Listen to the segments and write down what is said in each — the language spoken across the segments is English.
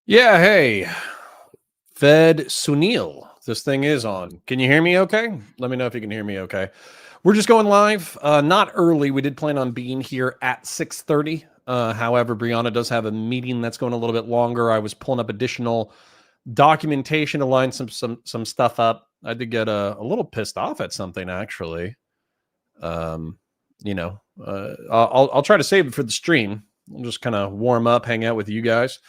Yeah, hey, Fed Sunil. This thing is on. Can you hear me okay? Let me know if you can hear me okay. We're just going live. Not early. We did plan on being here at 6:30. However, Brianna does have a meeting that's going a little bit longer. I was pulling up additional documentation to line some stuff up. I did get a little pissed off at something actually. Um, I'll try to save it for the stream. I'll just kind of warm up, hang out with you guys.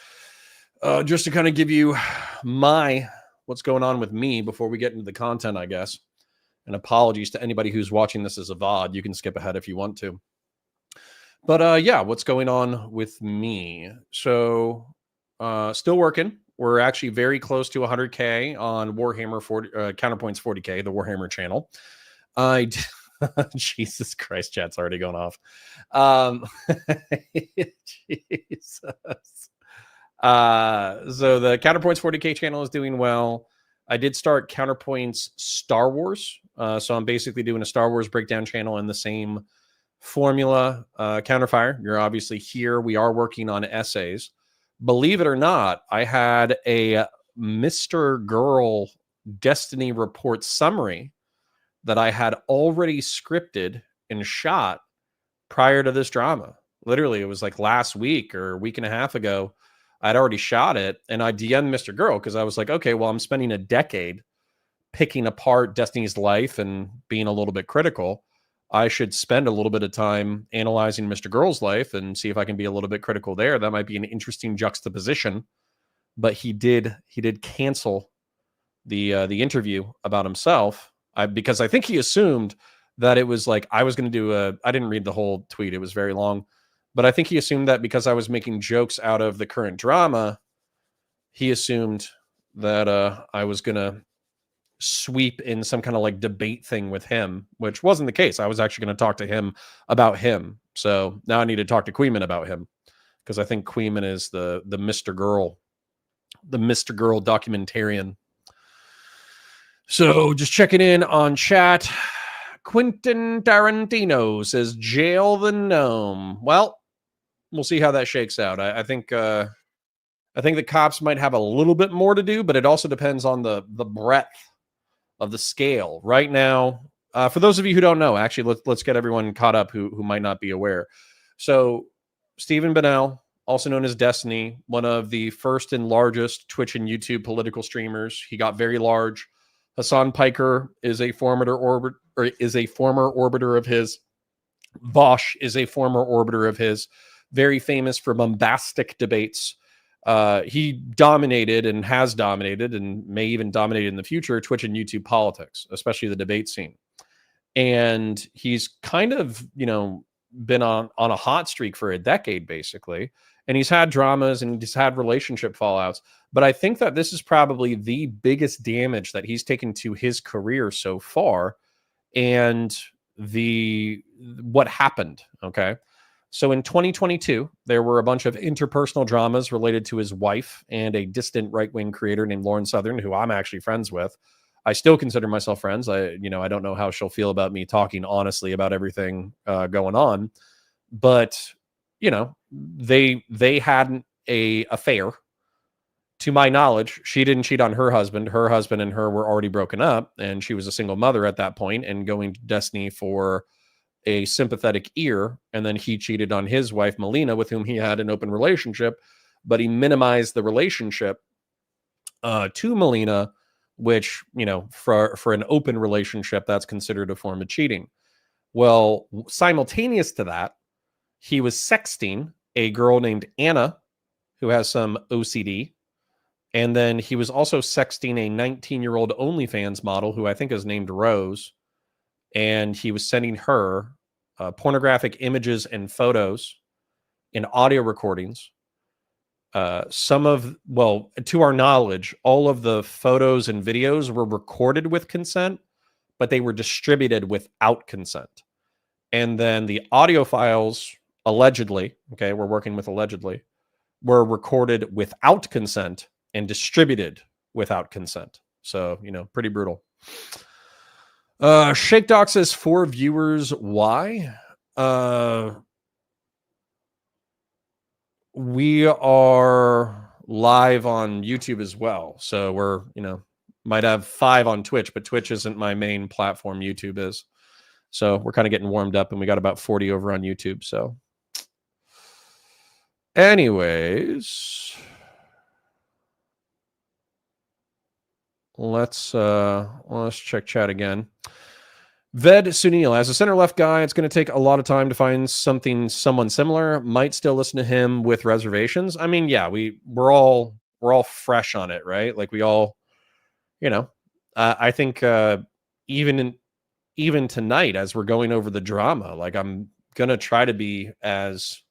Just to kind of give you my what's going on with me before we get into the content, I guess. And apologies to anybody who's watching this as a VOD. You can skip ahead if you want to. But yeah, what's going on with me? So still working. We're actually very close to 100K on Warhammer 40 Counterpoints 40K, the Warhammer channel. I Jesus Christ, chat's already going off. Jesus. So the Counterpoints 40K channel is doing well. I did start Counterpoints Star Wars. So I'm basically doing a Star Wars breakdown channel in the same formula. CounterFire, you're obviously here. We are working on essays. Believe it or not, I had a Mr. Girl Destiny Report summary that I had already scripted and shot prior to this drama. Literally, it was like last week or a week and a half ago. I'd already shot it, and I DM'd Mr. Girl because I was like, okay, well, I'm spending a decade picking apart Destiny's life and being a little bit critical. I should spend a little bit of time analyzing Mr. Girl's life and see if I can be a little bit critical there. That might be an interesting juxtaposition. But he did cancel the interview about himself because I think he assumed that it was like I was going to do I didn't read the whole tweet. It was very long. But I think he assumed that because I was making jokes out of the current drama, he assumed that I was going to sweep in some kind of like debate thing with him, which wasn't the case. I was actually going to talk to him about him. So now I need to talk to Queeman about him because I think Queeman is the Mr. Girl documentarian. So just checking in on chat. Quentin Tarantino says, jail the gnome. Well, we'll see how that shakes out. I think the cops might have a little bit more to do, but it also depends on the breadth of the scale. Right now, for those of you who don't know, actually, let's get everyone caught up who might not be aware. So Stephen Bennell, also known as Destiny, one of the first and largest Twitch and YouTube political streamers. He got very large. Hassan Piker is a former orbiter of his. Vosh is a former orbiter of his. Very famous for bombastic debates. He dominated and has dominated and may even dominate in the future Twitch and YouTube politics, especially the debate scene. And he's kind of, been on a hot streak for a decade, basically. And he's had dramas and he's had relationship fallouts. But I think that this is probably the biggest damage that he's taken to his career so far. And what happened, okay? So in 2022, there were a bunch of interpersonal dramas related to his wife and a distant right-wing creator named Lauren Southern, who I'm actually friends with. I still consider myself friends. I don't know how she'll feel about me talking honestly about everything going on, but they had a affair. To my knowledge, she didn't cheat on her husband. Her husband and her were already broken up, and she was a single mother at that point and going to Destiny for a sympathetic ear. And then he cheated on his wife, Melina, with whom he had an open relationship, but he minimized the relationship to Melina, which, for an open relationship, that's considered a form of cheating. Well, simultaneous to that, he was sexting a girl named Anna, who has some OCD. And then he was also sexting a 19-year-old OnlyFans model who I think is named Rose. And he was sending her pornographic images and photos and audio recordings. To our knowledge, all of the photos and videos were recorded with consent, but they were distributed without consent. And then the audio files, allegedly, okay, we're working with allegedly, were recorded without consent and distributed without consent. So, pretty brutal. Shake Doc says 4 viewers. Why? We are live on YouTube as well. So we're, might have 5 on Twitch, but Twitch isn't my main platform. YouTube is. So we're kind of getting warmed up, and we got about 40 over on YouTube. So anyways, let's check chat again. Ved Sunil, as a center left guy, it's going to take a lot of time to find someone similar. Might still listen to him with reservations. I mean, yeah, we're all fresh on it, right? Like we all, I think even tonight as we're going over the drama, like I'm going to try to be as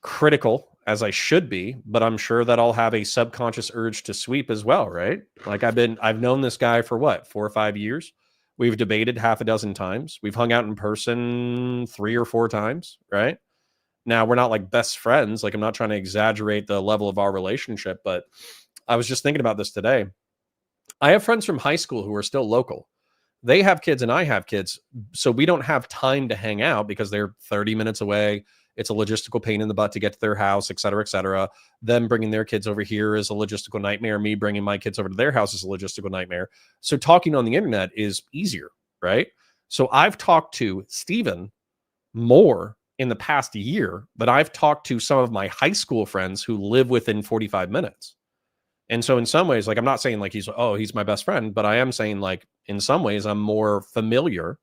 critical as I should be, but I'm sure that I'll have a subconscious urge to sweep as well, right? Like I've known this guy for what, 4 or 5 years. We've debated half a dozen times. We've hung out in person 3 or 4 times, right? Now, we're not like best friends. Like, I'm not trying to exaggerate the level of our relationship, but I was just thinking about this today. I have friends from high school who are still local. They have kids and I have kids. So we don't have time to hang out because they're 30 minutes away. It's a logistical pain in the butt to get to their house, et cetera, et cetera. Them bringing their kids over here is a logistical nightmare. Me bringing my kids over to their house is a logistical nightmare. So talking on the internet is easier, right? So I've talked to Steven more in the past year than I've talked to some of my high school friends who live within 45 minutes. And so in some ways, like, I'm not saying like he's my best friend, but I am saying like in some ways I'm more familiar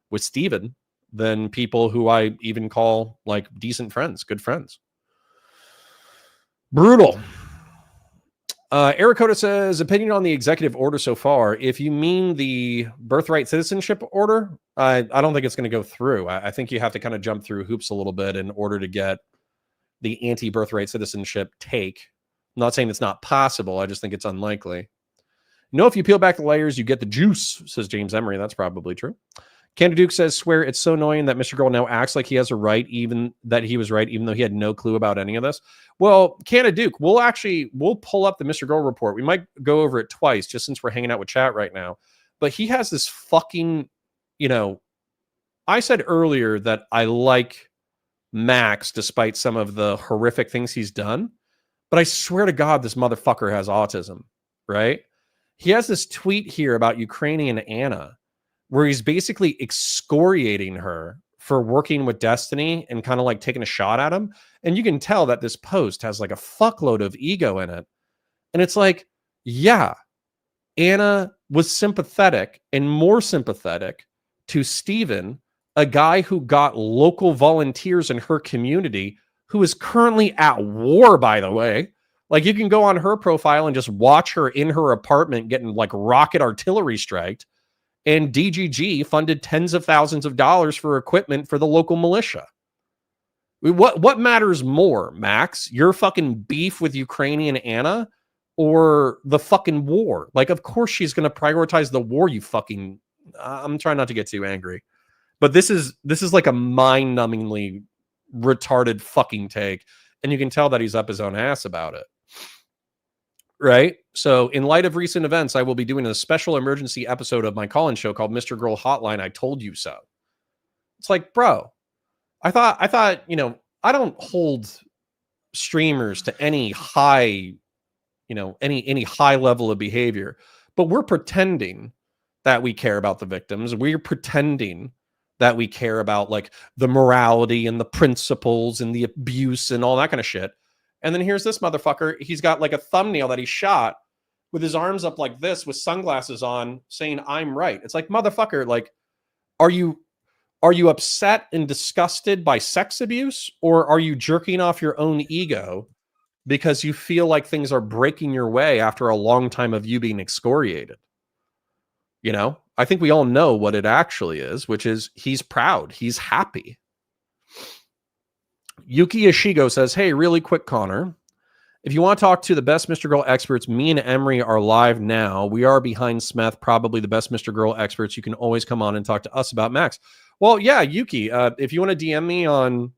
with Steven than people who I even call like decent friends, good friends. Brutal. Ericoda says, opinion on the executive order so far. If you mean the birthright citizenship order, I don't think it's going to go through. I think you have to kind of jump through hoops a little bit in order to get the anti-birthright citizenship take. I'm not saying it's not possible. I just think it's unlikely. If you peel back the layers, you get the juice, says James Emery. That's probably true. Canada Duke says, swear it's so annoying that Mr. Girl now acts like he has a right, even though he had no clue about any of this. Well, Canada Duke, we'll pull up the Mr. Girl report. We might go over it twice just since we're hanging out with chat right now. But he has this fucking, I said earlier that I like Max despite some of the horrific things he's done. But I swear to God, this motherfucker has autism, right? He has this tweet here about Ukrainian Anna, where he's basically excoriating her for working with Destiny and kind of like taking a shot at him. And you can tell that this post has like a fuckload of ego in it. And it's like, yeah, Anna was sympathetic and more sympathetic to Steven, a guy who got local volunteers in her community who is currently at war, by the way. Like, you can go on her profile and just watch her in her apartment getting like rocket artillery striked. And DGG funded tens of thousands of dollars for equipment for the local militia. What matters more, Max? Your fucking beef with Ukrainian Anna or the fucking war? Like, of course she's going to prioritize the war, you fucking... I'm trying not to get too angry. But this is like a mind-numbingly retarded fucking take. And you can tell that he's up his own ass about it. Right? So in light of recent events, I will be doing a special emergency episode of my call-in show called Mr. Girl Hotline, I Told You So. It's like, bro, I thought, I don't hold streamers to any high, any high level of behavior, but we're pretending that we care about the victims. We're pretending that we care about like the morality and the principles and the abuse and all that kind of shit. And then here's this motherfucker. He's got like a thumbnail that he shot with his arms up like this with sunglasses on saying, I'm right. It's like, motherfucker, like, are you upset and disgusted by sex abuse, or are you jerking off your own ego because you feel like things are breaking your way after a long time of you being excoriated? I think we all know what it actually is, which is he's proud. He's happy. Yuki Ishigo says, hey, really quick, Connor. If you want to talk to the best Mr. Girl experts, me and Emery are live now. We are behind Smeth, probably the best Mr. Girl experts. You can always come on and talk to us about Max. Well, yeah, Yuki, if you want to DM me on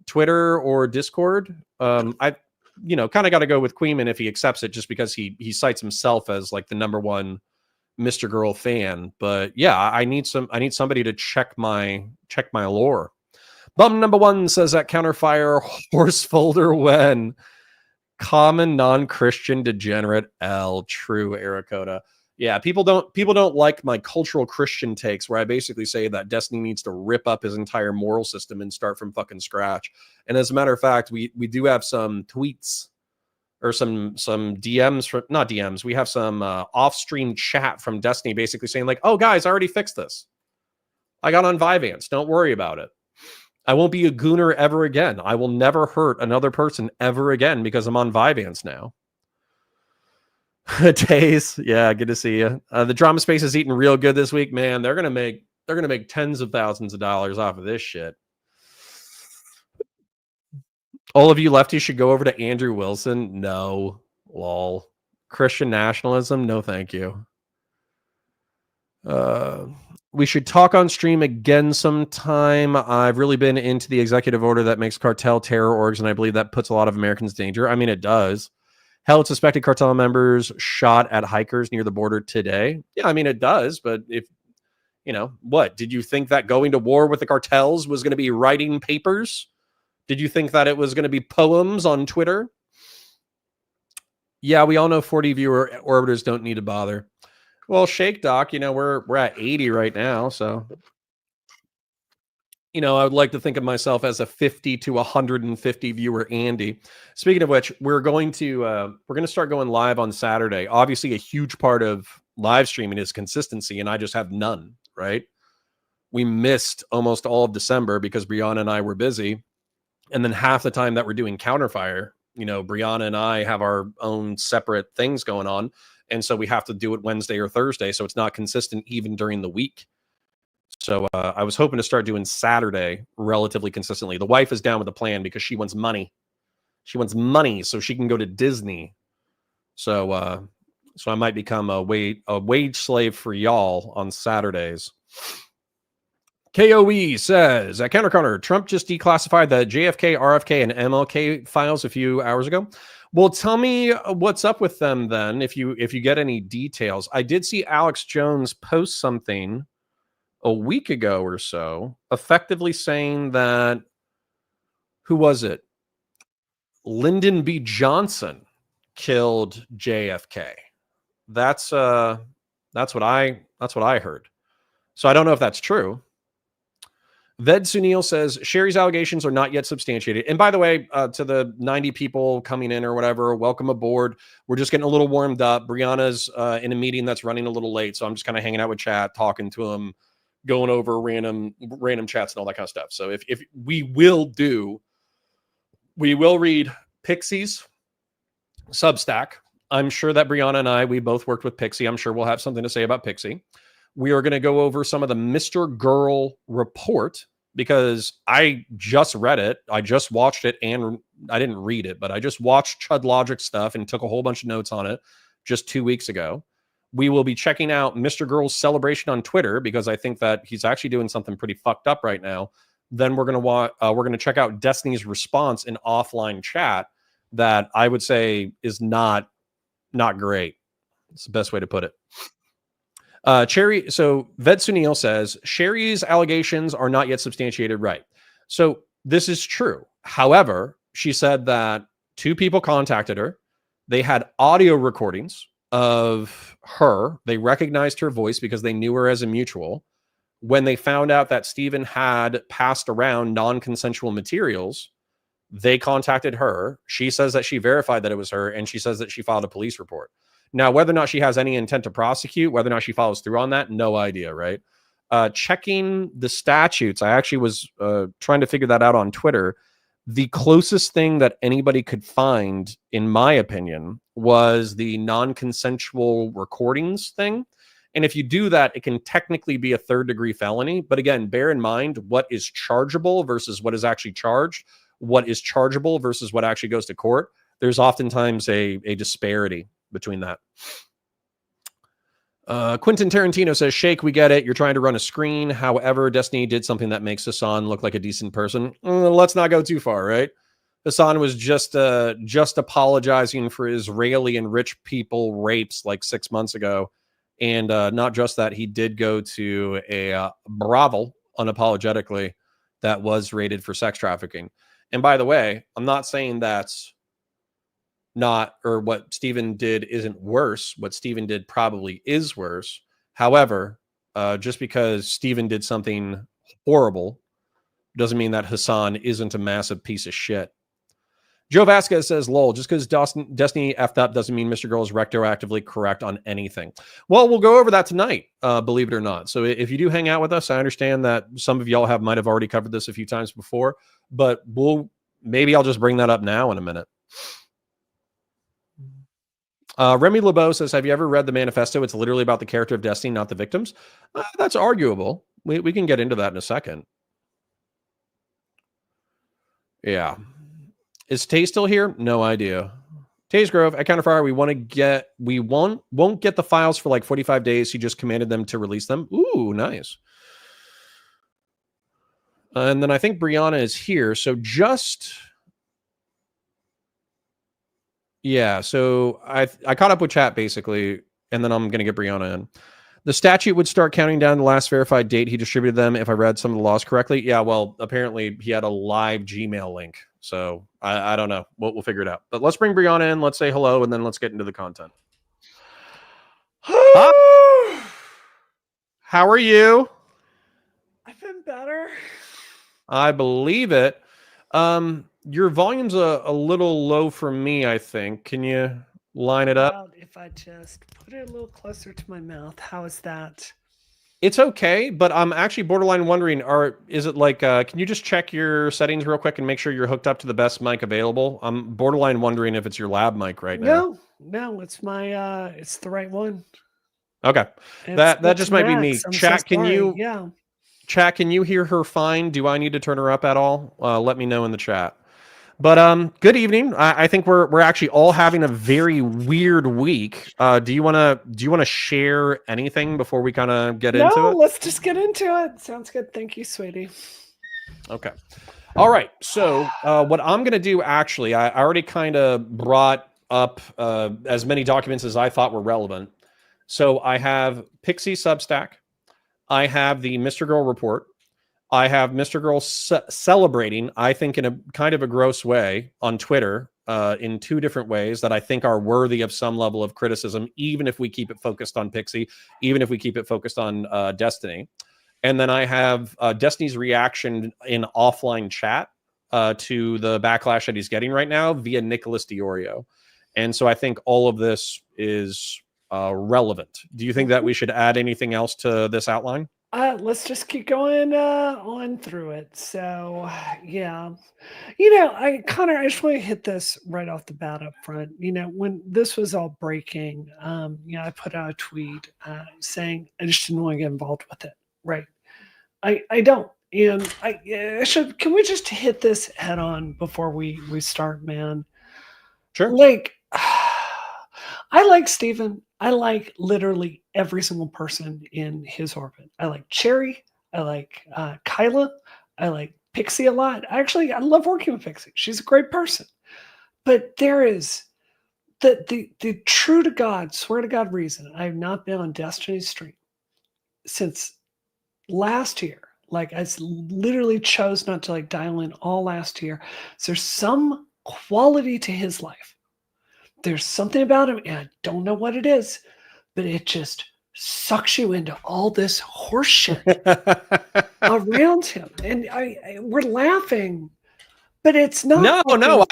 Twitter or Discord, I kind of got to go with Queeman if he accepts it, just because he cites himself as like the #1 Mr. Girl fan. But yeah, I need somebody to check my lore. Bum #1 says that CounterFire horse folder when Common non-Christian degenerate L. True, Arakota. Yeah, people don't like my cultural Christian takes where I basically say that Destiny needs to rip up his entire moral system and start from fucking scratch. And as a matter of fact, we do have some tweets or some DMs from not DMs. We have some off-stream chat from Destiny basically saying like, "Oh guys, I already fixed this. I got on Vyvanse. Don't worry about it. I won't be a gooner ever again. I will never hurt another person ever again because I'm on Vyvanse now." Days, yeah, good to see you. The drama space is eating real good this week, man. They're gonna make tens of thousands of dollars off of this shit. All of you lefties should go over to Andrew Wilson. No, lol. Christian nationalism, no, thank you. We should talk on stream again sometime. I've really been into the executive order that makes cartel terror orgs, and I believe that puts a lot of Americans in danger. I mean, it does. Held suspected cartel members shot at hikers near the border today. Yeah, I mean, it does. But if, what? Did you think that going to war with the cartels was going to be writing papers? Did you think that it was going to be poems on Twitter? Yeah, we all know 40 viewer orbiters don't need to bother. Well, Shake Doc, we're at 80 right now, so I would like to think of myself as a 50 to 150 viewer Andy. Speaking of which, we're going to start going live on Saturday. Obviously, a huge part of live streaming is consistency, and I just have none, right? We missed almost all of December because Brianna and I were busy. And then half the time that we're doing CounterFire, Brianna and I have our own separate things going on. And so we have to do it Wednesday or Thursday. So it's not consistent even during the week. So I was hoping to start doing Saturday relatively consistently. The wife is down with the plan because she wants money. She wants money so she can go to Disney. So I might become a wage slave for y'all on Saturdays. KOE says, at Counter, Trump just declassified the JFK, RFK, and MLK files a few hours ago. Well, tell me what's up with them then, if you get any details. I did see Alex Jones post something a week ago or so, effectively saying that, who was it? Lyndon B. Johnson killed JFK. That's what I heard. So I don't know if that's true. Ved Sunil says Sherry's allegations are not yet substantiated. And by the way, to the 90 people coming in or whatever, welcome aboard. We're just getting a little warmed up. Brianna's in a meeting that's running a little late, so I'm just kind of hanging out with chat, talking to him, going over random chats and all that kind of stuff. So if we will read Pixie's Substack. I'm sure that Brianna and we both worked with Pixie. I'm sure we'll have something to say about Pixie. We are going to go over some of the Mr. Girl report because I just read it. I just watched it, and I didn't read it, but I just watched Chud Logic stuff and took a whole bunch of notes on it just 2 weeks ago. We will be checking out Mr. Girl's celebration on Twitter because I think that he's actually doing something pretty fucked up right now. Then we're going to check out Destiny's response in offline chat that I would say is not great. It's the best way to put it. So Ved Sunil says Sherry's allegations are not yet substantiated, right? So this is true. However, she said that 2 people contacted her. They had audio recordings of her. They recognized her voice because they knew her as a mutual. When they found out that Stephen had passed around non-consensual materials, they contacted her. She says that she verified that it was her, and she says that she filed a police report. Now, whether or not she has any intent to prosecute, whether or not she follows through on that, no idea, right? Checking the statutes, I actually was trying to figure that out on Twitter. The closest thing that anybody could find, in my opinion, was the non-consensual recordings thing. And if you do that, it can technically be a 3rd-degree felony. But again, bear in mind what is chargeable versus what is actually charged, what is chargeable versus what actually goes to court. There's oftentimes a disparity between that. Quentin Tarantino says, Shake, we get it. You're trying to run a screen. However, Destiny did something that makes Hassan look like a decent person. Let's not go too far, right? Hassan was just apologizing for Israeli and rich people rapes like 6 months ago. And not just that, he did go to a brothel unapologetically that was rated for sex trafficking. And by the way, I'm not saying that's what Steven did isn't worse. What Steven did probably is worse. However, just because Steven did something horrible doesn't mean that Hassan isn't a massive piece of shit. Joe Vasquez says, lol, just because Destiny effed up doesn't mean Mr. Girl is retroactively correct on anything. Well, we'll go over that tonight, believe it or not. So if you do hang out with us, I understand that some of y'all might have already covered this a few times before, but maybe I'll just bring that up now in a minute. Remy LeBeau says, have you ever read the manifesto? It's literally about the character of Destiny, not the victims. That's arguable. We can get into that in a second. Yeah. Is Tay still here? No idea. Taze Grove at CounterFire, we won't get the files for like 45 days. He just commanded them to release them. Ooh, nice. And then I think Brianna is here. So yeah. So I caught up with chat basically, and then I'm going to get Brianna in. The statute would start counting down the last verified date he distributed them, if I read some of the laws correctly. Yeah, well, apparently he had a live Gmail link. So I don't know. We'll figure it out. But let's bring Brianna in. Let's say hello, and then let's get into the content. Hi. How are you? I've been better. I believe it. Your volume's a little low for me, I think. Can you line it up? If I just put it a little closer to my mouth, how is that? It's okay, but I'm actually borderline wondering, is it like, can you just check your settings real quick and make sure you're hooked up to the best mic available? I'm borderline wondering if it's your lab mic right now. No, it's my, it's the right one. Okay. That just might be me. Chat, can you hear her fine? Do I need to turn her up at all? Let me know in the chat. But good evening. I think we're actually all having a very weird week. Do you want to share anything before we kind of get into it? No, let's just get into it. Sounds good. Thank you, sweetie. Okay. All right. So what I'm going to do, actually, I already kind of brought up as many documents as I thought were relevant. So I have Pixie Substack. I have the Mr. Girl report. I have Mr. Girl celebrating, I think in a kind of a gross way, on Twitter in two different ways that I think are worthy of some level of criticism, even if we keep it focused on Pixie, even if we keep it focused on Destiny. And then I have Destiny's reaction in offline chat to the backlash that he's getting right now via Nicholas Diorio. And so I think all of this is relevant. Do you think that we should add anything else to this outline? Let's just keep going on through it. So, yeah, I just want to hit this right off the bat up front. When this was all breaking, I put out a tweet saying I just didn't want to get involved with it. Right? I don't, and I should. Can we just hit this head on before we start, man? Sure. Like, I like Steven. I like literally every single person in his orbit. I like Cherry. I like Kyla. I like Pixie a lot. I love working with Pixie. She's a great person. But there is the true to God, swear to God reason I have not been on Destiny's stream since last year. Like, I literally chose not to dial in all last year. So there's some quality to his life. There's something about him, and I don't know what it is, but it just sucks you into all this horse shit around him. And we're laughing, but it's not. No.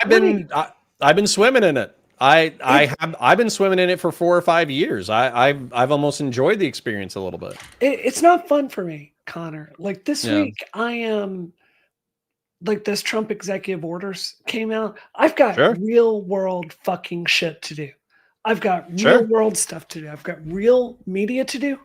I've been swimming in it. I've been swimming in it for 4 or 5 years. I've almost enjoyed the experience a little bit. It's not fun for me, Connor. Like this week, I am. Like this Trump executive orders came out. I've got real world fucking shit to do. I've got real world stuff to do. I've got real media to do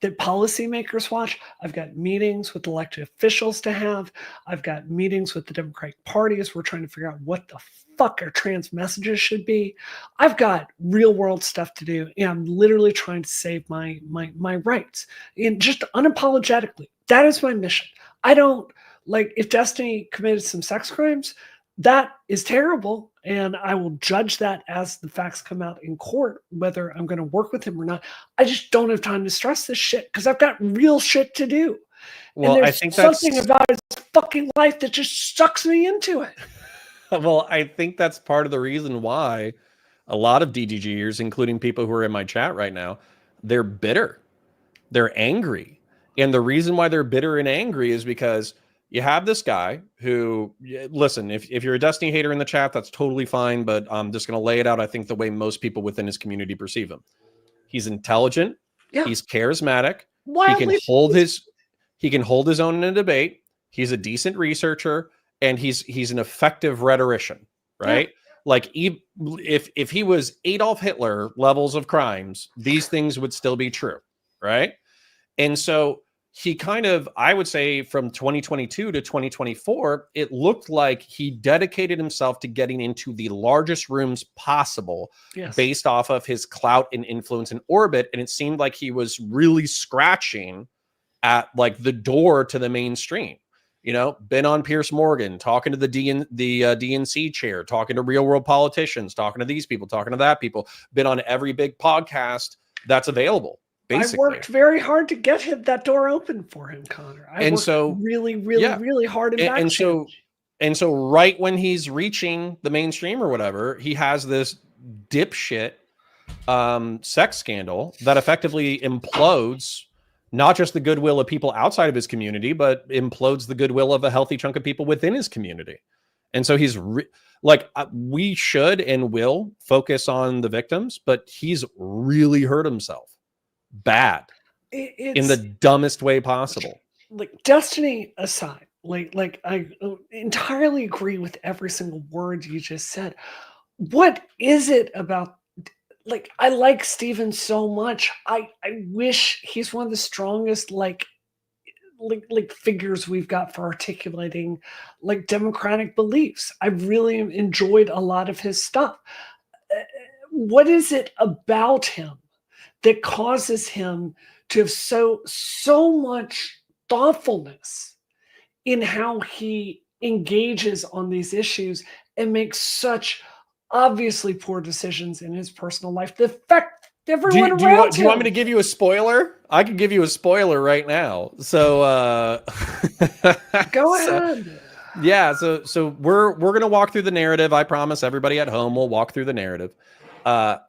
that policymakers watch. I've got meetings with elected officials to have. I've got meetings with the Democratic Party as we're trying to figure out what the fuck our trans messages should be. I've got real world stuff to do. And I'm literally trying to save my rights. And just unapologetically, that is my mission. I don't if Destiny committed some sex crimes, that is terrible. And I will judge that as the facts come out in court, whether I'm going to work with him or not. I just don't have time to stress this shit because I've got real shit to do. Well, and I think something about his fucking life that just sucks me into it. Well, I think that's part of the reason why a lot of DGGers, including people who are in my chat right now, they're bitter. They're angry. And the reason why they're bitter and angry is because you have this guy who, listen, if you're a Destiny hater in the chat, that's totally fine. But I'm just going to lay it out, I think, the way most people within his community perceive him. He's intelligent. Yeah. He's charismatic. Wildly He can hold his own in a debate. He's a decent researcher, and he's an effective rhetorician, right? Yeah. Like if he was Adolf Hitler levels of crimes, these things would still be true, right? And so he kind of, I would say from 2022 to 2024, it looked like he dedicated himself to getting into the largest rooms possible, yes, based off of his clout and influence in orbit. And it seemed like he was really scratching at like the door to the mainstream. You know, been on Piers Morgan, talking to the DNC chair, talking to real world politicians, talking to these people, talking to that people, been on every big podcast that's available. Basically. I worked very hard to get that door open for him, Connor. I worked really hard in backstage. And so right when he's reaching the mainstream or whatever, he has this dipshit sex scandal that effectively implodes not just the goodwill of people outside of his community, but implodes the goodwill of a healthy chunk of people within his community. And so he's we should and will focus on the victims, but he's really hurt himself bad in the dumbest way possible. Like, Destiny aside, like I entirely agree with every single word you just said. What is it about? Like, I like Steven so much. I wish he's one of the strongest like figures we've got for articulating like democratic beliefs. I've really enjoyed a lot of his stuff. What is it about him that causes him to have so much thoughtfulness in how he engages on these issues and makes such obviously poor decisions in his personal life that affect everyone around him? Do you want me to give you a spoiler? I can give you a spoiler right now. So go ahead. Yeah, so we're gonna walk through the narrative. I promise everybody at home will walk through the narrative.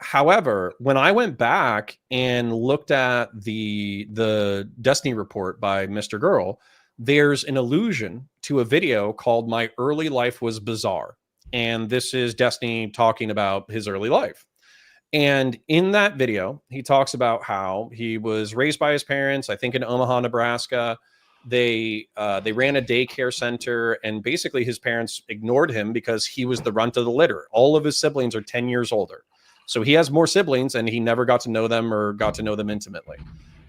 However, when I went back and looked at the Destiny report by Mr. Girl, there's an allusion to a video called "My Early Life Was Bizarre." And this is Destiny talking about his early life. And in that video, he talks about how he was raised by his parents, I think in Omaha, Nebraska. They ran a daycare center, and basically his parents ignored him because he was the runt of the litter. All of his siblings are 10 years older. So he has more siblings, and he never got to know them or got to know them intimately.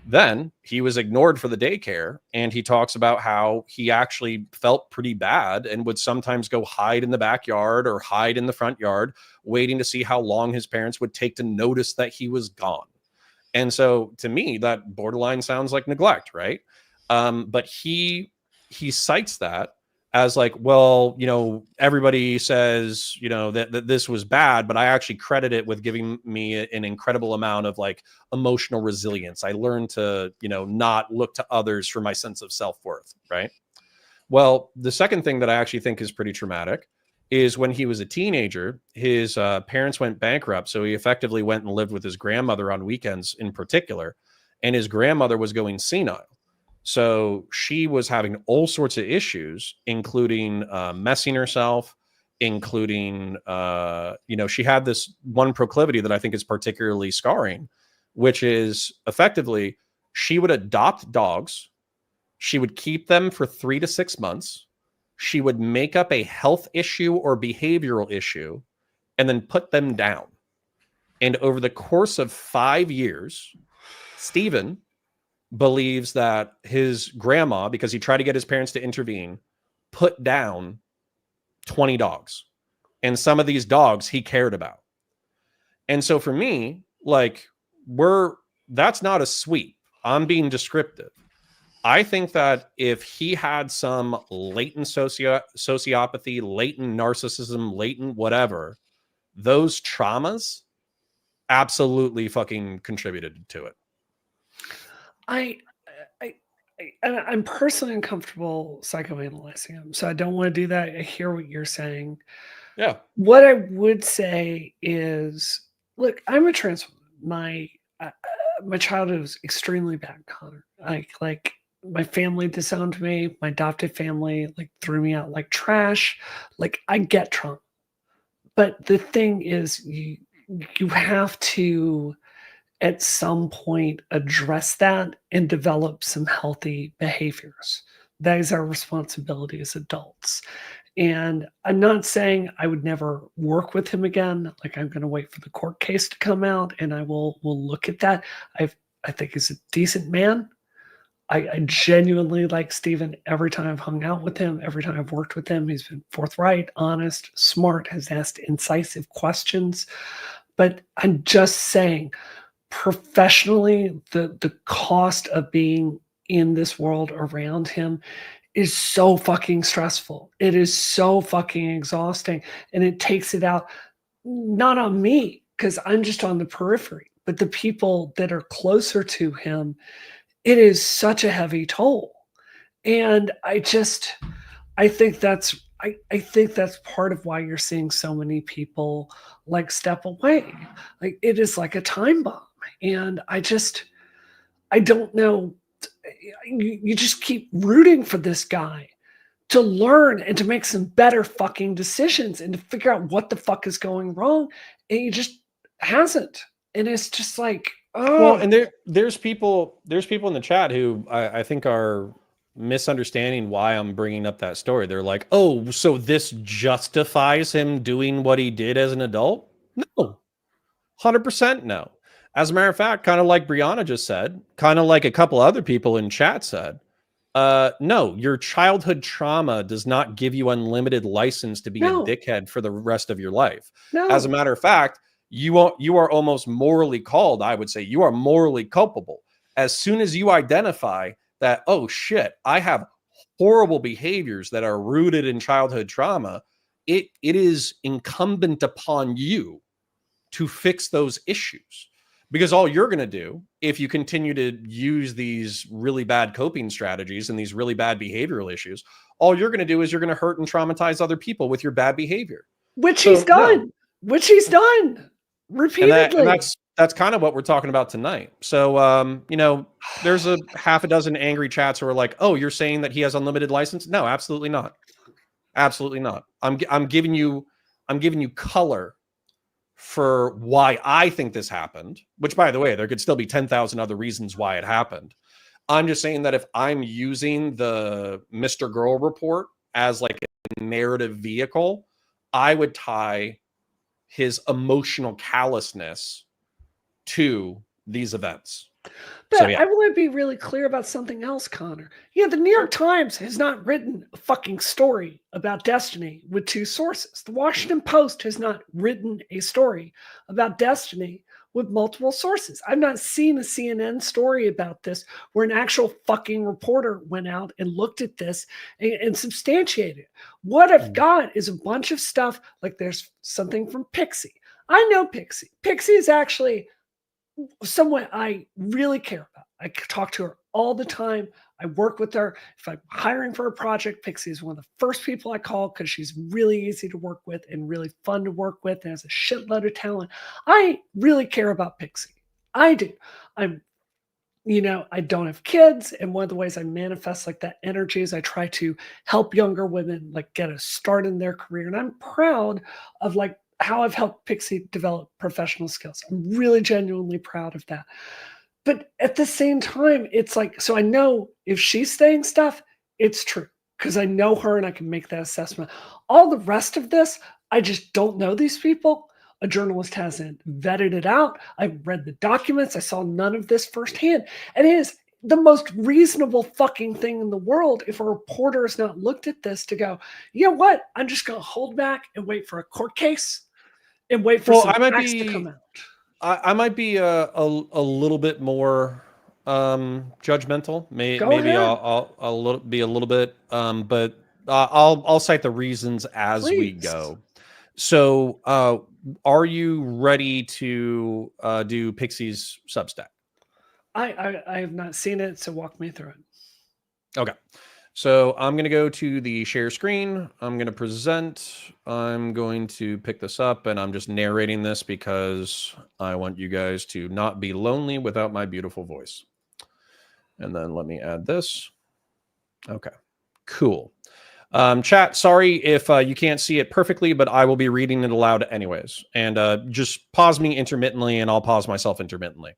Then he was ignored for the daycare, and he talks about how he actually felt pretty bad and would sometimes go hide in the backyard or hide in the front yard, waiting to see how long his parents would take to notice that he was gone. And so to me, that borderline sounds like neglect, right? But he cites that as like, well, you know, everybody says, you know, that this was bad, but I actually credit it with giving me an incredible amount of like emotional resilience. I learned to, you know, not look to others for my sense of self-worth, right? Well, the second thing that I actually think is pretty traumatic is when he was a teenager, his parents went bankrupt. So he effectively went and lived with his grandmother on weekends in particular, and his grandmother was going senile. So she was having all sorts of issues, including messing herself, including, you know, she had this one proclivity that I think is particularly scarring, which is effectively she would adopt dogs. She would keep them for 3 to 6 months. She would make up a health issue or behavioral issue and then put them down. And over the course of 5 years, Stephen believes that his grandma, because he tried to get his parents to intervene, put down 20 dogs. And some of these dogs he cared about. And so for me, like, that's not a sweep. I'm being descriptive. I think that if he had some latent sociopathy, latent narcissism, latent whatever, those traumas absolutely fucking contributed to it. I'm personally uncomfortable psychoanalyzing him, so I don't want to do that. I hear what you're saying. Yeah. What I would say is, look, I'm a trans woman. My childhood was extremely bad, Connor. Like my family disowned me. My adopted family like threw me out like trash. Like I get trauma, but the thing is, you have to at some point address that and develop some healthy behaviors. That is our responsibility as adults. And I'm not saying I would never work with him again. Like I'm going to wait for the court case to come out, and will look at that. I think he's a decent man. I genuinely like Steven every time I've hung out with him, every time I've worked with him. He's been forthright, honest, smart, has asked incisive questions. But I'm just saying, professionally, the cost of being in this world around him is so fucking stressful. It is so fucking exhausting. And it takes it out not on me, because I'm just on the periphery, but the people that are closer to him, it is such a heavy toll. And I think I think that's part of why you're seeing so many people like step away. Like it is like a time bomb. And I don't know. You just keep rooting for this guy to learn and to make some better fucking decisions and to figure out what the fuck is going wrong. And he just hasn't. And it's just like, Well, oh, and there's people in the chat who I think are misunderstanding why I'm bringing up that story. They're like, "Oh, so this justifies him doing what he did as an adult?" No, 100% no. As a matter of fact, kind of like Brianna just said, kind of like a couple other people in chat said, no, your childhood trauma does not give you unlimited license to be a no, dickhead for the rest of your life. As a no, matter of fact, you are almost morally called. I would say you are morally culpable as soon as you identify that. Oh shit, I have horrible behaviors that are rooted in childhood trauma. It is incumbent upon you to fix those issues. Because all you're going to do if you continue to use these really bad coping strategies and these really bad behavioral issues, all you're going to do is you're going to hurt and traumatize other people with your bad behavior. which he's So no. done, which he's done And repeatedly. that's kind of what we're talking about tonight. So there's a half a dozen angry chats who are like, "Oh, you're saying that he has unlimited license?" No, absolutely not. Absolutely not. I'm giving you color for why I think this happened, which by the way, there could still be 10,000 other reasons why it happened. I'm just saying that if I'm using the Mr. Girl report as like a narrative vehicle, I would tie his emotional callousness to these events. So But yeah. I want to be really clear about something else, Connor. Yeah, the New York Times has not written a fucking story about Destiny with two sources. The Washington Post has not written a story about Destiny with multiple sources. I've not seen a CNN story about this where an actual fucking reporter went out and looked at this and substantiated it. What I've got is a bunch of stuff, like there's something from Pixie. I know Pixie. Pixie is actually someone I really care about. I talk to her all the time. I work with her. If I'm hiring for a project, Pixie is one of the first people I call because she's really easy to work with and really fun to work with and has a shitload of talent. I really care about Pixie. I do. I'm I don't have kids, and one of the ways I manifest like that energy is I try to help younger women like get a start in their career. And I'm proud of like how I've helped Pixie develop professional skills. I'm really genuinely proud of that. But at the same time, it's like, so I know if she's saying stuff, it's true because I know her and I can make that assessment. All the rest of this, I just don't know these people. A journalist hasn't vetted it out. I've read the documents. I saw none of this firsthand. And it is the most reasonable fucking thing in the world if a reporter has not looked at this to go, you know what? I'm just going to hold back and wait for a court case and wait for some facts to come out. I might be a little bit more judgmental. Go Maybe ahead, I'll be a little bit, but I'll cite the reasons as we please. go. So, are you ready to do Pixie's Substack? I have not seen it, so walk me through it. Okay. So I'm going to go to the share screen. I'm going to present. I'm going to pick this up, and I'm just narrating this because I want you guys to not be lonely without my beautiful voice. And then let me add this. Okay, cool. Chat, sorry if you can't see it perfectly, but I will be reading it aloud anyways. And just pause me intermittently, and I'll pause myself intermittently.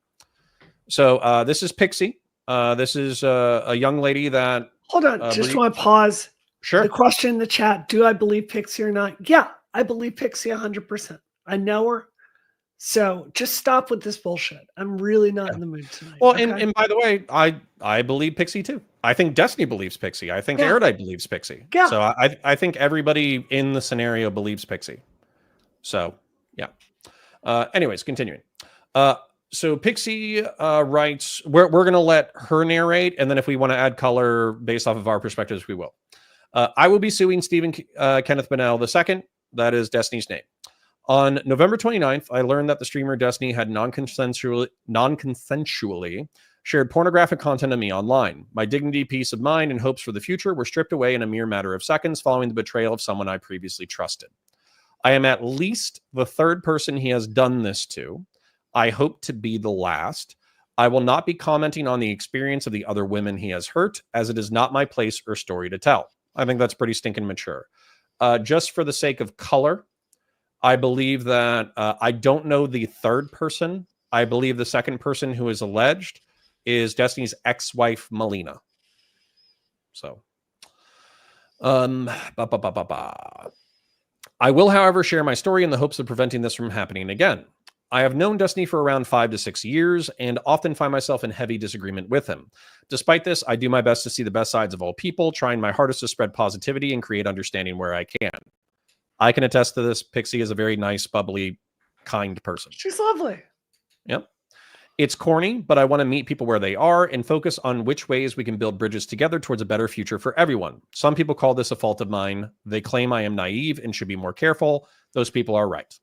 So this is Pixie. This is a young lady that... Hold on, just want to pause. Sure. The question in the chat, do I believe Pixie or not? Yeah, I believe Pixie 100%. I know her. So just stop with this bullshit. I'm really not in the mood tonight. Well, okay? and by the way, I believe Pixie too. I think Destiny believes Pixie. I think Erudite believes Pixie. Yeah. So I think everybody in the scenario believes Pixie. So yeah. Anyways, continuing. So Pixie writes, we're going to let her narrate, and then if we want to add color based off of our perspectives, we will. I will be suing Stephen Kenneth Bonnell II. That is Destiny's name. On November 29th, I learned that the streamer Destiny had non-consensually shared pornographic content of me online. My dignity, peace of mind, and hopes for the future were stripped away in a mere matter of seconds following the betrayal of someone I previously trusted. I am at least the third person he has done this to. I hope to be the last. I will not be commenting on the experience of the other women he has hurt, as it is not my place or story to tell. I think that's pretty stinking mature. Just for the sake of color, I believe that I don't know the third person. I believe the second person who is alleged is Destiny's ex-wife, Melina. So, I will, however, share my story in the hopes of preventing this from happening again. I have known Destiny for around 5 to 6 years and often find myself in heavy disagreement with him. Despite this, I do my best to see the best sides of all people, trying my hardest to spread positivity and create understanding where I can. I can attest to this. Pixie is a very nice, bubbly, kind person. She's lovely. Yep. It's corny, but I want to meet people where they are and focus on which ways we can build bridges together towards a better future for everyone. Some people call this a fault of mine. They claim I am naive and should be more careful. Those people are right.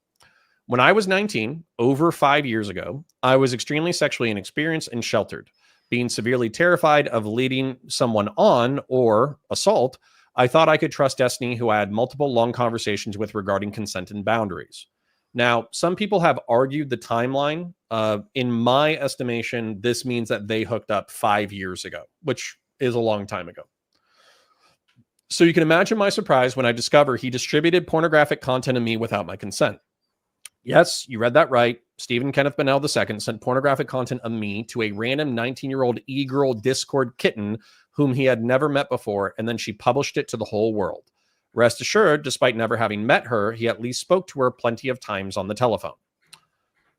When I was 19, over 5 years ago, I was extremely sexually inexperienced and sheltered. Being severely terrified of leading someone on or assault, I thought I could trust Destiny, who I had multiple long conversations with regarding consent and boundaries. Now, some people have argued the timeline. In my estimation, this means that they hooked up 5 years ago, which is a long time ago. So you can imagine my surprise when I discover he distributed pornographic content of me without my consent. Yes, you read that right. Stephen Kenneth Bonnell II sent pornographic content of me to a random 19-year-old e-girl Discord kitten whom he had never met before, and then she published it to the whole world. Rest assured, despite never having met her, he at least spoke to her plenty of times on the telephone.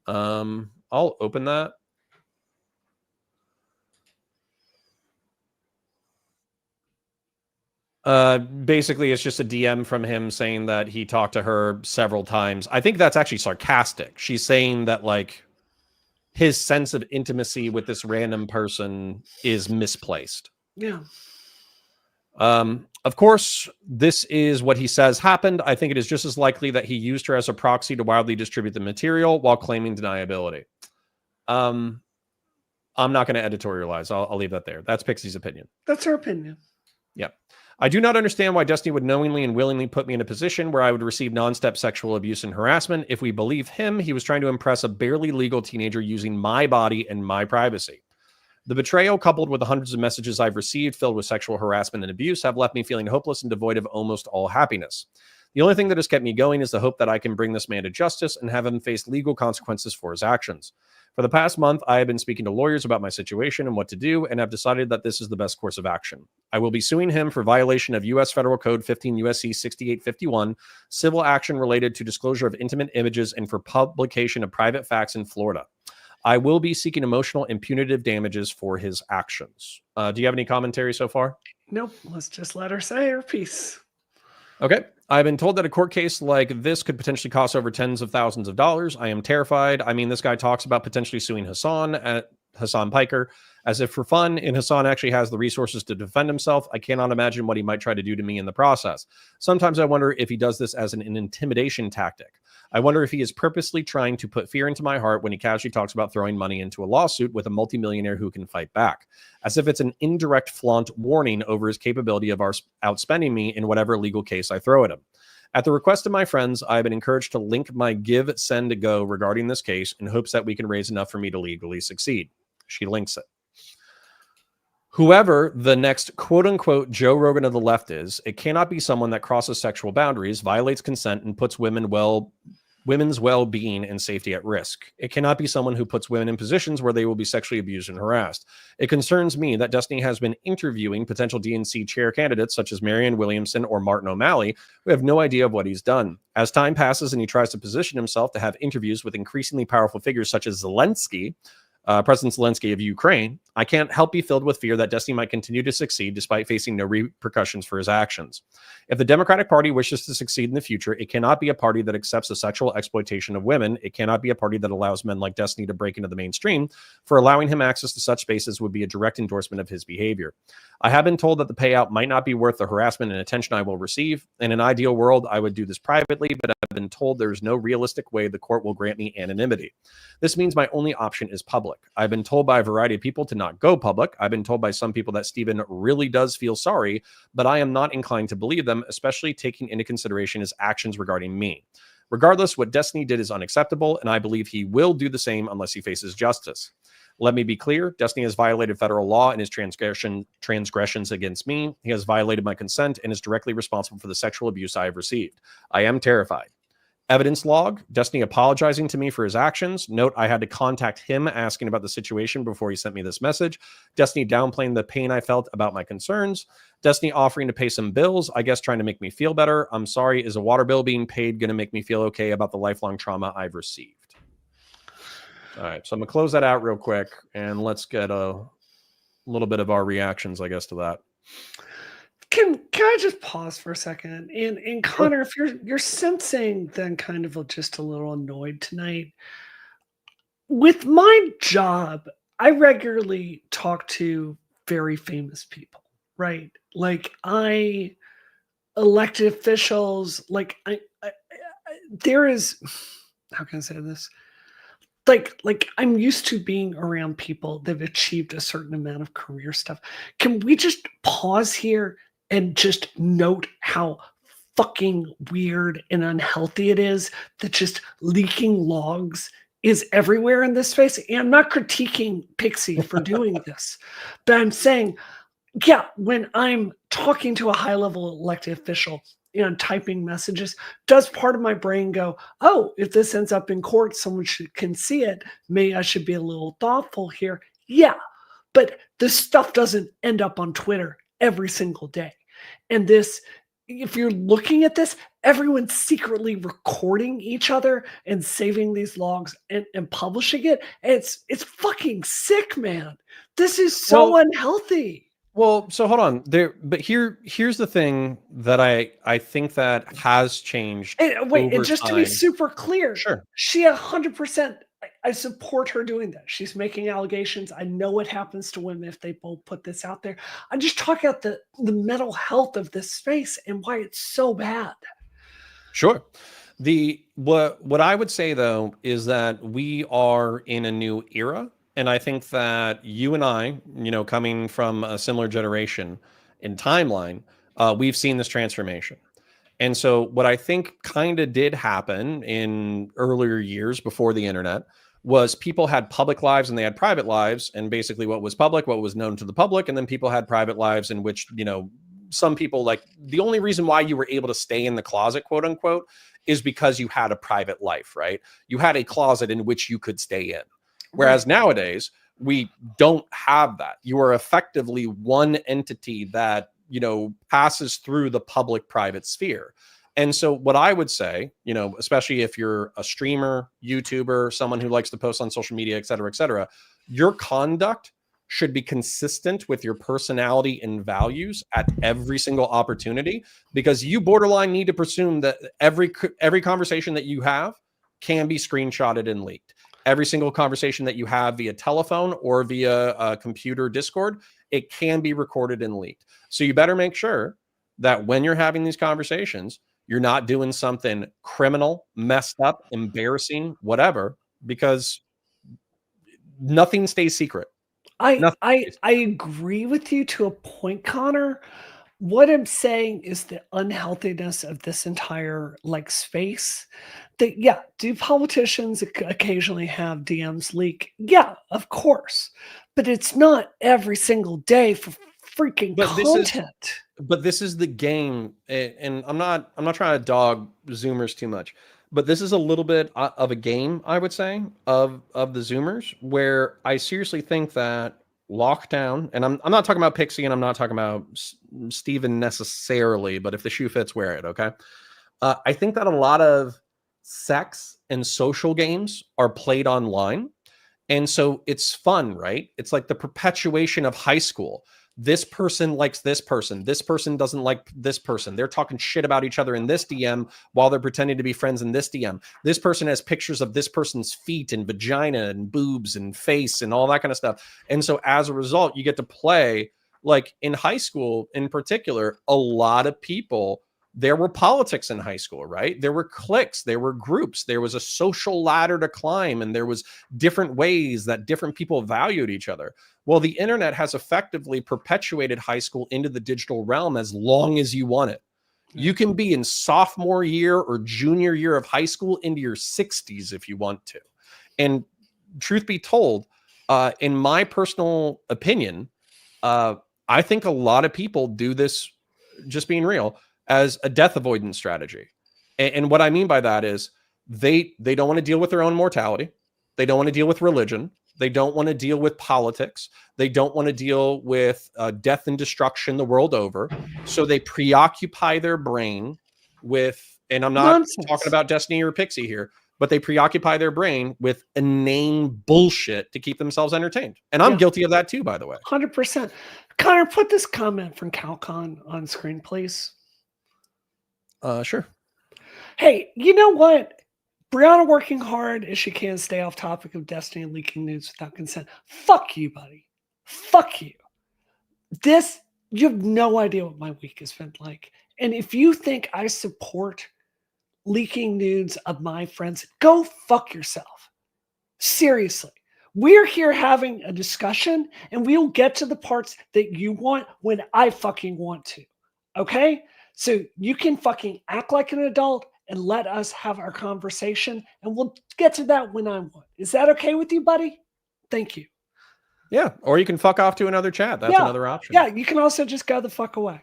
I'll open that. Basically, it's just a DM from him saying that he talked to her several times. I think that's actually sarcastic. She's saying that, like, his sense of intimacy with this random person is misplaced. Yeah. Of course, this is what he says happened. I think it is just as likely that he used her as a proxy to wildly distribute the material while claiming deniability. I'm not going to editorialize. I'll leave that there. That's Pixie's opinion. That's her opinion. Yeah. I do not understand why Destiny would knowingly and willingly put me in a position where I would receive non-step sexual abuse and harassment. If we believe him, he was trying to impress a barely legal teenager using my body and my privacy. The betrayal, coupled with the hundreds of messages I've received filled with sexual harassment and abuse, have left me feeling hopeless and devoid of almost all happiness. The only thing that has kept me going is the hope that I can bring this man to justice and have him face legal consequences for his actions. For the past month, I have been speaking to lawyers about my situation and what to do, and have decided that this is the best course of action. I will be suing him for violation of U.S. Federal Code 15 U.S.C. 6851, civil action related to disclosure of intimate images, and for publication of private facts in Florida. I will be seeking emotional and punitive damages for his actions. Do you have any commentary so far? Nope. Let's just let her say her piece. Okay. I've been told that a court case like this could potentially cost over tens of thousands of dollars. I am terrified. I mean, this guy talks about potentially suing Hassan Piker as if for fun, and Hassan actually has the resources to defend himself. I cannot imagine what he might try to do to me in the process. Sometimes I wonder if he does this as an intimidation tactic. I wonder if he is purposely trying to put fear into my heart when he casually talks about throwing money into a lawsuit with a multimillionaire who can fight back, as if it's an indirect flaunt warning over his capability of outspending me in whatever legal case I throw at him. At the request of my friends, I have been encouraged to link my Give, Send, Go regarding this case in hopes that we can raise enough for me to legally succeed. She links it. Whoever the next quote-unquote Joe Rogan of the left is, it cannot be someone that crosses sexual boundaries, violates consent, and puts women's well-being and safety at risk. It cannot be someone who puts women in positions where they will be sexually abused and harassed. It concerns me that Destiny has been interviewing potential DNC chair candidates such as Marianne Williamson or Martin O'Malley, who have no idea of what he's done. As time passes and he tries to position himself to have interviews with increasingly powerful figures such as Zelensky, President Zelensky of Ukraine, I can't help be filled with fear that Destiny might continue to succeed despite facing no repercussions for his actions. If the Democratic Party wishes to succeed in the future, it cannot be a party that accepts the sexual exploitation of women. It cannot be a party that allows men like Destiny to break into the mainstream, for allowing him access to such spaces would be a direct endorsement of his behavior. I have been told that the payout might not be worth the harassment and attention I will receive. In an ideal world, I would do this privately, but I've been told there is no realistic way the court will grant me anonymity. This means my only option is public. I've been told by a variety of people to not go public. I've been told by some people that Stephen really does feel sorry, but I am not inclined to believe them, especially taking into consideration his actions regarding me. Regardless, what Destiny did is unacceptable, and I believe he will do the same unless he faces justice. Let me be clear, Destiny has violated federal law in his transgressions against me. He has violated my consent and is directly responsible for the sexual abuse I have received. I am terrified. Evidence log, Destiny apologizing to me for his actions. Note, I had to contact him asking about the situation before he sent me this message. Destiny downplaying the pain I felt about my concerns. Destiny offering to pay some bills, I guess trying to make me feel better. I'm sorry, is a water bill being paid going to make me feel okay about the lifelong trauma I've received? All right, so I'm going to close that out real quick, and let's get a little bit of our reactions, I guess, to that. Can I just pause for a second? And Connor, if you're sensing then kind of just a little annoyed tonight, with my job, I regularly talk to very famous people, right? Like elected officials, like there is, how can I say this? Like I'm used to being around people that have achieved a certain amount of career stuff. Can we just pause here and just note how fucking weird and unhealthy it is that just leaking logs is everywhere in this space? And I'm not critiquing Pixie for doing this, but I'm saying, yeah, when I'm talking to a high-level elected official and typing messages, does part of my brain go, oh, if this ends up in court, someone can see it. Maybe I should be a little thoughtful here. Yeah, but this stuff doesn't end up on Twitter every single day. And this, if you're looking at this, everyone's secretly recording each other and saving these logs and publishing it. And it's fucking sick, man. This is so unhealthy. Well, so hold on there, but here's the thing that I think that has changed. Wait, and just to be super clear, sure, she 100%. I support her doing that. She's making allegations. I know what happens to women if they both put this out there. I'm just talking about the mental health of this space and why it's so bad. Sure. What I would say though is that we are in a new era. And I think that you and I, coming from a similar generation in timeline, we've seen this transformation. And so what I think kind of did happen in earlier years before the internet was people had public lives and they had private lives. And basically what was public, what was known to the public. And then people had private lives in which, some people, like, the only reason why you were able to stay in the closet, quote unquote, is because you had a private life, right? You had a closet in which you could stay in. Whereas nowadays, we don't have that. You are effectively one entity that, passes through the public-private sphere. And so what I would say, especially if you're a streamer, YouTuber, someone who likes to post on social media, et cetera, your conduct should be consistent with your personality and values at every single opportunity, because you borderline need to presume that every conversation that you have can be screenshotted and leaked. Every single conversation that you have via telephone or via computer Discord, it can be recorded and leaked. So you better make sure that when you're having these conversations, you're not doing something criminal, messed up, embarrassing, whatever, because nothing stays secret. I agree with you to a point, Connor. What I'm saying is the unhealthiness of this entire like space. That yeah, do politicians occasionally have DMs leak? Yeah, of course, but it's not every single day for freaking content. But this is the game, and I'm not trying to dog Zoomers too much, but this is a little bit of a game, I would say, of the Zoomers, where I seriously think that lockdown, and I'm not talking about Pixie, and I'm not talking about Steven necessarily, but if the shoe fits, wear it, okay? I think that a lot of sex and social games are played online, and so it's fun, right? It's like the perpetuation of high school. This person likes this person. This person doesn't like this person. They're talking shit about each other in this DM while they're pretending to be friends in this DM. This person has pictures of this person's feet and vagina and boobs and face and all that kind of stuff. And so as a result, you get to play, like in high school in particular, a lot of people, there were politics in high school, right? There were cliques, there were groups, there was a social ladder to climb, and there was different ways that different people valued each other. Well, the internet has effectively perpetuated high school into the digital realm as long as you want it. You can be in sophomore year or junior year of high school into your 60s if you want to. And truth be told, in my personal opinion, I think a lot of people do this, just being real, as a death avoidance strategy. And what I mean by that is they don't want to deal with their own mortality. They don't want to deal with religion. They don't want to deal with politics. They don't want to deal with death and destruction the world over. So they preoccupy their brain with, and I'm not talking about Destiny or Pixie here, but they preoccupy their brain with inane bullshit to keep themselves entertained. And I'm guilty of that too, by the way. 100%. Connor, put this comment from CalCon on screen, please. Sure. Hey, you know what? Brianna working hard as she can stay off topic of Destiny and leaking news without consent. Fuck you, buddy. Fuck you. You have no idea what my week has been like. And if you think I support leaking nudes of my friends, go fuck yourself. Seriously. We're here having a discussion, and we'll get to the parts that you want when I fucking want to. Okay? So you can fucking act like an adult and let us have our conversation, and we'll get to that when I want. Is that okay with you, buddy? Thank you. Yeah, or you can fuck off to another chat. That's another option. Yeah, you can also just go the fuck away.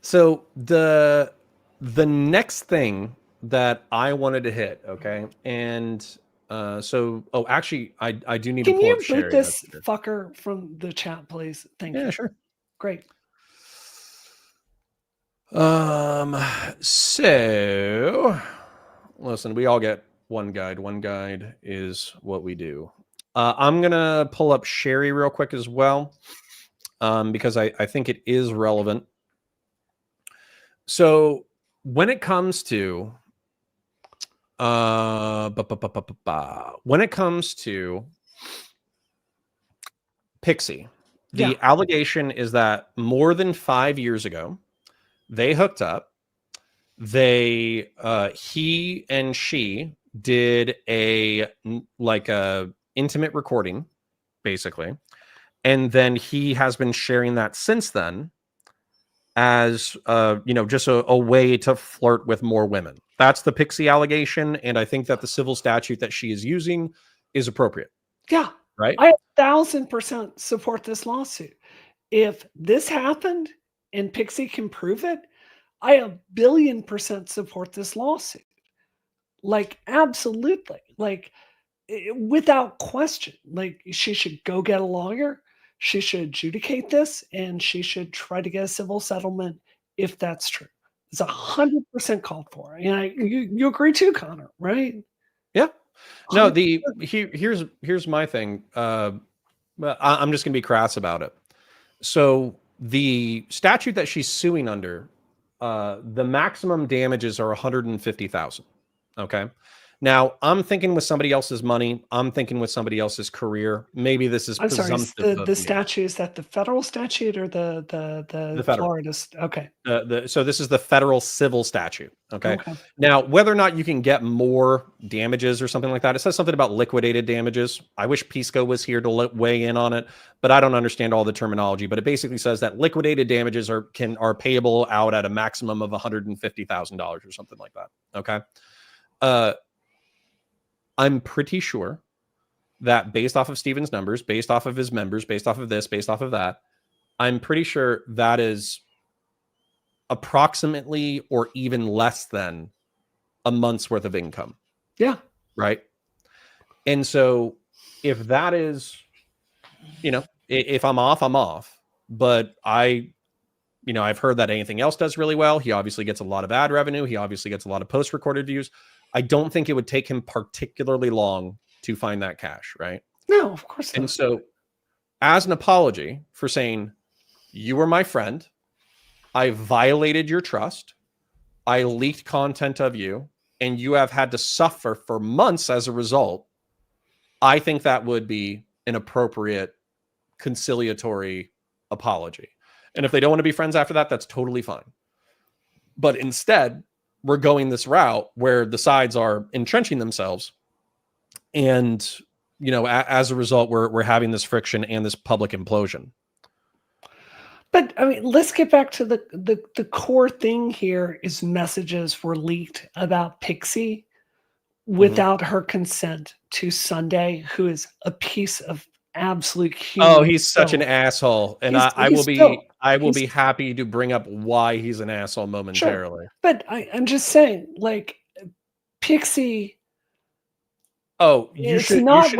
So the next thing that I wanted to hit, okay, and actually, I do need to pull up Sherry. Can you boot this fucker from the chat, please? Thank you. Yeah, sure. Great. So listen, we all get one guide. One guide is what we do. I'm gonna pull up Sherry real quick as well, because I think it is relevant. So when it comes to Pixie, the allegation is that more than 5 years ago, they hooked up. He and she did a intimate recording, basically. And then he has been sharing that since then as, just a way to flirt with more women. That's the Pixie allegation. And I think that the civil statute that she is using is appropriate. Yeah. Right. I 1,000% support this lawsuit. If this happened and Pixie can prove it, I 1,000,000,000% support this lawsuit. Like, absolutely. Like, without question. Like, she should go get a lawyer. She should adjudicate this, and she should try to get a civil settlement if that's true. It's 100% called for. And you agree too, Connor, right? Yeah. No, here's my thing. I'm just gonna be crass about it. So the statute that she's suing under, the maximum damages are $150,000. Okay. Now, I'm thinking with somebody else's money. I'm thinking with somebody else's career. Maybe this is I'm sorry, presumptive of the me. statute, is that the federal statute or the federal. Florida? Okay. So this is the federal civil statute. Okay. Okay. Now, whether or not you can get more damages or something like that, it says something about liquidated damages. I wish Pisco was here to weigh in on it, but I don't understand all the terminology. But it basically says that liquidated damages are payable out at a maximum of $150,000 or something like that. Okay. I'm pretty sure that based off of Steven's numbers, based off of his members, based off of this, based off of that, I'm pretty sure that is approximately or even less than a month's worth of income. Yeah. Right. And so if that is, if I'm off, I'm off. But I've heard that anything else does really well. He obviously gets a lot of ad revenue. He obviously gets a lot of post-recorded views. I don't think it would take him particularly long to find that cash. Right. No, of course not. And so as an apology for saying, you were my friend, I violated your trust, I leaked content of you, and you have had to suffer for months as a result, I think that would be an appropriate conciliatory apology. And if they don't want to be friends after that, that's totally fine. But instead, we're going this route where the sides are entrenching themselves. And, as a result, we're having this friction and this public implosion. But I mean, let's get back to the core thing here is messages were leaked about Pixie without her consent to Sunday, who is a piece of absolute human. Oh, he's such an asshole. And I will be happy to bring up why he's an asshole momentarily. Sure. But I'm just saying, like, Pixie. Oh, it's not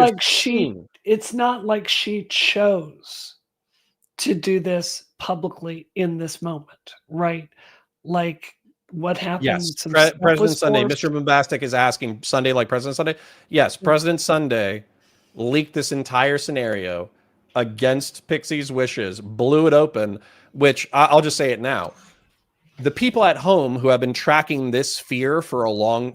like she chose to do this publicly in this moment, right? Like what happened? Yes, President Sunday. Mr. Bombastic is asking Sunday like President Sunday. Yes, President Sunday leaked this entire scenario against Pixie's wishes, blew it open, which I'll just say it now. The people at home who have been tracking this field for a long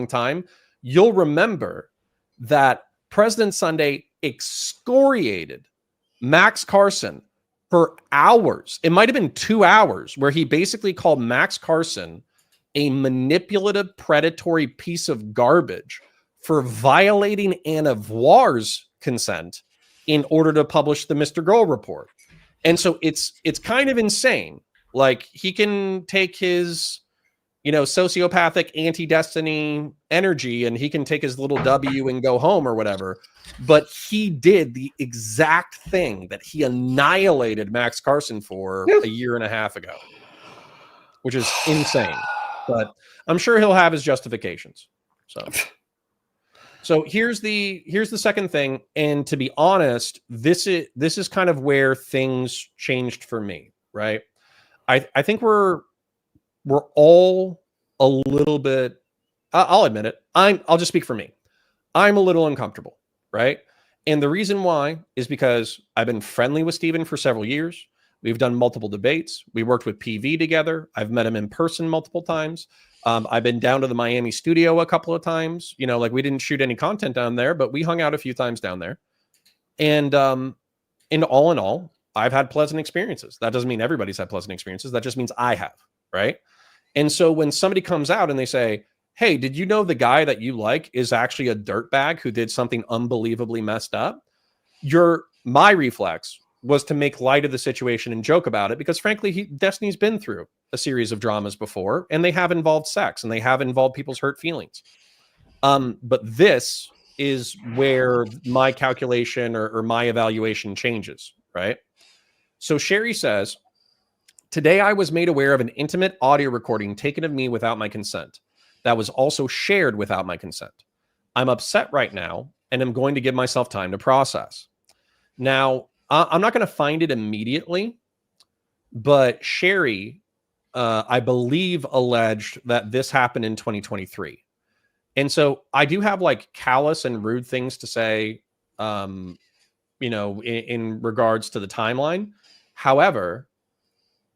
time, you'll remember that President Sunday excoriated Max Carson for hours. It might have been 2 hours where he basically called Max Carson a manipulative, predatory piece of garbage for violating Anna Voir's consent in order to publish the Mr. Girl report. And so it's kind of insane. Like he can take his, sociopathic anti-Destiny energy and he can take his little W and go home or whatever. But he did the exact thing that he annihilated Max Carson for a year and a half ago, which is insane. But I'm sure he'll have his justifications. So here's the second thing. And to be honest, this is kind of where things changed for me, right? I think we're all a little bit, I'll admit it. I'll just speak for me. I'm a little uncomfortable, right? And the reason why is because I've been friendly with Steven for several years. We've done multiple debates. We worked with PV together. I've met him in person multiple times. I've been down to the Miami studio a couple of times. Like we didn't shoot any content down there, but we hung out a few times down there. And in all, I've had pleasant experiences. That doesn't mean everybody's had pleasant experiences. That just means I have, right? And so when somebody comes out and they say, hey, did you know the guy that you like is actually a dirtbag who did something unbelievably messed up? My reflex was to make light of the situation and joke about it because frankly, Destiny's been through a series of dramas before and they have involved sex and they have involved people's hurt feelings. But this is where my calculation or my evaluation changes, right? So Sherry says, today I was made aware of an intimate audio recording taken of me without my consent. That was also shared without my consent. I'm upset right now and I'm going to give myself time to process. Now, I'm not going to find it immediately, but Sherry, I believe, alleged that this happened in 2023. And so I do have like callous and rude things to say, in regards to the timeline. However,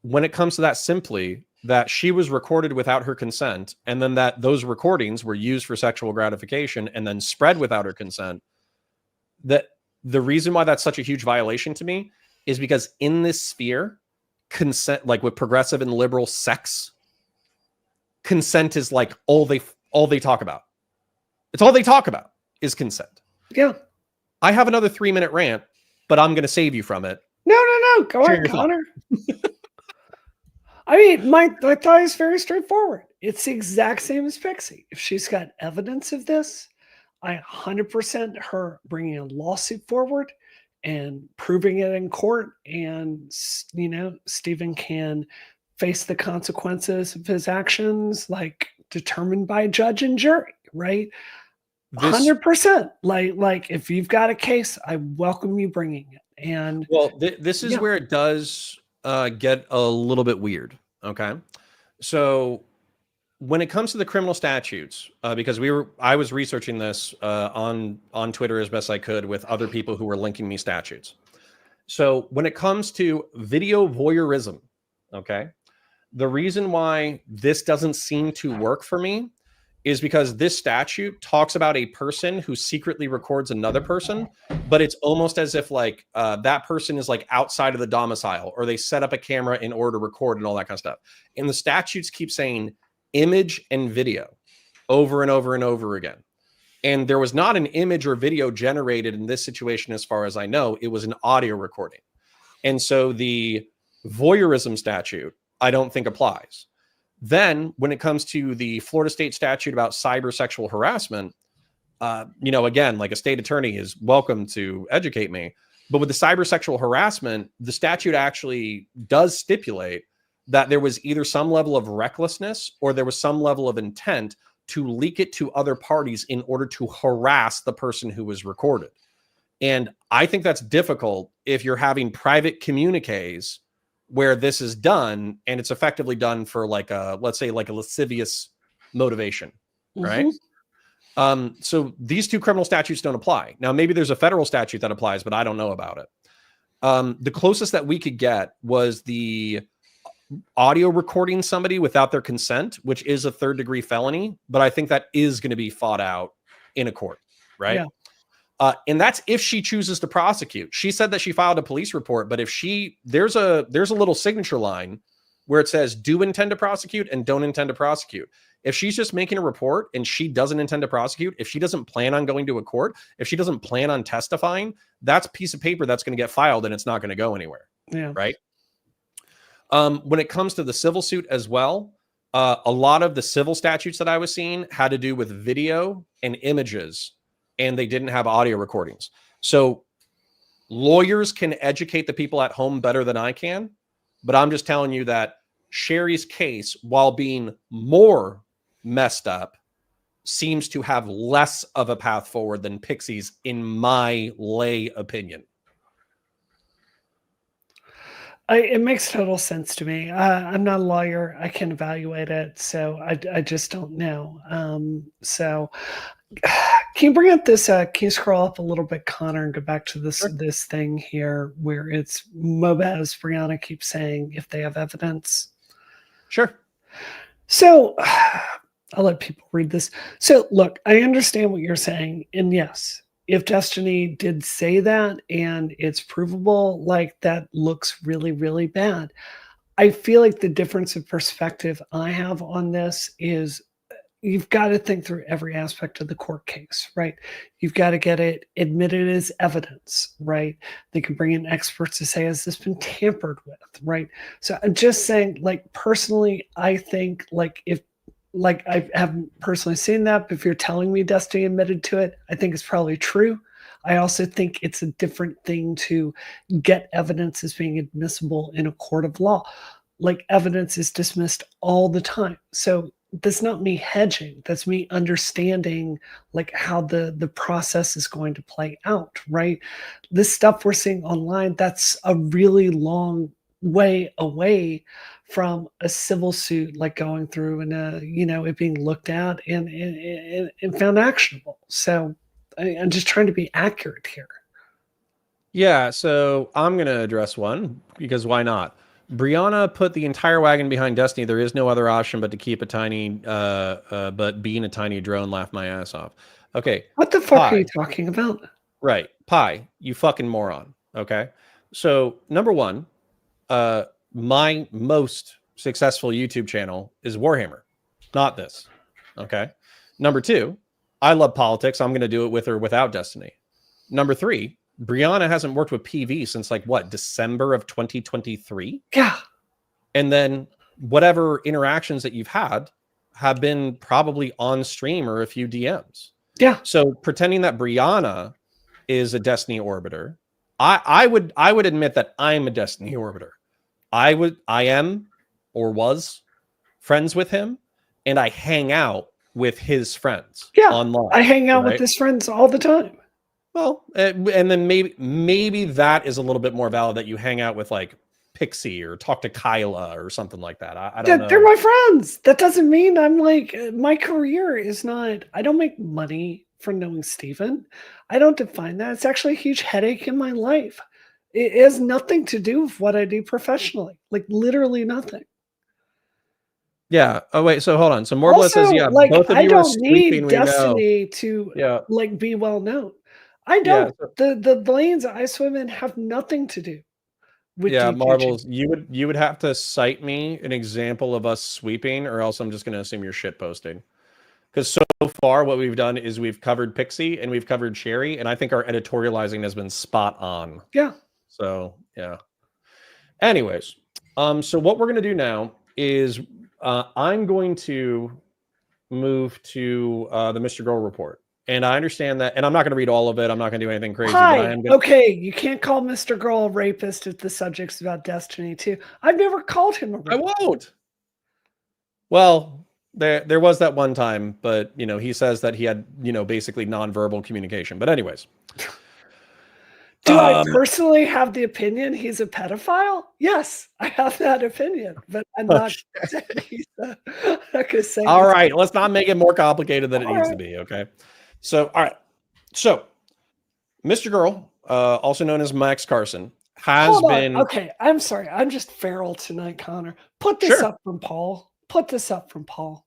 when it comes to that simply, that she was recorded without her consent, and then that those recordings were used for sexual gratification and then spread without her consent, that the reason why that's such a huge violation to me is because in this sphere, consent, like with progressive and liberal sex, consent is like all they talk about. It's all they talk about is consent. Yeah. I have another 3-minute rant, but I'm going to save you from it. No. Go ahead, Connor. I mean, my thought is very straightforward. It's the exact same as Pixie. If she's got evidence of this, I 100% her bringing a lawsuit forward and proving it in court. And, Stephen can face the consequences of his actions, like determined by judge and jury, right? 100%. Like if you've got a case, I welcome you bringing it. And this is where it does get a little bit weird. Okay. So when it comes to the criminal statutes, because I was researching this on Twitter as best I could with other people who were linking me statutes. So when it comes to video voyeurism, okay, the reason why this doesn't seem to work for me is because this statute talks about a person who secretly records another person, but it's almost as if like that person is like outside of the domicile, or they set up a camera in order to record and all that kind of stuff. And the statutes keep saying image and video over and over and over again. And there was not an image or video generated in this situation, as far as I know. It was an audio recording. And so the voyeurism statute, I don't think applies. Then when it comes to the Florida state statute about cyber sexual harassment, again, like a state attorney is welcome to educate me. But with the cyber sexual harassment, the statute actually does stipulate that there was either some level of recklessness or there was some level of intent to leak it to other parties in order to harass the person who was recorded. And I think that's difficult if you're having private communiques where this is done and it's effectively done for like let's say like a lascivious motivation, right? So these two criminal statutes don't apply. Now, maybe there's a federal statute that applies, but I don't know about it. The closest that we could get was the audio recording somebody without their consent, which is a 3rd-degree felony, but I think that is going to be fought out in a court, right? Yeah. And that's if she chooses to prosecute. She said that she filed a police report, but if there's a little signature line where it says do intend to prosecute and don't intend to prosecute. If she's just making a report and she doesn't intend to prosecute, if she doesn't plan on going to a court, if she doesn't plan on testifying, that's a piece of paper that's going to get filed and it's not going to go anywhere. Yeah. Right. When it comes to the civil suit as well, a lot of the civil statutes that I was seeing had to do with video and images, and they didn't have audio recordings. So lawyers can educate the people at home better than I can, but I'm just telling you that Sherry's case, while being more messed up, seems to have less of a path forward than Pixie's, in my lay opinion. It makes total sense to me. I'm not a lawyer. I can't evaluate it, so I just don't know. So can you bring up this? Can you scroll up a little bit, Connor, and go back to this thing here where it's Mobaz? Brianna keeps saying if they have evidence. Sure. So I'll let people read this. So look, I understand what you're saying, and yes, if Destiny did say that and it's provable, like that looks really, really bad. I feel like the difference of perspective I have on this is you've got to think through every aspect of the court case, right? You've got to get it admitted as evidence, right? They can bring in experts to say, has this been tampered with, right? So I'm just saying, like, personally, I think I haven't personally seen that, but if you're telling me Destiny admitted to it, I think it's probably true. I also think it's a different thing to get evidence as being admissible in a court of law. Like, evidence is dismissed all the time. So that's not me hedging. That's me understanding like how the process is going to play out, right? This stuff we're seeing online, that's a really long way away from a civil suit, like going through and it being looked at and found actionable. So I'm just trying to be accurate here. Yeah, so I'm going to address one because why not? Brianna put the entire wagon behind Destiny. There is no other option but to keep a tiny, but being a tiny drone, laugh my ass off. Okay. What the fuck are you talking about? Right. Pie, you fucking moron. Okay. So number one, my most successful YouTube channel is Warhammer, not this. Okay. Number two, I love politics. I'm going to do it with or without Destiny. Number three, Brianna hasn't worked with PV since like what, December of 2023? Yeah. And then whatever interactions that you've had have been probably on stream or a few DMs. Yeah. So pretending that Brianna is a Destiny orbiter, I would admit that I'm a Destiny orbiter. I am or was friends with him, and I hang out with his friends online. I hang out with his friends all the time. Well, and then maybe that is a little bit more valid, that you hang out with like Pixie or talk to Kyla or something like that. I don't know. They're my friends. That doesn't mean I'm like, my career is not, I don't make money for knowing Steven. I don't define that. It's actually a huge headache in my life. It has nothing to do with what I do professionally, like literally nothing. Yeah. Oh wait. So hold on. So Morbla says, yeah, like, both of you I don't sleeping, need Destiny to like be well known. I don't. The lanes I swim in have nothing to do with Marbles. You would have to cite me an example of us sweeping, or else I'm just going to assume you're shit posting. Because so far, what we've done is we've covered Pixie and we've covered Sherry, and I think our editorializing has been spot on. Yeah. So yeah. Anyways, so what we're going to do now is I'm going to move to the Mr. Girl report. And I understand that, and I'm not going to read all of it. I'm not going to do anything crazy. Hi. But I am gonna... Okay, you can't call Mr. Girl a rapist if the subject's about Destiny too. I've never called him a rapist. I won't. Well, there was that one time, but you know, he says that he had, you know, basically nonverbal communication. But anyways. Do I personally have the opinion he's a pedophile? Yes, I have that opinion, but I'm not going to say. All right, let's not make it more complicated than it needs to be, okay? So, all right. So, Mr. Girl, also known as Max Carson, has been... Okay, I'm sorry. I'm just feral tonight, Connor. Put this up from Paul. Put this up from Paul.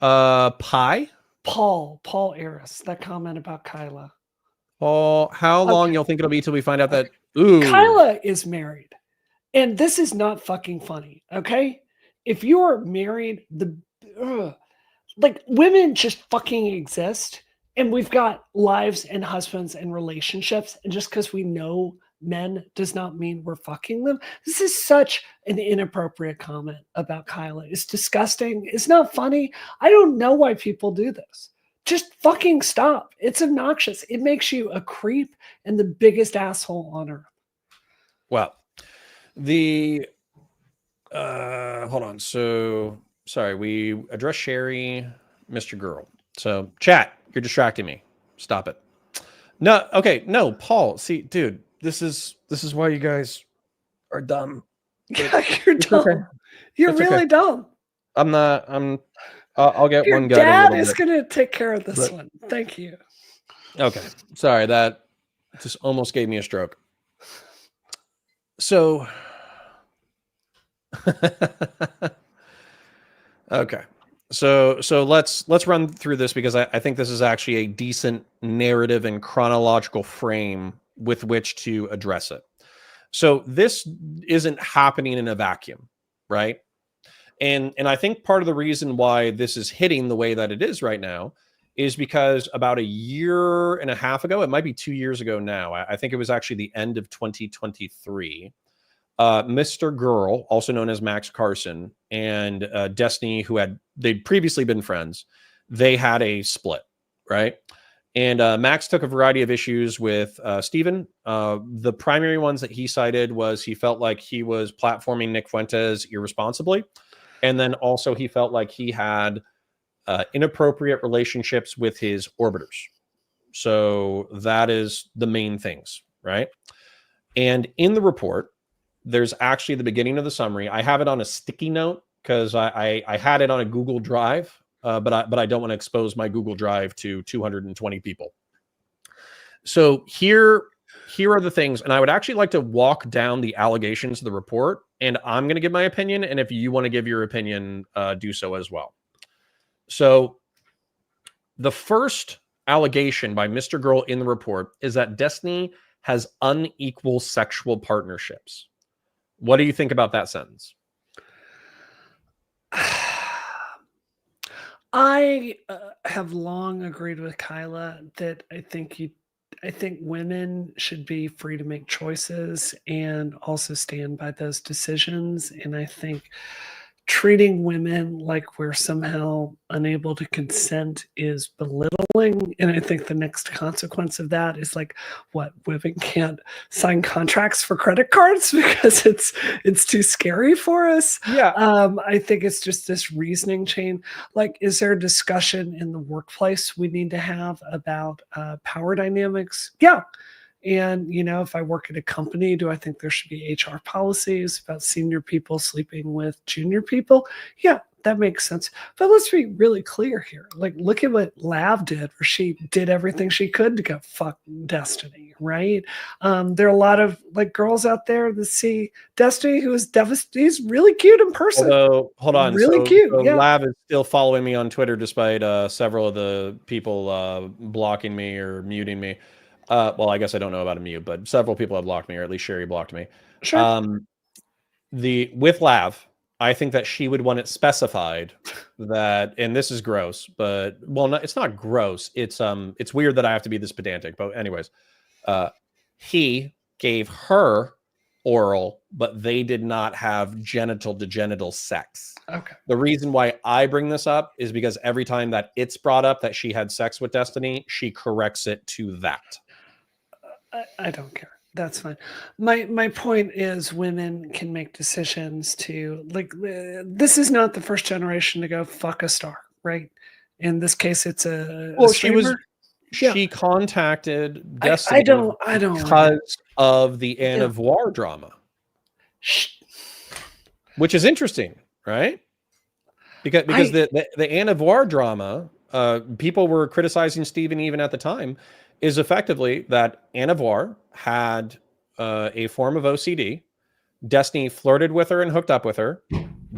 Pie? Paul Aris, that comment about Kyla. Oh, how long you'll think it'll be till we find out that Kyla is married, and this is not fucking funny. Okay, if you're married, like women just fucking exist, and we've got lives and husbands and relationships, and just because we know men does not mean we're fucking them. This is such an inappropriate comment about Kyla. It's disgusting. It's not funny. I don't know why people do this. Just fucking stop. It's obnoxious. It makes you a creep and the biggest asshole on earth. Well, hold on. So sorry, we addressed Sherry, Mr. Girl. So chat, you're distracting me. Stop it. No, okay, no, Paul. See, dude, this is why you guys are dumb. Yeah, you're dumb. Okay. You're really dumb. I'm not. I'll get one guy. Your dad is going to take care of this one. Thank you. Okay. Sorry, that just almost gave me a stroke. So, okay. So let's run through this, because I think this is actually a decent narrative and chronological frame with which to address it. So this isn't happening in a vacuum, right? And I think part of the reason why this is hitting the way that it is right now is because about a year and a half ago, it might be 2 years ago now, I think it was actually the end of 2023, Mr. Girl, also known as Max Carson, and Destiny, they'd previously been friends, they had a split, right? And Max took a variety of issues with Steven. The primary ones that he cited was he felt like he was platforming Nick Fuentes irresponsibly. And then also he felt like he had inappropriate relationships with his orbiters. So that is the main things, right? And in the report, there's actually the beginning of the summary. I have it on a sticky note because I had it on a Google Drive, but I don't want to expose my Google Drive to 220 people. So here are the things, and I would actually like to walk down the allegations of the report and I'm going to give my opinion. And if you want to give your opinion, do so as well. So the first allegation by Mr. Girl in the report is that Destiny has unequal sexual partnerships. What do you think about that sentence? I have long agreed with Kyla that I think women should be free to make choices and also stand by those decisions. And I think treating women like we're somehow unable to consent is belittling. And I think the next consequence of that is like, what, women can't sign contracts for credit cards because it's too scary for us. Yeah. I think it's just this reasoning chain. Like, is there a discussion in the workplace we need to have about power dynamics? Yeah. And, if I work at a company, do I think there should be HR policies about senior people sleeping with junior people? Yeah, that makes sense. But let's be really clear here. Like, look at what Lav did, where she did everything she could to go fuck Destiny, right? There are a lot of like girls out there that see Destiny who is devastated. He's really cute in person. Although, hold on. Really cute. So yeah. Lav is still following me on Twitter despite several of the people blocking me or muting me. Well, I guess I don't know about a mute, but several people have blocked me, or at least Sherry blocked me. Sure. With Lav, I think that she would want it specified that, and this is gross, but it's not gross. It's weird that I have to be this pedantic, but anyways, he gave her oral, but they did not have genital to genital sex. Okay. The reason why I bring this up is because every time that it's brought up that she had sex with Destiny, she corrects it to that. I don't care. That's fine. My point is women can make decisions to like this is not the first generation to go fuck a star, right? In this case, it's a she contacted Destiny I don't because of the Anne of War drama. Which is interesting, right? Because the Anne of War drama, people were criticizing Steven even at the time, is effectively that Anne of War had a form of OCD. Destiny flirted with her and hooked up with her,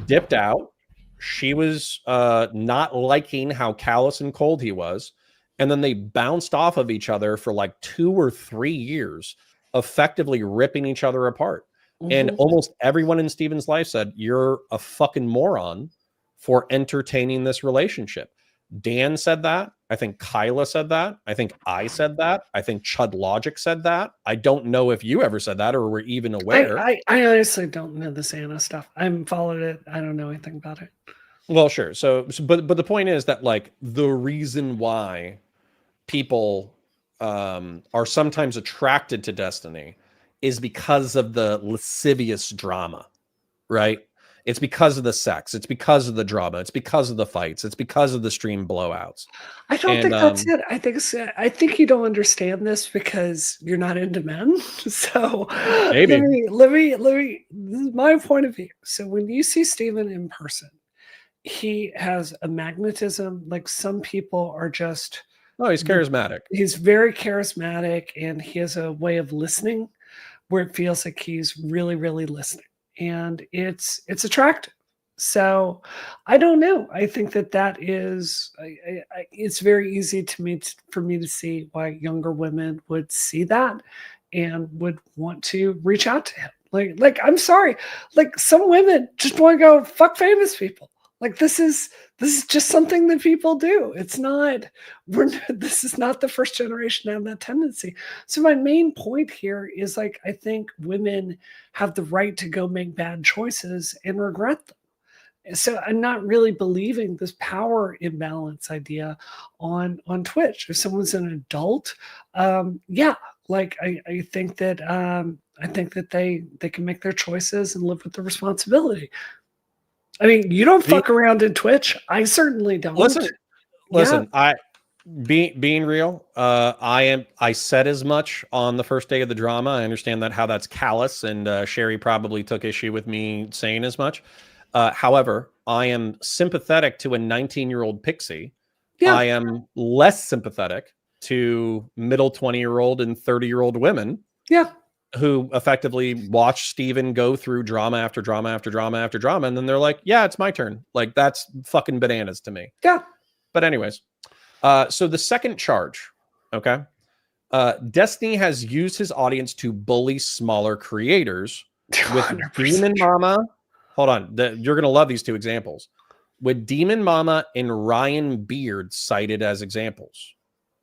dipped out. She was not liking how callous and cold he was. And then they bounced off of each other for like 2 or 3 years, effectively ripping each other apart. Mm-hmm. And almost everyone in Steven's life said, you're a fucking moron for entertaining this relationship. Dan said that. I think Kyla said that. I think I said that. I think Chud Logic said that. I don't know if you ever said that or were even aware. I honestly don't know this Anna stuff. I haven't followed it. I don't know anything about it. Well, sure. But the point is that like the reason why people are sometimes attracted to Destiny is because of the lascivious drama, right? It's because of the sex. It's because of the drama. It's because of the fights. It's because of the stream blowouts. I don't think that's it. I think you don't understand this because you're not into men. So maybe. let me. This is my point of view. So when you see Steven in person, he has a magnetism. Like some people are just. Oh, he's charismatic. He's very charismatic, and he has a way of listening where it feels like he's really, really listening. And it's attractive. So I don't know. I think that is, it's very easy for me to see why younger women would see that and would want to reach out to him. Like I'm sorry, like some women just want to go fuck famous people. Like this is just something that people do. This is not the first generation to have that tendency. So my main point here is like, I think women have the right to go make bad choices and regret them. So I'm not really believing this power imbalance idea on Twitch. If someone's an adult, yeah, like I think that they can make their choices and live with the responsibility. I mean, you don't fuck around in Twitch. I certainly don't. Listen. Yeah. Being real, I said as much on the first day of the drama. I understand how that's callous, and Sherry probably took issue with me saying as much. However, I am sympathetic to a 19-year-old pixie. Yeah. I am less sympathetic to middle 20-year-old and 30-year-old women. Yeah. who effectively watch Steven go through drama after drama after drama after drama, and then they're like, yeah, it's my turn. Like, that's fucking bananas to me. Yeah. But anyways, so the second charge, okay? Destiny has used his audience to bully smaller creators with Demon Mama. Hold on. You're going to love these two examples. With Demon Mama and Ryan Beard cited as examples.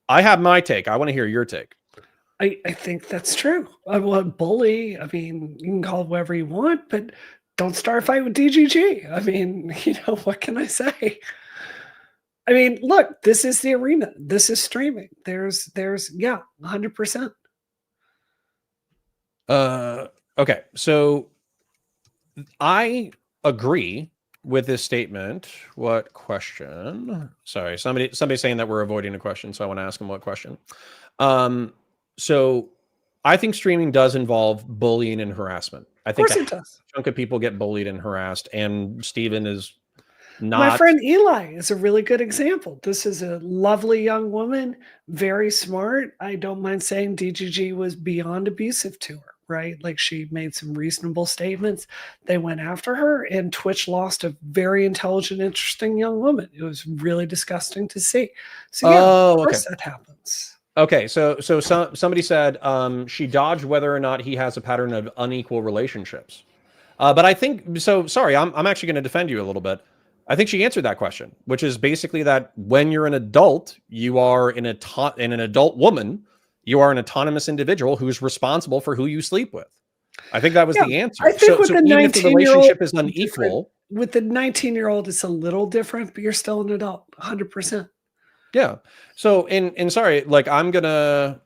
I have my take. I want to hear your take. I think that's true. I want bully. I mean, you can call it whatever you want, but don't start a fight with DGG. I mean, what can I say? I mean, look, this is the arena. This is streaming. There's 100%. Okay. So I agree with this statement. What question? Sorry, somebody's saying that we're avoiding a question, so I want to ask them what question. So I think streaming does involve bullying and harassment. I think a chunk of people get bullied and harassed, and Steven is not. My friend Eli is a really good example. This is a lovely young woman, very smart. I don't mind saying DGG was beyond abusive to her, right? Like, she made some reasonable statements. They went after her, and Twitch lost a very intelligent, interesting young woman. It was really disgusting to see. So of course that happens. Okay, so somebody said she dodged whether or not he has a pattern of unequal relationships. But I think, sorry, I'm actually going to defend you a little bit. I think she answered that question, which is basically that when you're an adult, you are an adult woman, you are an autonomous individual who's responsible for who you sleep with. I think that was the answer. I think with the 19-year-old, if the relationship is unequal, with the 19-year-old, it's a little different, but you're still an adult, 100%. Yeah. So, and sorry, like, I'm gonna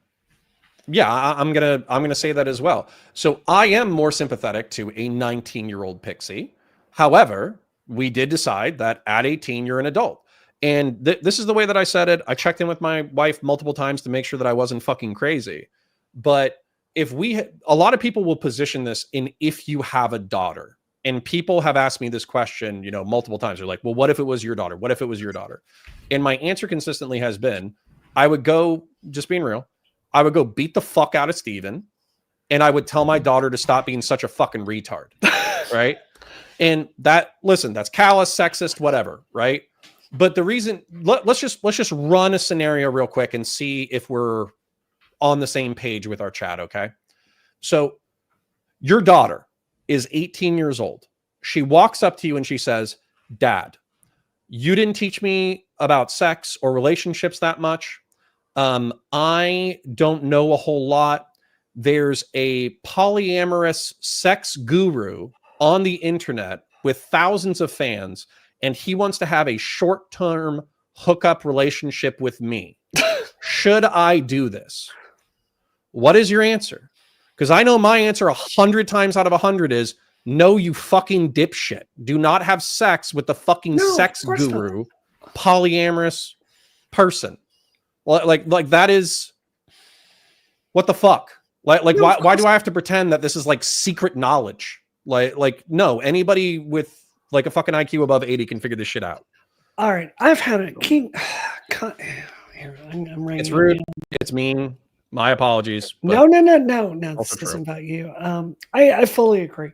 say that as well. So I am more sympathetic to a 19-year-old pixie. However, we did decide that at 18, you're an adult. And this is the way that I said it. I checked in with my wife multiple times to make sure that I wasn't fucking crazy. But a lot of people will position this in if you have a daughter. And people have asked me this question, multiple times. They're like, well, what if it was your daughter? What if it was your daughter? And my answer consistently has been, I would go, just being real, I would go beat the fuck out of Steven, and I would tell my daughter to stop being such a fucking retard. Right? And that's callous, sexist, whatever, right? But the reason, let's just run a scenario real quick and see if we're on the same page with our chat, okay? So your daughter is 18 years old. She walks up to you and she says, Dad, you didn't teach me about sex or relationships that much. I don't know a whole lot. There's a polyamorous sex guru on the internet with thousands of fans, and he wants to have a short-term hookup relationship with me. Should I do this? What is your answer? Because I know my answer 100 times out of 100 is no, you fucking dipshit. Do not have sex with the fucking sex guru, polyamorous person. Like that is, what the fuck? Why do I have to pretend that this is like secret knowledge? Like no, anybody with like a fucking IQ above 80 can figure this shit out. All right, I've had a king. I'm it's rude. It's mean. My apologies. No. This isn't about you. I fully agree.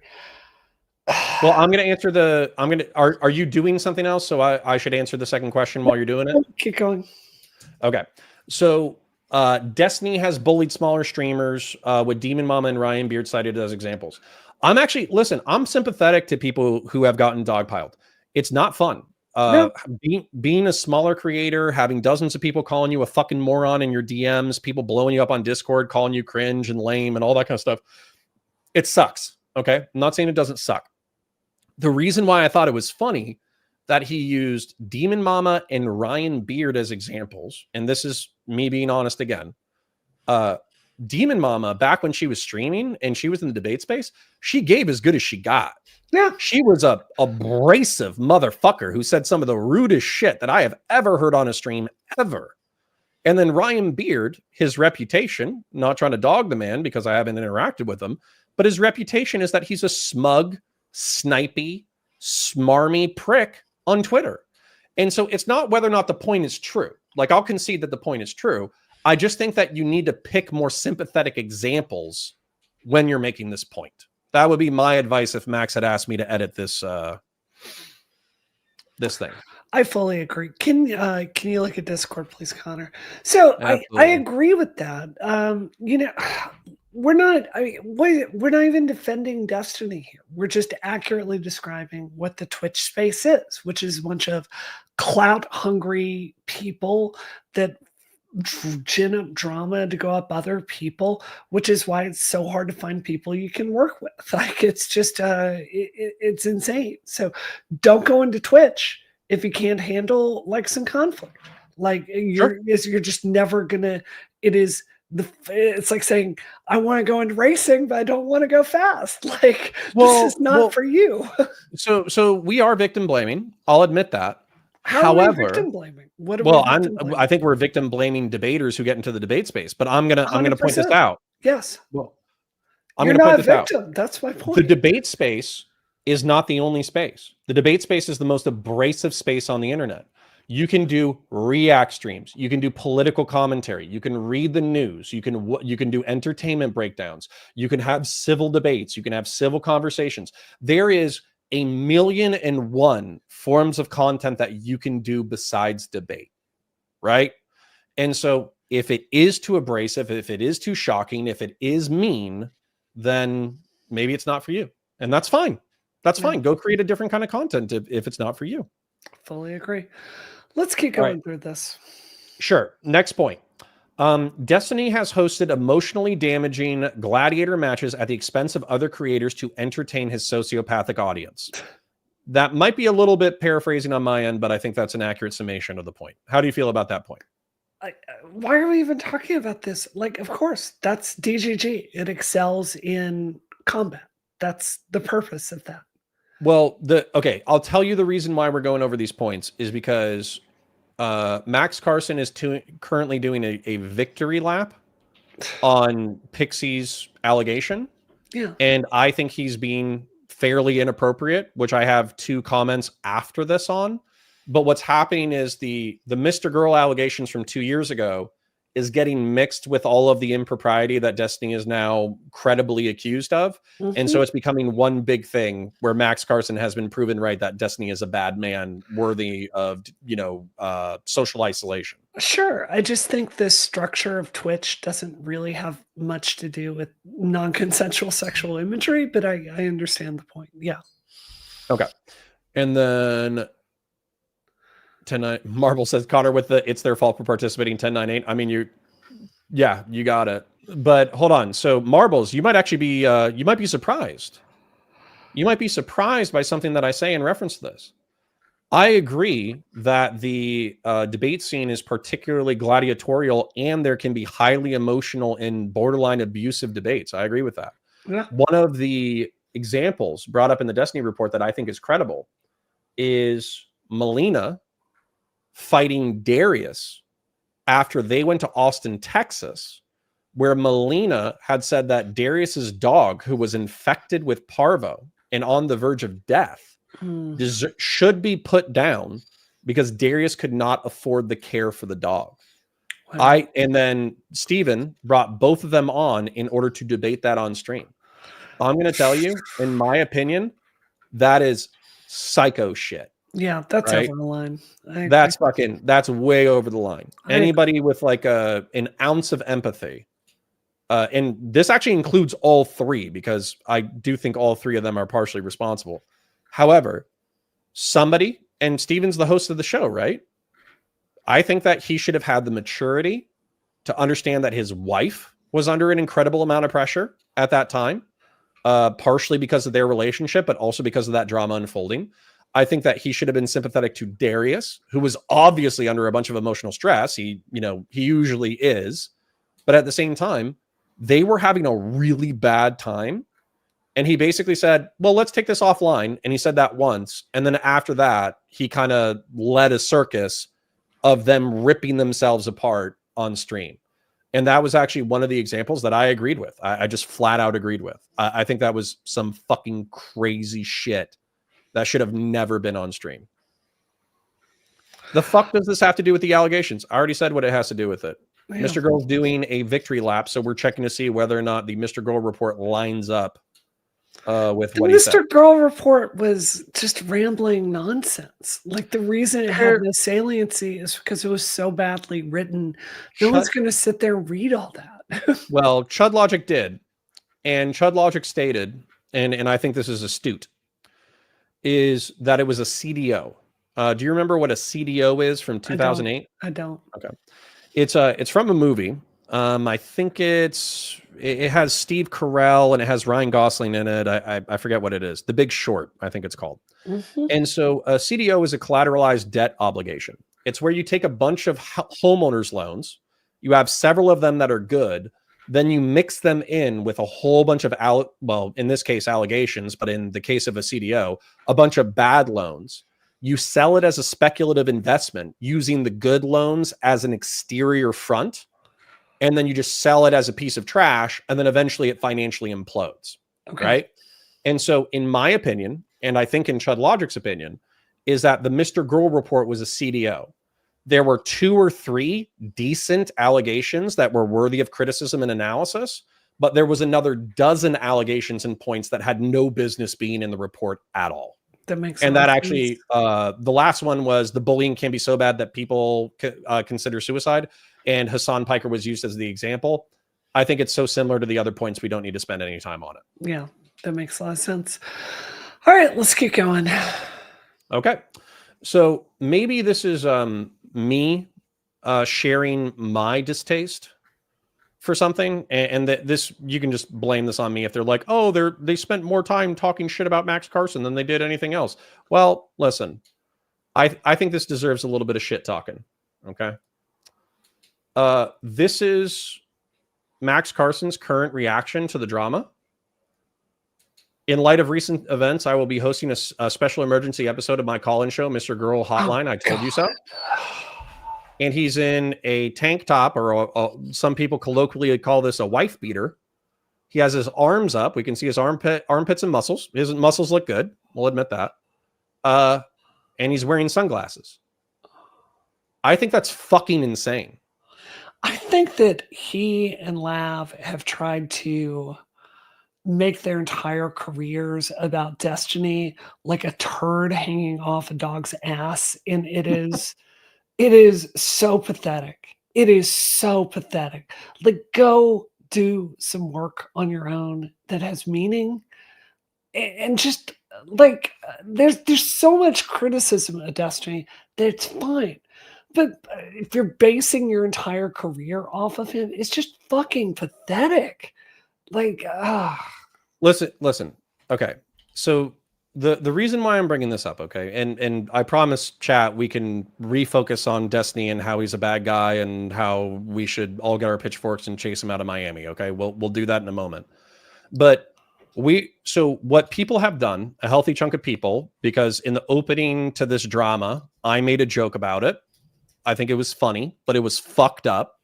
Well, I'm going to answer are you doing something else? So I should answer the second question while you're doing it. Keep going. Okay. So Destiny has bullied smaller streamers with Demon Mama and Ryan Beard cited as examples. I'm sympathetic to people who have gotten dogpiled. It's not fun. Being a smaller creator, having dozens of people calling you a fucking moron in your DMs, people blowing you up on Discord, calling you cringe and lame and all that kind of stuff. It sucks. Okay. I'm not saying it doesn't suck. The reason why I thought it was funny that he used Demon Mama and Ryan Beard as examples, and this is me being honest again, Demon Mama, back when she was streaming and she was in the debate space, she gave as good as she got. Yeah. She was a abrasive motherfucker who said some of the rudest shit that I have ever heard on a stream ever. And then Ryan Beard, his reputation, not trying to dog the man because I haven't interacted with him, but his reputation is that he's a smug, snipey, smarmy prick on Twitter. And so it's not whether or not the point is true. Like, I'll concede that the point is true. I just think that you need to pick more sympathetic examples when you're making this point. That would be my advice if Max had asked me to edit this this thing. I fully agree. Can you look at Discord, please, Connor? So I agree with that. You know, we're not even defending Destiny here. We're just accurately describing what the Twitch space is, which is a bunch of clout-hungry people that gin up drama to go up other people, which is why it's so hard to find people you can work with. Like, it's just it's insane. So don't go into Twitch if you can't handle like some conflict. Like, you're just never gonna. It's like saying, I want to go into racing, but I don't want to go fast. Like, this is not for you. So we are victim blaming. I'll admit that. However, are we victim blaming? I think we're victim blaming debaters who get into the debate space. But I'm gonna point this out. Yes. Well, you're not a victim. That's my point. The debate space is not the only space. The debate space is the most abrasive space on the internet. You can do react streams. You can do political commentary. You can read the news. You can do entertainment breakdowns. You can have civil debates. You can have civil conversations. There is 1,000,001 forms of content that you can do besides debate, right? And so if it is too abrasive, if it is too shocking, if it is mean, then maybe it's not for you. And that's fine. That's fine. Go create a different kind of content if it's not for you. Fully agree. Let's keep going through this. Sure. Next point. Destiny has hosted emotionally damaging gladiator matches at the expense of other creators to entertain his sociopathic audience. That might be a little bit paraphrasing on my end, but I think that's an accurate summation of the point. How do you feel about that point? Why are we even talking about this? Like, of course, that's DGG. It excels in combat. That's the purpose of that. Well, I'll tell you the reason why we're going over these points is because Max Carson is currently doing a victory lap on Pixie's allegation. Yeah. And I think he's being fairly inappropriate, which I have 2 comments after this on. But what's happening is the Mr. Girl allegations from 2 years ago is getting mixed with all of the impropriety that Destiny is now credibly accused of. Mm-hmm. And so it's becoming one big thing where Max Carson has been proven right that Destiny is a bad man worthy of, social isolation. Sure. I just think the structure of Twitch doesn't really have much to do with non-consensual sexual imagery, but I understand the point. Yeah. Okay. And then tonight, Marvel says, Connor, with it's their fault for participating 1098. I mean, you got it. But hold on. So Marbles, you might actually be, you might be surprised. You might be surprised by something that I say in reference to this. I agree that the debate scene is particularly gladiatorial and there can be highly emotional and borderline abusive debates. I agree with that. Yeah. One of the examples brought up in the Destiny report that I think is credible is Melina fighting Darius after they went to Austin, Texas, where Melina had said that Darius's dog, who was infected with parvo and on the verge of death, should be put down because Darius could not afford the care for the dog. Wow. And then Steven brought both of them on in order to debate that on stream. I'm going to tell you, in my opinion, that is psycho shit. Yeah, that's right? Over the line. That's way over the line. Anybody with like an ounce of empathy, and this actually includes all 3 because I do think all 3 of them are partially responsible. However, somebody, and Steven's the host of the show, right? I think that he should have had the maturity to understand that his wife was under an incredible amount of pressure at that time, partially because of their relationship, but also because of that drama unfolding. I think that he should have been sympathetic to Darius, who was obviously under a bunch of emotional stress. He usually is, but at the same time, they were having a really bad time. And he basically said, well, let's take this offline. And he said that once. And then after that, he kind of led a circus of them ripping themselves apart on stream. And that was actually one of the examples that I agreed with. I just flat out agreed with. I think that was some fucking crazy shit that should have never been on stream. The fuck does this have to do with the allegations? I already said what it has to do with it. Yeah. Mr. Girl's doing a victory lap, so we're checking to see whether or not the Mr. Girl report lines up with what he said. Mr. Girl report was just rambling nonsense. Like, the reason it had no saliency is because it was so badly written. No one's going to sit there and read all that. Well, Chud Logic did, and Chud Logic stated, and I think this is astute, is that it was a CDO. Do you remember what a CDO is from 2008? I don't. Okay, it's from a movie. I think it has Steve Carell and it has Ryan Gosling in it. I forget what it is. The Big Short, I think it's called. And so a CDO is a collateralized debt obligation. It's where you take a bunch of homeowners loans. You have several of them that are good. Then you mix them in with a whole bunch of, well, in this case, allegations, but in the case of a CDO, a bunch of bad loans. You sell it as a speculative investment using the good loans as an exterior front. And then you just sell it as a piece of trash. And then eventually it financially implodes. Okay. Right. And so in my opinion, and I think in Chud Logic's opinion, is that the Mr. Girl report was a CDO. There were 2 or 3 decent allegations that were worthy of criticism and analysis, but there was another dozen allegations and points that had no business being in the report at all. That makes sense. And that actually, the last one was the bullying can be so bad that people consider suicide. And Hassan Piker was used as the example. I think it's so similar to the other points, we don't need to spend any time on it. Yeah, that makes a lot of sense. All right, let's keep going. Okay. So maybe this is me sharing my distaste for something, and that this, you can just blame this on me if they're like, oh, they spent more time talking shit about Max Carson than they did anything else. Well, listen, I think this deserves a little bit of shit talking. Okay. This is Max Carson's current reaction to the drama. In light of recent events, I will be hosting a special emergency episode of my call-in show, Mr. Girl Hotline. I told you so. And he's in a tank top, or some people colloquially call this a wife beater. He has his arms up. We can see his armpits and muscles. His muscles look good. We'll admit that. And he's wearing sunglasses. I think that's fucking insane. I think that he and Lav have tried to make their entire careers about destiny like a turd hanging off a dog's ass. And it is so pathetic. It is so pathetic. Like, go do some work on your own that has meaning. And just like, there's so much criticism of destiny that it's fine. But if you're basing your entire career off of him, it's just fucking pathetic. Like, Listen. Okay. So the reason why I'm bringing this up, okay, and I promise, chat, we can refocus on Destiny and how he's a bad guy and how we should all get our pitchforks and chase him out of Miami. Okay, we'll do that in a moment. But so what people have done, a healthy chunk of people, because in the opening to this drama, I made a joke about it. I think it was funny, but it was fucked up.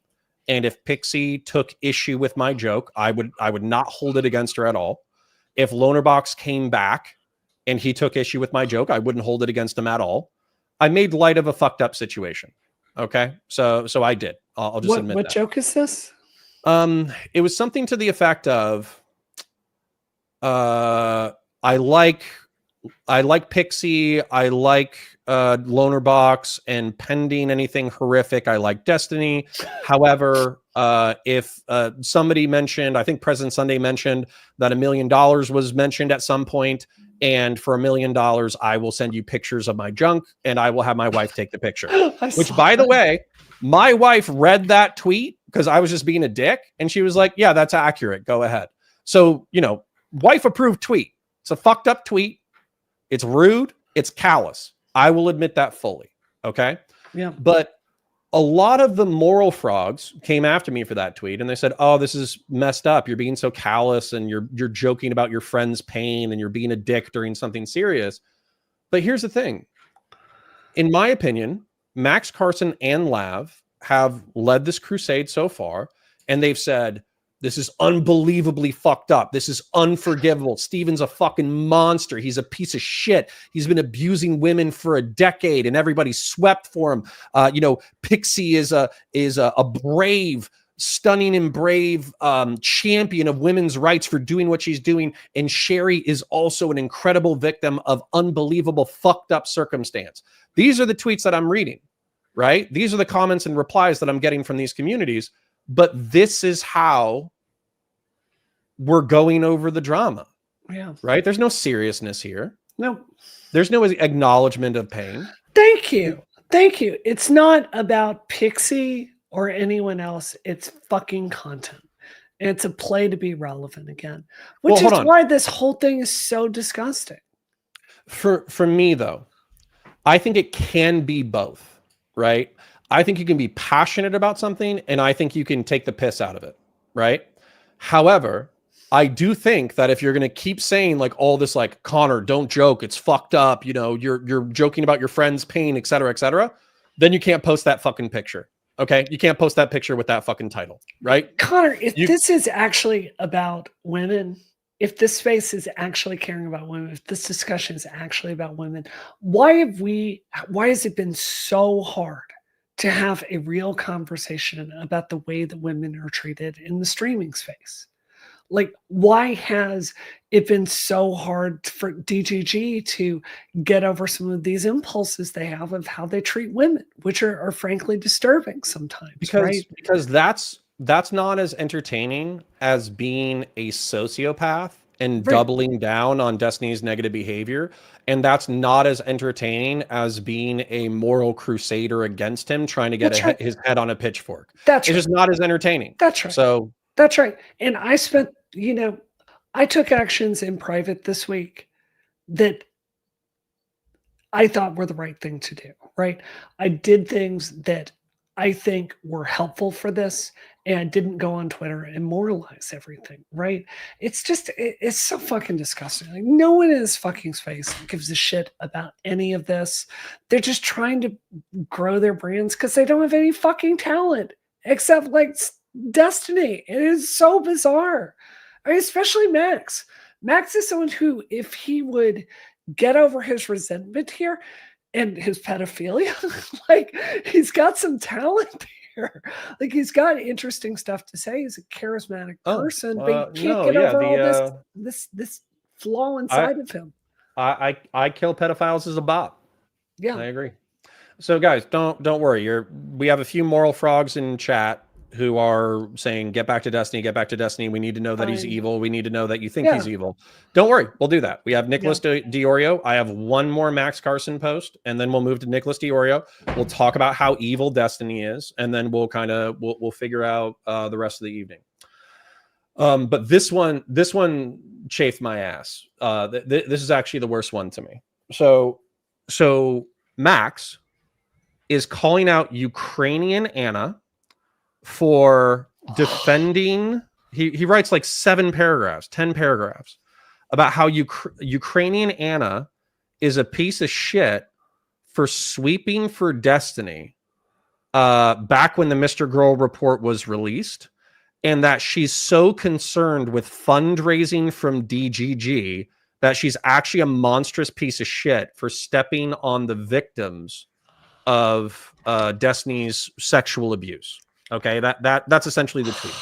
And if Pixie took issue with my joke, I would not hold it against her at all. If Lonerbox came back and he took issue with my joke, I wouldn't hold it against him at all. I made light of a fucked up situation. Okay, so I did. I'll just admit that. What joke is this? It was something to the effect of, I like Pixie, I like Lonerbox, and pending anything horrific, I like Destiny. However, if somebody mentioned, I think President Sunday mentioned that $1 million was mentioned at some point, and for $1 million, I will send you pictures of my junk, and I will have my wife take the picture. Which, by the way, my wife read that tweet because I was just being a dick, and she was like, yeah, that's accurate. Go ahead. So, wife approved tweet. It's a fucked up tweet. It's rude. It's callous. I will admit that fully. Okay. Yeah. But a lot of the moral frogs came after me for that tweet, and they said, oh, this is messed up. You're being so callous, and you're joking about your friend's pain, and you're being a dick during something serious. But here's the thing. In my opinion, Max Carson and Lav have led this crusade so far, and they've said, This is unbelievably fucked up. This is unforgivable. Steven's a fucking monster. He's a piece of shit. He's been abusing women for a decade and everybody swept for him. Pixie is a brave, stunning and brave champion of women's rights for doing what she's doing. And Sherry is also an incredible victim of unbelievable fucked up circumstance. These are the tweets that I'm reading, right? These are the comments and replies that I'm getting from these communities. But this is how we're going over the drama. Yeah. Right? There's no seriousness here. No. There's no acknowledgement of pain. Thank you. Thank you. It's not about Pixie or anyone else. It's fucking content. And it's a play to be relevant again. Which is why this whole thing is so disgusting. For me, though, I think it can be both, right? I think you can be passionate about something, and I think you can take the piss out of it, right? However, I do think that if you're going to keep saying like all this, like, Connor, don't joke, it's fucked up, you're joking about your friend's pain, et cetera, then you can't post that fucking picture. Okay? You can't post that picture with that fucking title, right? Connor, if this is actually about women, if this space is actually caring about women, if this discussion is actually about women, why has it been so hard to have a real conversation about the way that women are treated in the streaming space? Like, why has it been so hard for DGG to get over some of these impulses they have of how they treat women, which are frankly disturbing sometimes, because that's not as entertaining as being a sociopath and doubling down on Destiny's negative behavior. And that's not as entertaining as being a moral crusader against him, trying to get his head on a pitchfork. It's just not as entertaining. That's right. So that's right. And I spent, I took actions in private this week that I thought were the right thing to do, right? I did things that I think were helpful for this, and didn't go on Twitter and moralize everything, right? It's just, it's so fucking disgusting. Like, no one in this fucking space gives a shit about any of this. They're just trying to grow their brands because they don't have any fucking talent except like Destiny. It is so bizarre. I mean, especially Max. Max is someone who, if he would get over his resentment here and his pedophilia, like, he's got some talent here. Like, he's got interesting stuff to say. He's a charismatic person, but you can't get over all this flaw inside of him. I kill pedophiles as a bot. Yeah, I agree. So guys, don't worry. We have a few moral frogs in chat who are saying, get back to Destiny, get back to Destiny. We need to know that he's evil. We need to know that you think he's evil. Don't worry. We'll do that. We have Nicholas Diorio. I have one more Max Carson post, and then we'll move to Nicholas Diorio. We'll talk about how evil Destiny is, and then we'll we'll figure out the rest of the evening. But this one chafed my ass. This is actually the worst one to me. So Max is calling out Ukrainian Anna for defending. He writes like 10 paragraphs about how Ukrainian Anna is a piece of shit for sweeping for Destiny back when the Mr. Girl report was released, and that she's so concerned with fundraising from DGG that she's actually a monstrous piece of shit for stepping on the victims of Destiny's sexual abuse. Okay, that's essentially the tweet.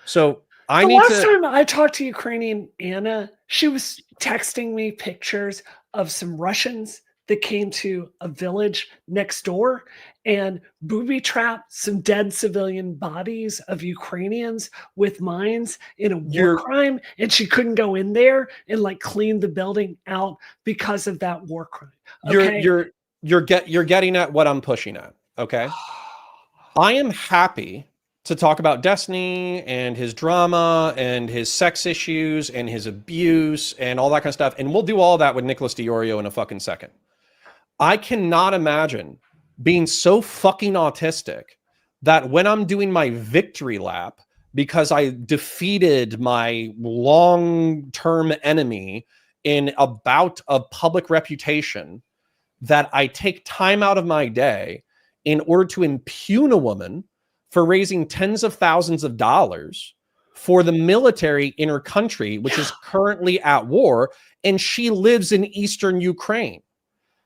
So the last time I talked to Ukrainian Anna, she was texting me pictures of some Russians that came to a village next door and booby trapped some dead civilian bodies of Ukrainians with mines in a war crime, and she couldn't go in there and like clean the building out because of that war crime. Okay? You're getting at what I'm pushing at. Okay. I am happy to talk about Destiny and his drama and his sex issues and his abuse and all that kind of stuff. And we'll do all that with Nicholas Diorio in a fucking second. I cannot imagine being so fucking autistic that when I'm doing my victory lap because I defeated my long-term enemy in a bout of public reputation, that I take time out of my day in order to impugn a woman for raising tens of thousands of dollars for the military in her country, which is currently at war, and she lives in eastern Ukraine.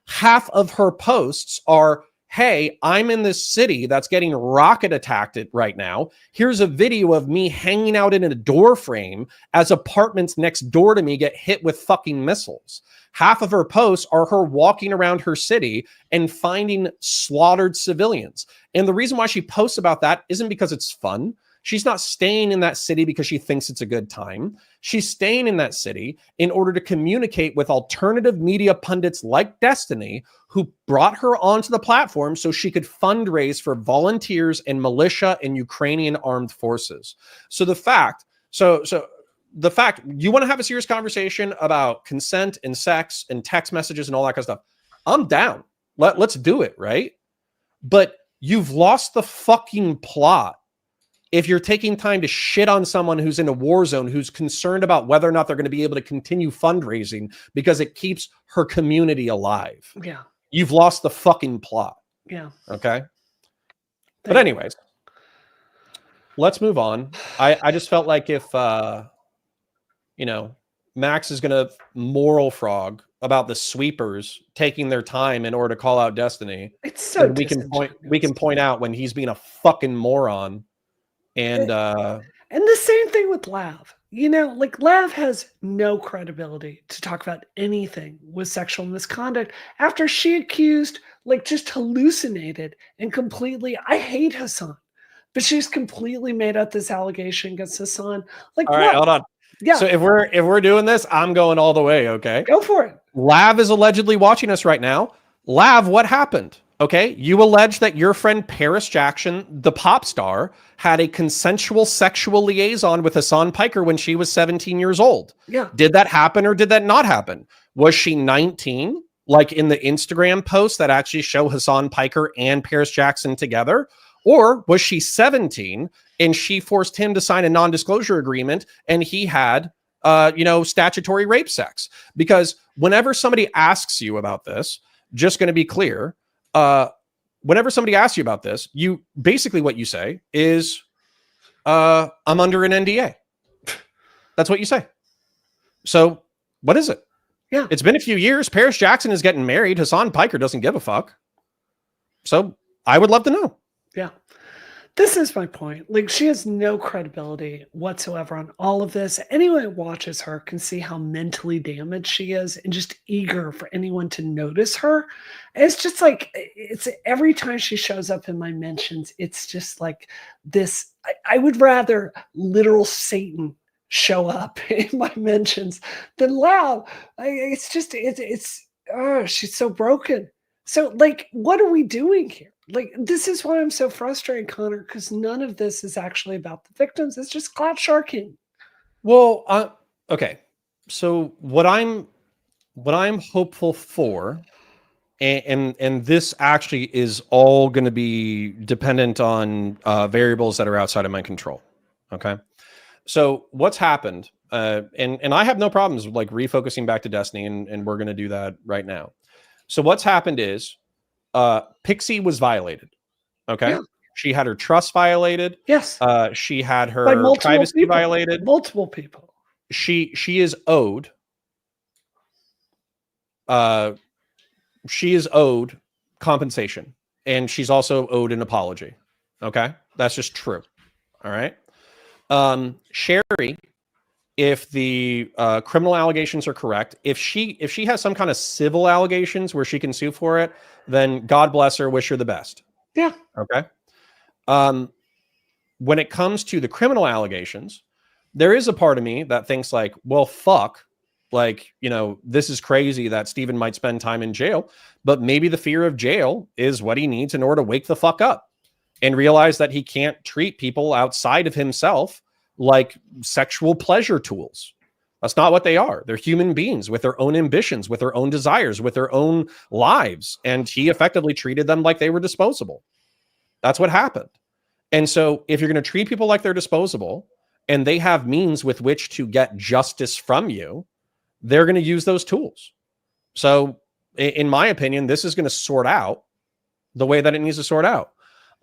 Half of her posts are, hey, I'm in this city that's getting rocket attacked right now. Here's a video of me hanging out in a door frame as apartments next door to me get hit with fucking missiles. Half of her posts are her walking around her city and finding slaughtered civilians. And the reason why she posts about that isn't because it's fun. She's not staying in that city because she thinks it's a good time. She's staying in that city in order to communicate with alternative media pundits like Destiny, who brought her onto the platform so she could fundraise for volunteers and militia and Ukrainian armed forces. So the fact you want to have a serious conversation about consent and sex and text messages and all that kind of stuff, I'm down. Let's do it, right? But you've lost the fucking plot if you're taking time to shit on someone who's in a war zone, who's concerned about whether or not they're going to be able to continue fundraising because it keeps her community alive. Yeah. You've lost the fucking plot. Yeah. Okay. But anyways, let's move on. I just felt like if, Max is going to moral frog about the sweepers taking their time in order to call out Destiny. It's so we can point out when he's being a fucking moron. And the same thing with Lav. Like Lav has no credibility to talk about anything with sexual misconduct after she accused, like just hallucinated and completely, I hate Hassan, but she's completely made up this allegation against Hassan. Like, all right, hold on. Yeah. So if we're doing this, I'm going all the way. Okay. Go for it. Lav is allegedly watching us right now. Lav, what happened? Okay, you allege that your friend Paris Jackson, the pop star, had a consensual sexual liaison with Hassan Piker when she was 17 years old. Yeah. Did that happen or did that not happen? Was she 19, like in the Instagram posts that actually show Hassan Piker and Paris Jackson together? Or was she 17 and she forced him to sign a non-disclosure agreement and he had, statutory rape sex? Because whenever somebody asks you about this, just going to be clear, whenever somebody asks you about this, you basically what you say is, I'm under an NDA. That's what you say. So what is it? Yeah. It's been a few years. Paris Jackson is getting married. Hassan Piker doesn't give a fuck. So I would love to know. Yeah. This is my point. Like, she has no credibility whatsoever on all of this. Anyone who watches her can see how mentally damaged she is and just eager for anyone to notice her. It's just like, it's every time she shows up in my mentions, it's just like this. I would rather literal Satan show up in my mentions than Lau. She's so broken. So, like, what are we doing here? Like, this is why I'm so frustrated, Connor, because none of this is actually about the victims. It's just clout sharking. Well, okay. So what I'm hopeful for, and this actually is all going to be dependent on variables that are outside of my control. Okay. So what's happened, and I have no problems with like refocusing back to Destiny, and we're going to do that right now. So what's happened is, Pixie was violated. Okay. Yeah. She had her trust violated. Yes. She had her privacy violated. Multiple people. She is owed. She is owed compensation, and she's also owed an apology. Okay. That's just true. All right. Sherry, if the criminal allegations are correct, if she has some kind of civil allegations where she can sue for it, then God bless her, wish her the best. Yeah. Okay. When it comes to the criminal allegations, there is a part of me that thinks like, well, fuck, like, this is crazy that Steven might spend time in jail, but maybe the fear of jail is what he needs in order to wake the fuck up and realize that he can't treat people outside of himself like sexual pleasure tools. That's not what they are. They're human beings with their own ambitions, with their own desires, with their own lives. And he effectively treated them like they were disposable. That's what happened. And so if you're going to treat people like they're disposable and they have means with which to get justice from you, they're going to use those tools. So in my opinion, this is going to sort out the way that it needs to sort out.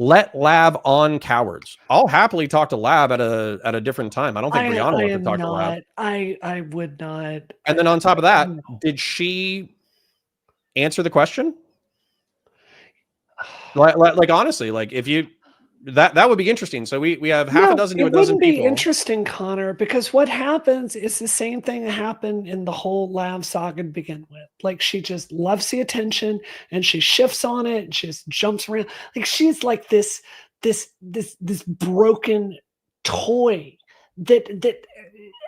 Let Lab on cowards. I'll happily talk to Lab at a different time. I don't think Brianna wants to talk to Lab. I would not. And then on top of that, did she answer the question? Like honestly, like if you that would be interesting. So we have half a dozen to a dozen people. It wouldn't be interesting, Connor, because what happens is the same thing that happened in the whole Lab saga to begin with. Like she just loves the attention and she shifts on it and she just jumps around. Like she's like this broken toy that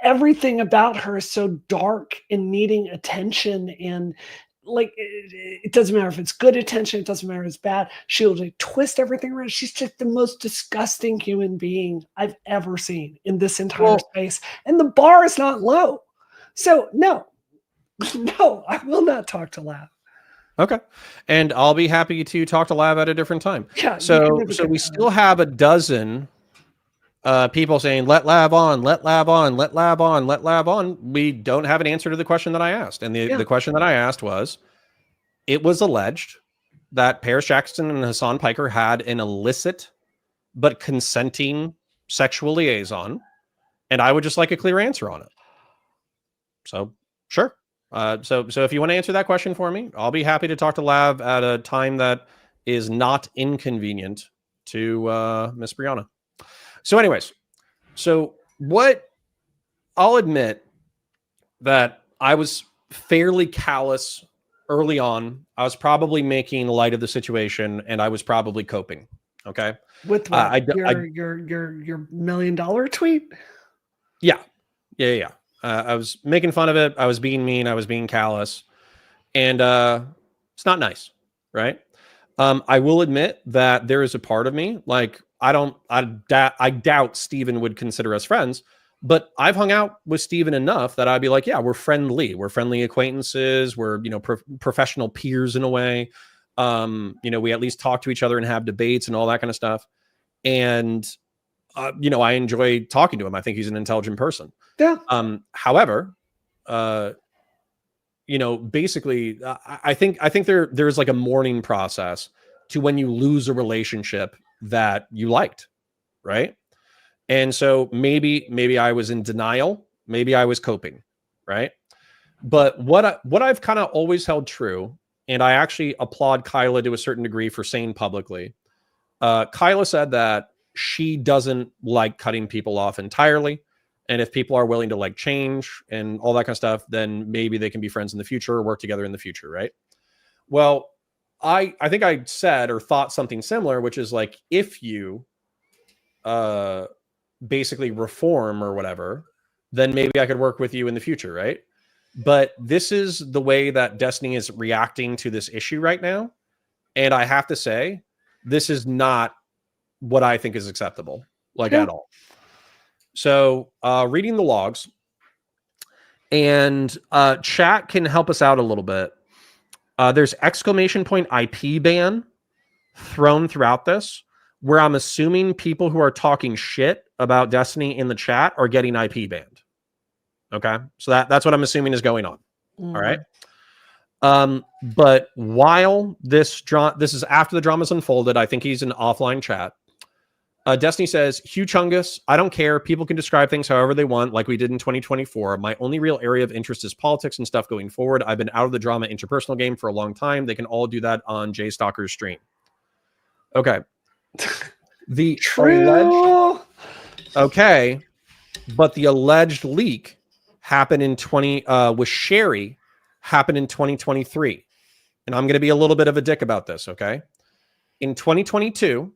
everything about her is so dark and needing attention, and like it doesn't matter if it's good attention, it doesn't matter if it's bad. She'll like twist everything around. She's just the most disgusting human being I've ever seen in this entire space. And the bar is not low. So no, I will not talk to Lab. Okay. And I'll be happy to talk to Lab at a different time. Yeah. So we still have a dozen people saying, let Lab on, let Lab on, let Lab on, let Lab on. We don't have an answer to the question that I asked. And the question that I asked was, it was alleged that Paris Jackson and Hassan Piker had an illicit but consenting sexual liaison. And I would just like a clear answer on it. So, sure. So if you want to answer that question for me, I'll be happy to talk to Lab at a time that is not inconvenient to Miss Brianna. So anyways, I'll admit that I was fairly callous early on. I was probably making light of the situation and I was probably coping. Okay. With what? Your $1 million tweet? Yeah. I was making fun of it. I was being mean. I was being callous, and it's not nice. Right. I will admit that there is a part of me, like, I doubt Steven would consider us friends, but I've hung out with Steven enough that I'd be like, yeah, we're friendly. We're friendly acquaintances. We're, professional peers in a way. We at least talk to each other and have debates and all that kind of stuff. And, I enjoy talking to him. I think he's an intelligent person. Yeah. However, basically, I think there's like a mourning process to when you lose a relationship that you liked, right? And so maybe I was in denial, maybe I was coping, right? But what I've kind of always held true, and I actually applaud Kyla to a certain degree for saying publicly, Kyla said that she doesn't like cutting people off entirely. And if people are willing to like change and all that kind of stuff, then maybe they can be friends in the future or work together in the future, right? Well, I think I said or thought something similar, which is like, if you basically reform or whatever, then maybe I could work with you in the future, right? But this is the way that Destiny is reacting to this issue right now. And I have to say, this is not what I think is acceptable, at all. So reading the logs, and chat can help us out a little bit. There's ! IP ban thrown throughout this, where I'm assuming people who are talking shit about Destiny in the chat are getting IP banned. Okay, so that's what I'm assuming is going on. All right. But while this is after the drama's unfolded, I think he's in offline chat. Destiny says, Hugh Chungus, I don't care. People can describe things however they want, like we did in 2024. My only real area of interest is politics and stuff going forward. I've been out of the drama interpersonal game for a long time. They can all do that on Jay Stalker's stream. Okay. The True. Okay. But the alleged leak happened with Sherry happened in 2023. And I'm going to be a little bit of a dick about this. Okay. In 2022,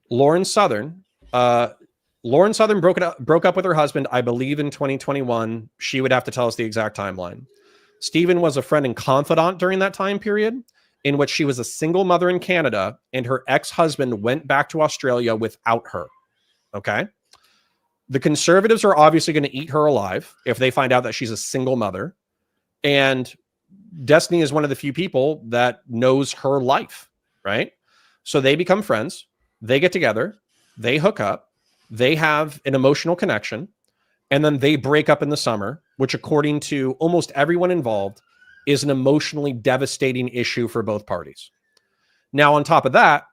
Lauren Southern broke up with her husband, I believe, in 2021. She would have to tell us the exact timeline. Steven was a friend and confidant during that time period, in which she was a single mother in Canada, and her ex-husband went back to Australia without her. Okay. The conservatives are obviously going to eat her alive if they find out that she's a single mother. And Destiny is one of the few people that knows her life, right? So they become friends. They get together, they hook up, they have an emotional connection, and then they break up in the summer, which, according to almost everyone involved, is an emotionally devastating issue for both parties. Now, on top of that,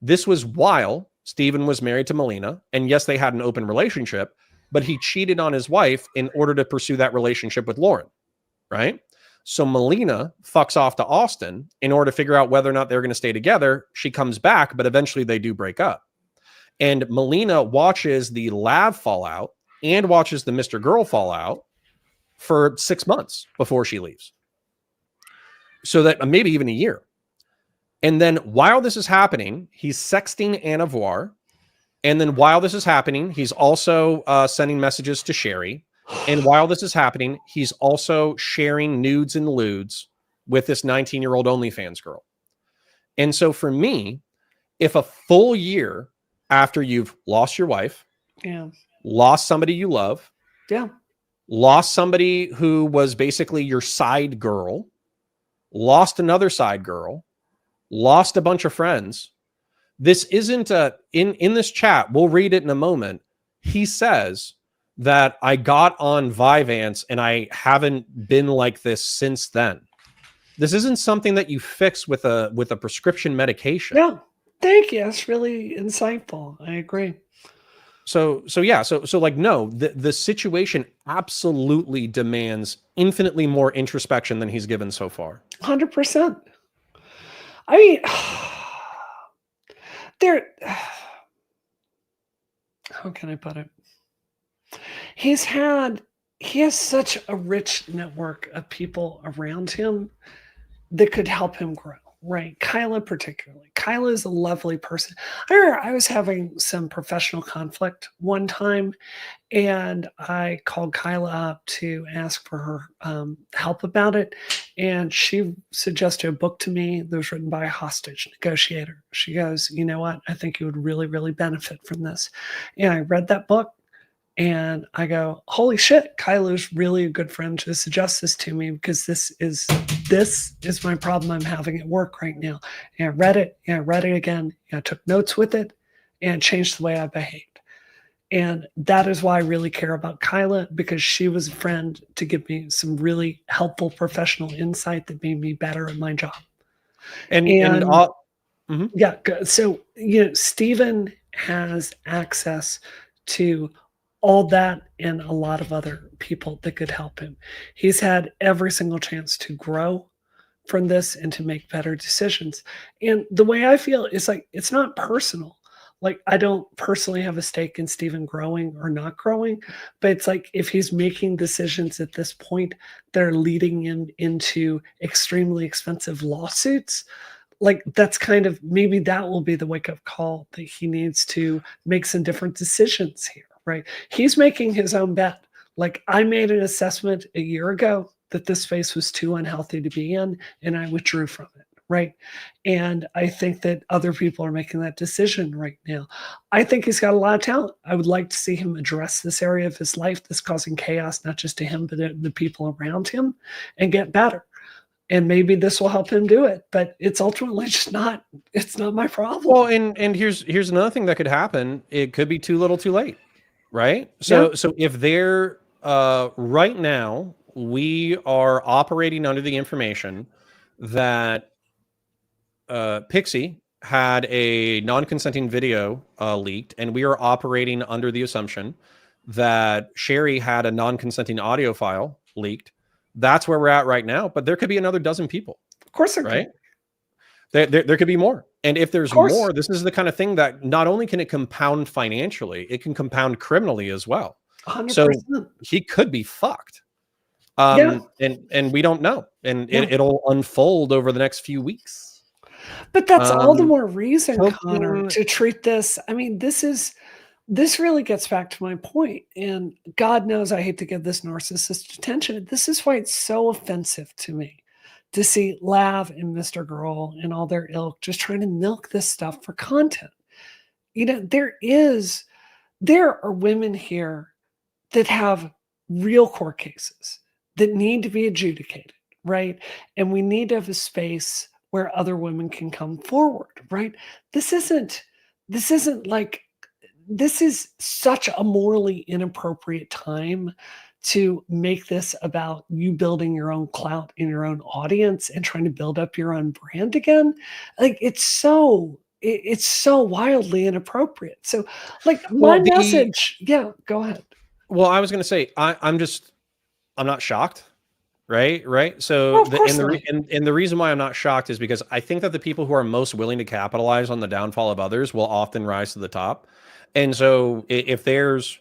This was while Steven was married to Melina. And yes, they had an open relationship, but he cheated on his wife in order to pursue that relationship with Lauren, right? So Melina fucks off to Austin in order to figure out whether or not they're going to stay together. She comes back, but eventually they do break up. And Melina watches the Lav fallout and watches the Mr. Girl fallout for 6 months before she leaves. So that maybe even a year. And then while this is happening, he's sexting Anna Voir. And then while this is happening, he's also sending messages to Sherry. And while this is happening, he's also sharing nudes and lewds with this 19-year-old OnlyFans girl. And so for me, if a full year after you've lost your wife, lost somebody you love, lost somebody who was basically your side girl, lost another side girl, lost a bunch of friends, this isn't in this chat, we'll read it in a moment. He says that I got on Vyvanse and I haven't been like this since then. This isn't something that you fix with a prescription medication. Yeah. Thank you. That's really insightful. I agree. So like, no, the situation absolutely demands infinitely more introspection than he's given so far. 100%. I mean, how can I put it? He has such a rich network of people around him that could help him grow, right? Kyla particularly. Kyla is a lovely person. I was having some professional conflict one time, and I called Kyla up to ask for her help about it. And she suggested a book to me that was written by a hostage negotiator. She goes, you know what? I think you would really, really benefit from this. And I read that book. And I go, holy shit, Kyla's really a good friend to suggest this to me, because this is my problem I'm having at work right now. And I read it again. And I took notes with it and changed the way I behaved. And that is why I really care about Kyla, because she was a friend to give me some really helpful professional insight that made me better at my job. Yeah. So, Steven has access to all that and a lot of other people that could help him. He's had every single chance to grow from this and to make better decisions. And the way I feel is like, it's not personal. Like, I don't personally have a stake in Steven growing or not growing, but it's like, if he's making decisions at this point that are leading him into extremely expensive lawsuits, like, that's kind of, maybe that will be the wake-up call that he needs to make some different decisions here. Right. He's making his own bet. Like, I made an assessment a year ago that this space was too unhealthy to be in, and I withdrew from it. Right. And I think that other people are making that decision right now. I think he's got a lot of talent. I would like to see him address this area of his life that's causing chaos, not just to him, but the people around him, and get better. And maybe this will help him do it, but it's ultimately just not, it's not my problem. Well, and here's another thing that could happen. It could be too little too late. Right. So if they're right now, we are operating under the information that Pixie had a non-consenting video leaked, and we are operating under the assumption that Sherry had a non-consenting audio file leaked. That's where we're at right now. But there could be another dozen people. Of course there right? There could be more. And if there's more, this is the kind of thing that not only can it compound financially, it can compound criminally as well. 100%. So he could be fucked. And we don't know. And it'll unfold over the next few weeks. But that's all the more reason, Connor, to treat this. I mean, this really gets back to my point. And God knows I hate to give this narcissist attention. This is why it's so offensive to me to see Lav and Mr. Girl and all their ilk just trying to milk this stuff for content. There are women here that have real court cases that need to be adjudicated, right? And we need to have a space where other women can come forward, right? This is such a morally inappropriate time to make this about you building your own clout in your own audience and trying to build up your own brand again. Like, it's so it's so wildly inappropriate. So, like, my message, yeah, go ahead. Well, I was going to say, I'm not shocked. Right. So Well, of course and the reason why I'm not shocked is because I think that the people who are most willing to capitalize on the downfall of others will often rise to the top. And so if there's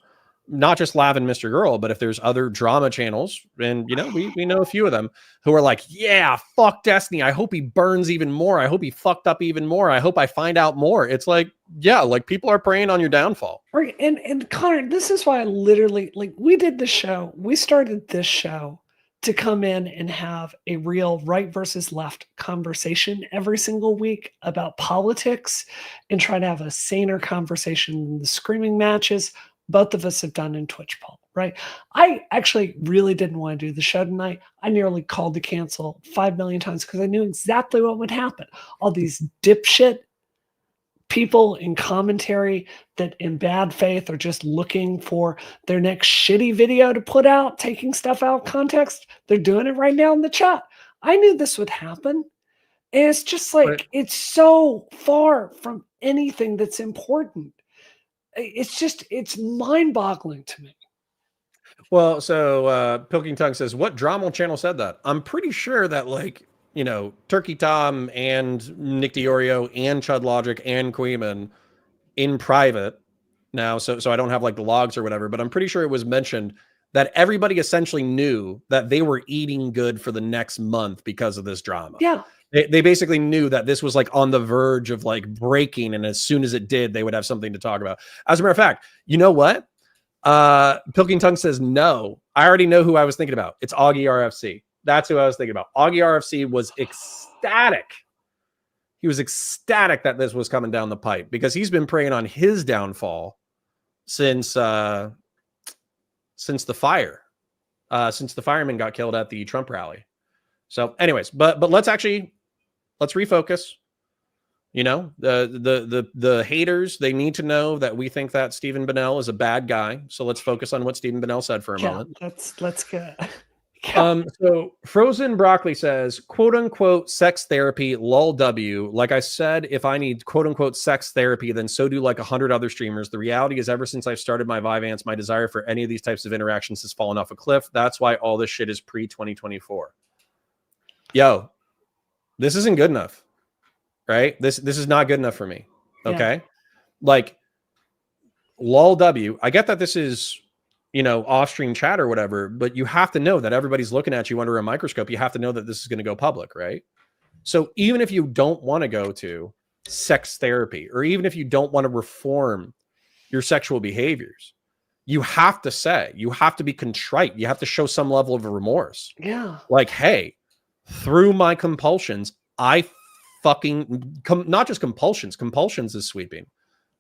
not just Lav and Mr. Girl, but if there's other drama channels, and we know a few of them who are like, yeah, fuck Destiny. I hope he burns even more. I hope he fucked up even more. I hope I find out more. It's like, yeah, like people are preying on your downfall. Right. And Connor, this is why I literally, like, we did the show. We started this show to come in and have a real right versus left conversation every single week about politics and try to have a saner conversation than the screaming matches both of us have done in Twitch poll, right? I actually really didn't want to do the show tonight. I nearly called to cancel 5 million times because I knew exactly what would happen. All these dipshit people in commentary that in bad faith are just looking for their next shitty video to put out, taking stuff out of context. They're doing it right now in the chat. I knew this would happen. And it's just like, it's so far from anything that's important. It's mind-boggling to me. Well, so Pilking Tongue says, what drama channel said that? I'm pretty sure that, like, Turkey Tom and Nick Diorio and Chud Logic and Queeman in private now, so I don't have like the logs or whatever, but I'm pretty sure it was mentioned that everybody essentially knew that they were eating good for the next month because of this drama. Yeah. They basically knew that this was like on the verge of like breaking, and as soon as it did, they would have something to talk about. As a matter of fact, you know what? Pilking Tongue says, no, I already know who I was thinking about. It's Augie RFC. That's who I was thinking about. Augie RFC was ecstatic. He was ecstatic that this was coming down the pipe because he's been preying on his downfall since the fire, since the fireman got killed at the Trump rally. So anyways, but let's refocus. The haters, they need to know that we think that Stephen Bonnell is a bad guy. So let's focus on what Stephen Bonnell said for a moment. Let's go. So Frozen Broccoli says, quote unquote, sex therapy, lol W. Like I said, if I need quote unquote sex therapy, then so do like 100 other streamers. The reality is ever since I've started my Vivance, my desire for any of these types of interactions has fallen off a cliff. That's why all this shit is pre-2024. Yo, this isn't good enough, right? This is not good enough for me. Okay. Yeah. Like lol W. I get that this is, off-stream chat or whatever, but you have to know that everybody's looking at you under a microscope. You have to know that this is going to go public, right? So even if you don't want to go to sex therapy, or even if you don't want to reform your sexual behaviors, you have to be contrite. You have to show some level of remorse. Yeah. Like, hey, through my compulsions, I fucking, not just compulsions is sweeping.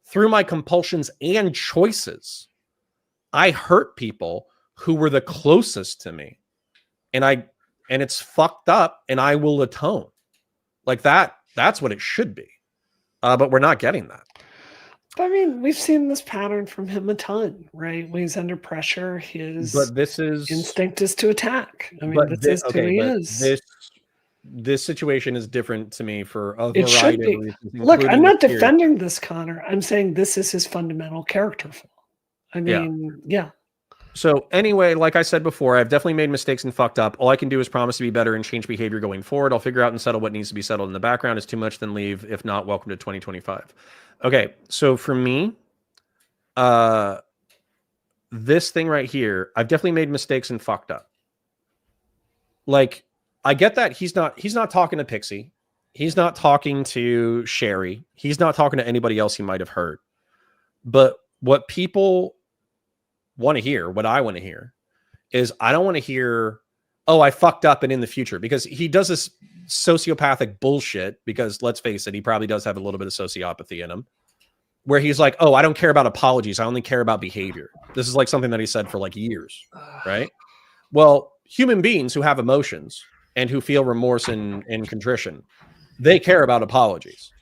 Through my compulsions and choices, I hurt people who were the closest to me, and it's fucked up, and I will atone. Like that's what it should be. But we're not getting that. I mean, we've seen this pattern from him a ton, right? When he's under pressure, his instinct is to attack. I mean, this is who he is. This situation is different to me for a variety of reasons. Look, I'm not defending this, Connor. I'm saying this is his fundamental character flaw. I mean, yeah. So anyway, like I said before, I've definitely made mistakes and fucked up. All I can do is promise to be better and change behavior going forward. I'll figure out and settle what needs to be settled in the background. It's too much, then leave. If not, welcome to 2025. Okay, so for me, this thing right here, I've definitely made mistakes and fucked up. Like, I get that he's not talking to Pixie. He's not talking to Sherry. He's not talking to anybody else he might have hurt. But what people want to hear, what I want to hear, is I don't want to hear, oh, I fucked up and in the future, because he does this sociopathic bullshit, because let's face it, he probably does have a little bit of sociopathy in him, where he's like, oh, I don't care about apologies. I only care about behavior. This is like something that he said for like years, right? Well, human beings who have emotions and who feel remorse and contrition, they care about apologies.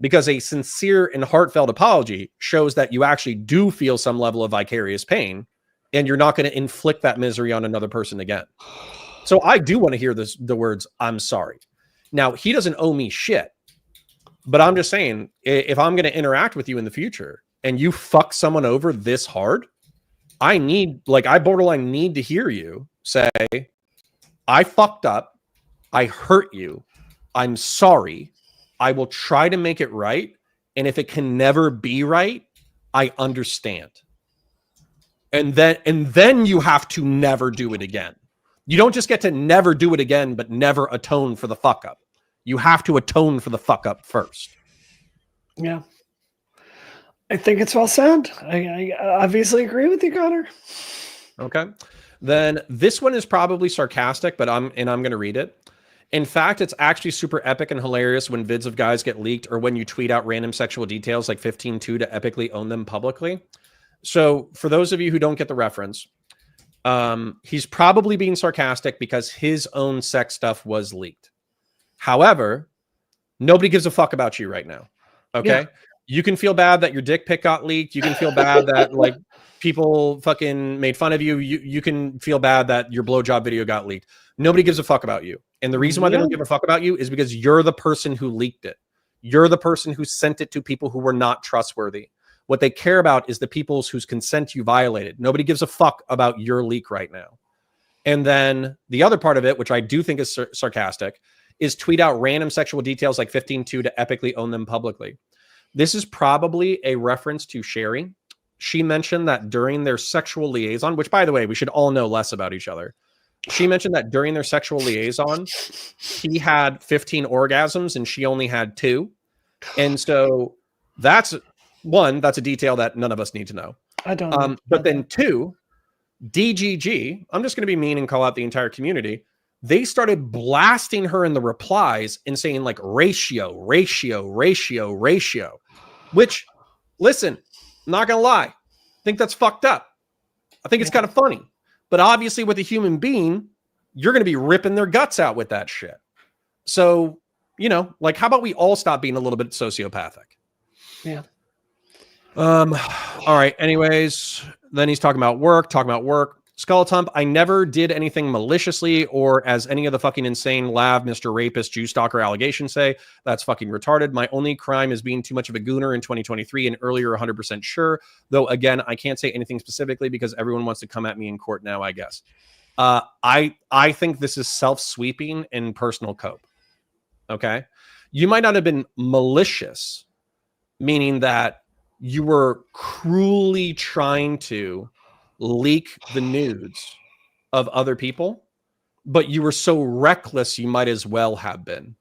Because a sincere and heartfelt apology shows that you actually do feel some level of vicarious pain, and you're not going to inflict that misery on another person again. So I do want to hear the words, I'm sorry. Now, he doesn't owe me shit. But I'm just saying, if I'm going to interact with you in the future and you fuck someone over this hard, I borderline need to hear you say, I fucked up. I hurt you. I'm sorry. I will try to make it right. And if it can never be right, I understand. And then you have to never do it again. You don't just get to never do it again, but never atone for the fuck up. You have to atone for the fuck up first. Yeah. I think it's well said. I obviously agree with you, Connor. Okay. Then this one is probably sarcastic, but I'm going to read it. In fact, it's actually super epic and hilarious when vids of guys get leaked or when you tweet out random sexual details like 15-2 to epically own them publicly. So for those of you who don't get the reference, he's probably being sarcastic because his own sex stuff was leaked. However, nobody gives a fuck about you right now. Okay. Yeah. You can feel bad that your dick pic got leaked. You can feel bad that like people fucking made fun of you. You can feel bad that your blowjob video got leaked. Nobody gives a fuck about you. And the reason why they don't give a fuck about you is because you're the person who leaked it. You're the person who sent it to people who were not trustworthy. What they care about is the people whose consent you violated. Nobody gives a fuck about your leak right now. And then the other part of it, which I do think is sarcastic, is tweet out random sexual details like 15-2 to epically own them publicly. This is probably a reference to Sherry. She mentioned that during their sexual liaison, which, by the way, we should all know less about each other. She mentioned that during their sexual liaison, he had 15 orgasms and she only had 2. And so that's a detail that none of us need to know. I don't know. But then 2, DGG, I'm just going to be mean and call out the entire community. They started blasting her in the replies and saying like ratio, which, listen, I'm not going to lie. I think that's fucked up. I think it's kind of funny. But obviously with a human being, you're going to be ripping their guts out with that shit. So, like, how about we all stop being a little bit sociopathic? Yeah. All right. Anyways, then he's talking about work. Skulltump, I never did anything maliciously or as any of the fucking insane lav, Mr. Rapist, Jew stalker allegations say. That's fucking retarded. My only crime is being too much of a gooner in 2023 and earlier 100% sure. Though, again, I can't say anything specifically because everyone wants to come at me in court now, I guess. I think this is self-sweeping and personal cope. Okay? You might not have been malicious, meaning that you were cruelly trying to leak the nudes of other people, but you were so reckless you might as well have been.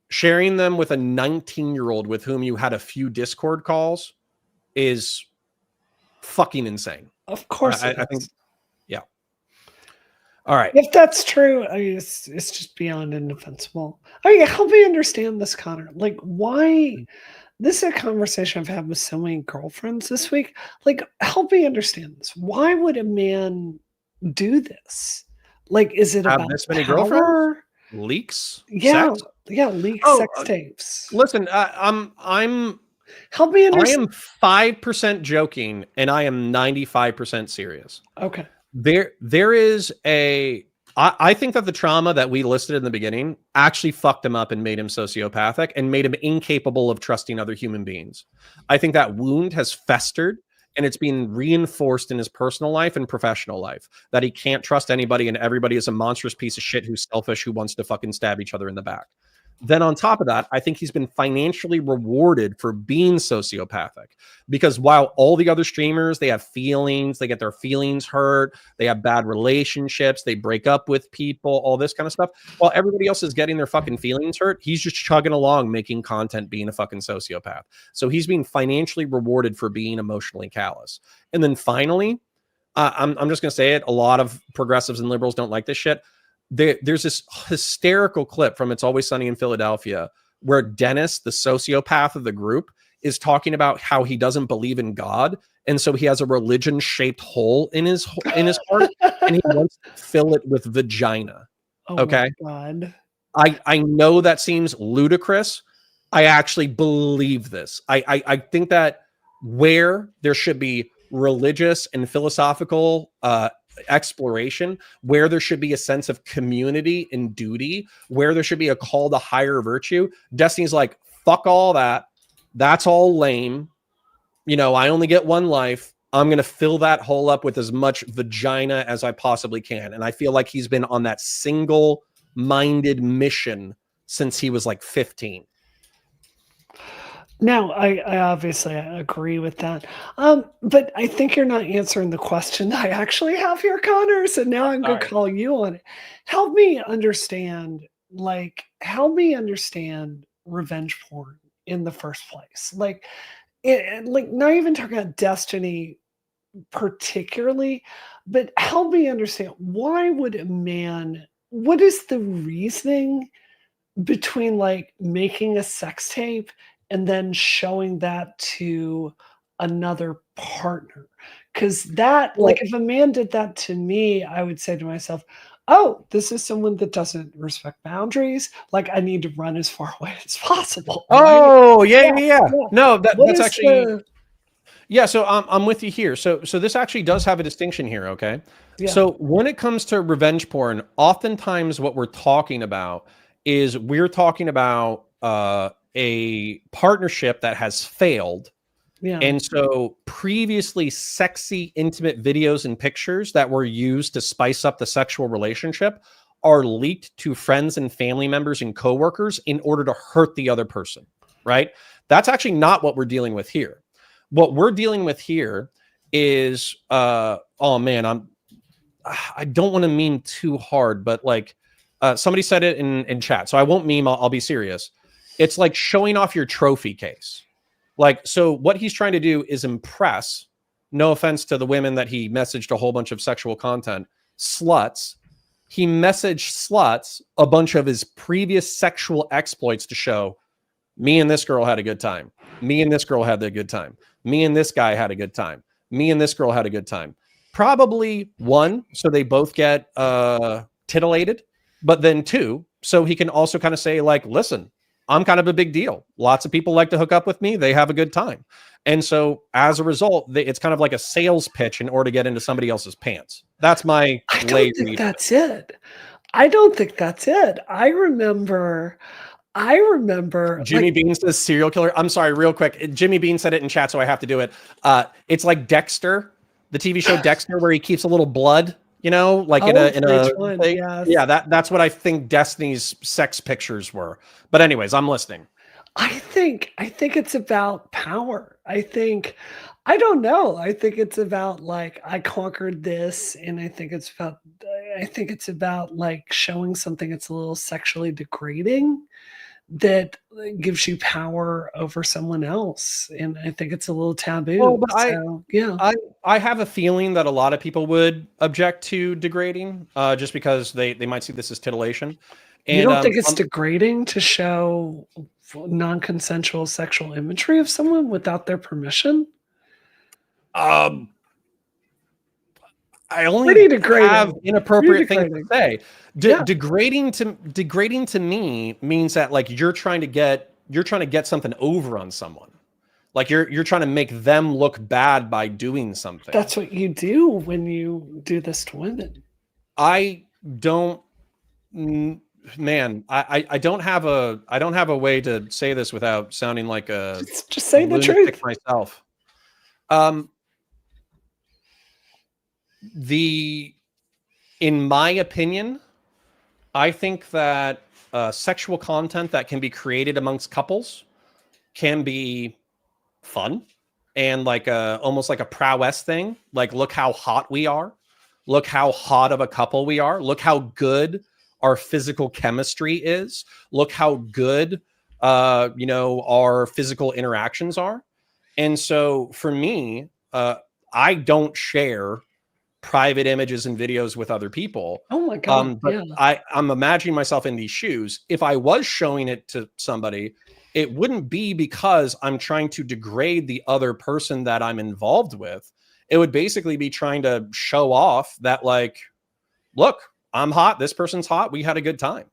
Sharing them with a 19-year-old with whom you had a few Discord calls is fucking insane. Of course I think, yeah. All right. If that's true, it's just beyond indefensible. Help me understand this, Connor. Like, why... This is a conversation I've had with so many girlfriends this week. Like, help me understand this. Why would a man do this? Like, is it about this many power? Girlfriends? Leaks? Yeah, sex? yeah, leaks, sex tapes. Listen, I'm. Help me understand. I am 5% joking, and I am 95% serious. Okay. There is a. I think that the trauma that we listed in the beginning actually fucked him up and made him sociopathic and made him incapable of trusting other human beings. I think that wound has festered and it's being reinforced in his personal life and professional life, that he can't trust anybody and everybody is a monstrous piece of shit who's selfish, who wants to fucking stab each other in the back. Then on top of that, I think he's been financially rewarded for being sociopathic, because while all the other streamers, they have feelings, they get their feelings hurt, they have bad relationships, they break up with people, all this kind of stuff. While everybody else is getting their fucking feelings hurt, he's just chugging along, making content, being a fucking sociopath. So he's being financially rewarded for being emotionally callous. And then finally, I'm just going to say it. A lot of progressives and liberals don't like this shit. There's this hysterical clip from It's Always Sunny in Philadelphia where Dennis, the sociopath of the group, is talking about how he doesn't believe in God, and so he has a religion-shaped hole in his heart, and he wants to fill it with vagina. Oh okay, my God. I know that seems ludicrous. I actually believe this. I think that where there should be religious and philosophical exploration, where there should be a sense of community and duty, where there should be a call to higher virtue, Destiny's like, fuck all that. That's all lame. You know, I only get one life. I'm going to fill that hole up with as much vagina as I possibly can. And I feel like he's been on that single-minded mission since he was like 15. No, I obviously agree with that. But I think you're not answering the question I actually have here, Connor. So now I'm going to call you on it. Help me understand revenge porn in the first place. Like not even talking about Destiny particularly, but help me understand, why would a man, what is the reasoning between like making a sex tape and then showing that to another partner? Because that, like, if a man did that to me, I would say to myself, oh, this is someone that doesn't respect boundaries. Like, I need to run as far away as possible. Oh, right? yeah. No, that's actually... Yeah, so I'm with you here. So this actually does have a distinction here, okay? Yeah. So when it comes to revenge porn, oftentimes what we're talking about is we're talking about a partnership that has failed. Yeah. And so previously sexy, intimate videos and pictures that were used to spice up the sexual relationship are leaked to friends and family members and coworkers in order to hurt the other person, right? That's actually not what we're dealing with here. What we're dealing with here is, oh man, I don't want to meme too hard, but like somebody said it in chat, so I won't meme. I'll be serious. It's like showing off your trophy case. Like, so what he's trying to do is impress, no offense to the women that he messaged a whole bunch of sexual content, sluts. He messaged sluts a bunch of his previous sexual exploits to show, me and this girl had a good time. Me and this girl had a good time. Me and this guy had a good time. Me and this girl had a good time. Probably one, so they both get titillated, but then two, so he can also kind of say like, listen, I'm kind of a big deal. Lots of people like to hook up with me. They have a good time. And so as a result, it's kind of like a sales pitch in order to get into somebody else's pants. That's my I don't think that's it. I don't think that's it. I remember Jimmy Bean says serial killer. I'm sorry, real quick. Jimmy Bean said it in chat, so I have to do it. It's like Dexter, the TV show Dexter, where he keeps a little blood, you know, like in a thing. Yes. Yeah, that's what I think Destiny's sex pictures were. But anyways, I'm listening. I think it's about power. I don't know. I think it's about like, I conquered this, and I think it's about like showing something that's a little sexually degrading that gives you power over someone else. And I think it's a little taboo. Well, but I have a feeling that a lot of people would object to degrading just because they might see this as titillation. And, you don't think it's degrading to show non-consensual sexual imagery of someone without their permission? I only have inappropriate things to say. Degrading to me means that like you're trying to get something over on someone. Like you're trying to make them look bad by doing something. That's what you do when you do this to women. I don't, man. I don't have a way to say this without sounding like a just say the truth myself. In my opinion, I think that sexual content that can be created amongst couples can be fun and like almost like a prowess thing. Like, look how hot we are. Look how hot of a couple we are. Look how good our physical chemistry is. Look how good, our physical interactions are. And so for me, I don't share private images and videos with other people. Oh my God. But I'm imagining myself in these shoes. If I was showing it to somebody, it wouldn't be because I'm trying to degrade the other person that I'm involved with. It would basically be trying to show off that, like, look, I'm hot. This person's hot. We had a good time.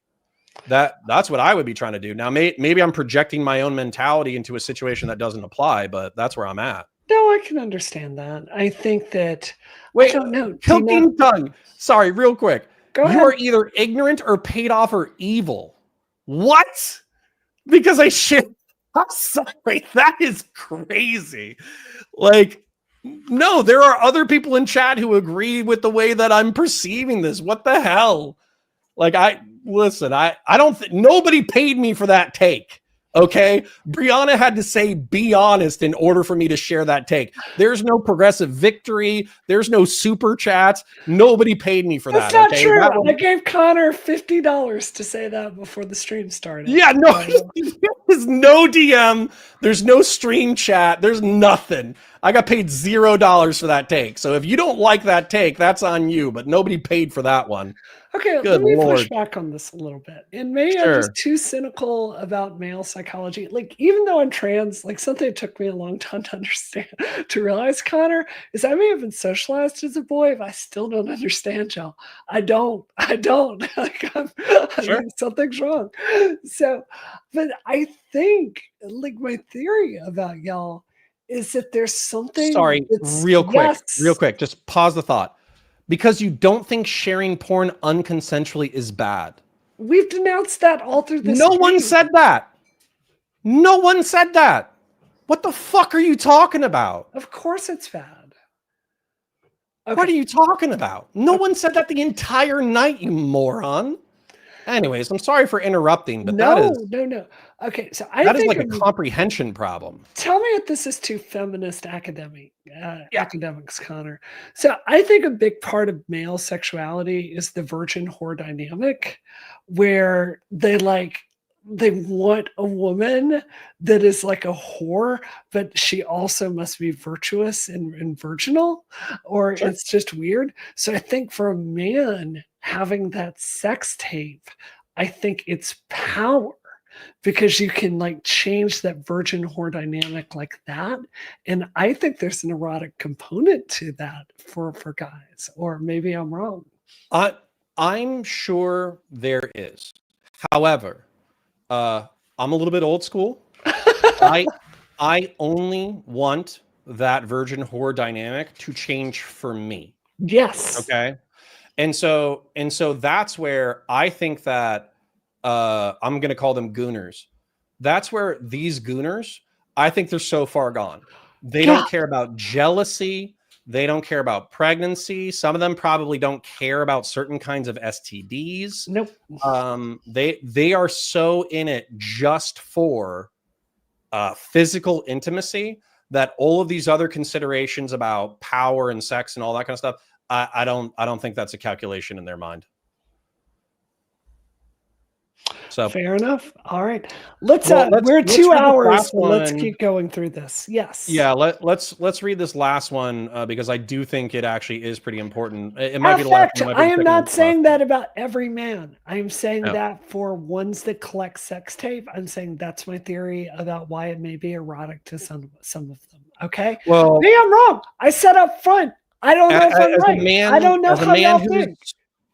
That's what I would be trying to do. Now, maybe I'm projecting my own mentality into a situation that doesn't apply, but that's where I'm at. No, I can understand that. I think that... Wait, I don't know. Tilting tongue. Sorry, real quick. Go ahead. You are either ignorant or paid off or evil. What? Because I shit. I'm sorry, that is crazy. Like, no, there are other people in chat who agree with the way that I'm perceiving this. What the hell? Like, I don't nobody paid me for that take. Okay. Brianna had to say, be honest in order for me to share that take. There's no progressive victory. There's no super chats. Nobody paid me for That's that. not Okay. true. I gave Connor $50 to say that before the stream started. Yeah, no, there's no DM. There's no stream chat. There's nothing. I got paid $0 for that take. So if you don't like that take, that's on you, but nobody paid for that one. Okay, Good let me Lord. push back on this a little bit. And maybe I'm Sure. just too cynical about male psychology. Like, even though I'm trans, like something that took me a long time to understand, to realize, Connor, is I may have been socialized as a boy, but I still don't understand y'all. I don't. Like, I think something's wrong. So, but I think, like, my theory about y'all is that there's something. Sorry, real quick, just pause the thought. Because you don't think sharing porn unconsensually is bad. We've denounced that all through this. No one said that. No one said that. What the fuck are you talking about? Of course it's bad. Okay. What are you talking about? No one said that the entire night, you moron. Anyways, I'm sorry for interrupting, but no. Okay, so that is like a comprehension problem. Tell me if this is too feminist academics, Connor. So I think a big part of male sexuality is the virgin whore dynamic, where they want a woman that is like a whore, but she also must be virtuous and virginal, or it's just weird. So I think for a man having that sex tape, I think it's power, because you can like change that virgin whore dynamic like that. And I think there's an erotic component to that for guys, or maybe I'm wrong. I'm sure there is. However, I'm a little bit old school. I only want that virgin whore dynamic to change for me. Yes. Okay. And so that's where I think that I'm going to call them gooners. That's where these gooners, I think they're so far gone. They don't care about jealousy. They don't care about pregnancy. Some of them probably don't care about certain kinds of STDs. Nope. They are so in it just for physical intimacy that all of these other considerations about power and sex and all that kind of stuff, I don't think that's a calculation in their mind. So fair enough. All right, we're 2 hours. So let's keep going through this. Yes. Yeah. Let's read this last one because I do think it actually is pretty important. It might be the last one. I am not saying that about every man. I am saying that for ones that collect sex tape, I'm saying that's my theory about why it may be erotic to some of them. Okay. Well, maybe I'm wrong. I said up front, I don't know if I'm right. I don't know how y'all think.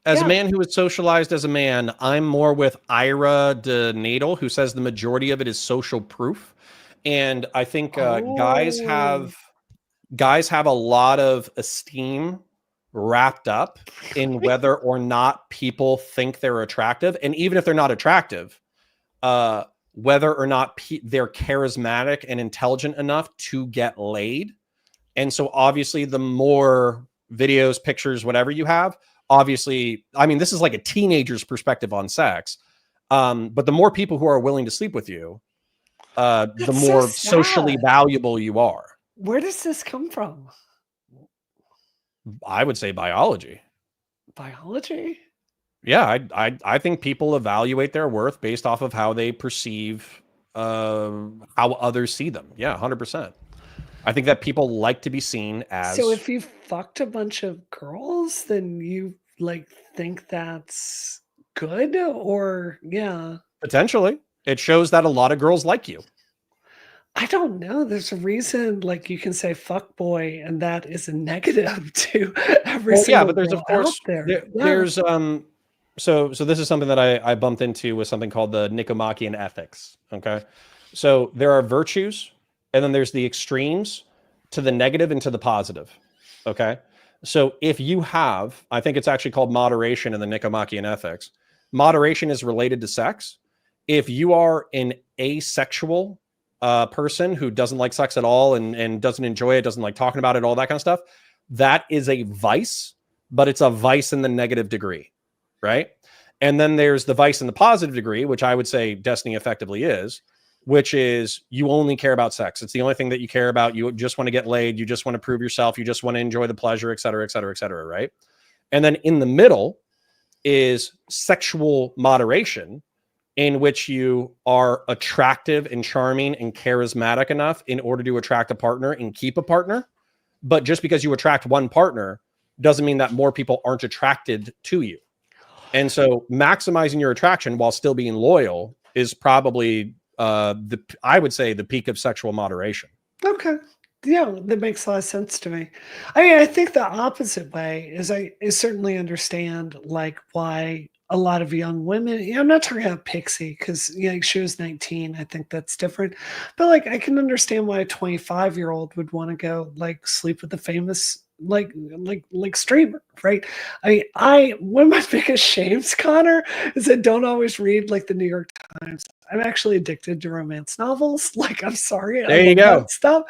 As a man who is socialized as a man, I'm more with Ira de Nadal, who says the majority of it is social proof. And I think guys have a lot of esteem wrapped up in whether or not people think they're attractive. And even if they're not attractive, whether or not they're charismatic and intelligent enough to get laid. And so obviously the more videos, pictures, whatever you have, obviously, I mean, this is like a teenager's perspective on sex. But the more people who are willing to sleep with you, the more socially valuable you are. Where does this come from? I would say biology. Biology? Yeah, I think people evaluate their worth based off of how they perceive how others see them. Yeah, 100%. I think that people like to be seen as. So if you fucked a bunch of girls, then you like think that's good, or potentially it shows that a lot of girls like you. I don't know. There's a reason, like you can say "fuck boy" and that is a negative to every single. But there's of course there's So this is something that I bumped into with something called the Nicomachean ethics. Okay, so there are virtues. And then there's the extremes to the negative and to the positive. Okay. So if you have, I think it's actually called moderation in the Nicomachean ethics. Moderation is related to sex. If you are an asexual person who doesn't like sex at all and doesn't enjoy it, doesn't like talking about it, all that kind of stuff, that is a vice, but it's a vice in the negative degree, right? And then there's the vice in the positive degree, which I would say Destiny effectively is, which is you only care about sex. It's the only thing that you care about. You just want to get laid. You just want to prove yourself. You just want to enjoy the pleasure, et cetera, et cetera, et cetera, right? And then in the middle is sexual moderation, in which you are attractive and charming and charismatic enough in order to attract a partner and keep a partner. But just because you attract one partner doesn't mean that more people aren't attracted to you. And so maximizing your attraction while still being loyal is probably I would say the peak of sexual moderation. Okay. Yeah, that makes a lot of sense to me. I mean, I think the opposite way is I certainly understand like why a lot of young women, I'm not talking about Pixie because like she was 19. I think that's different. But like I can understand why a 25-year-old would want to go like sleep with a famous like streamer, right? One of my biggest shames, Connor, is I don't always read like the New York Times. I'm actually addicted to romance novels. Like, I'm sorry. There you go. That stuff.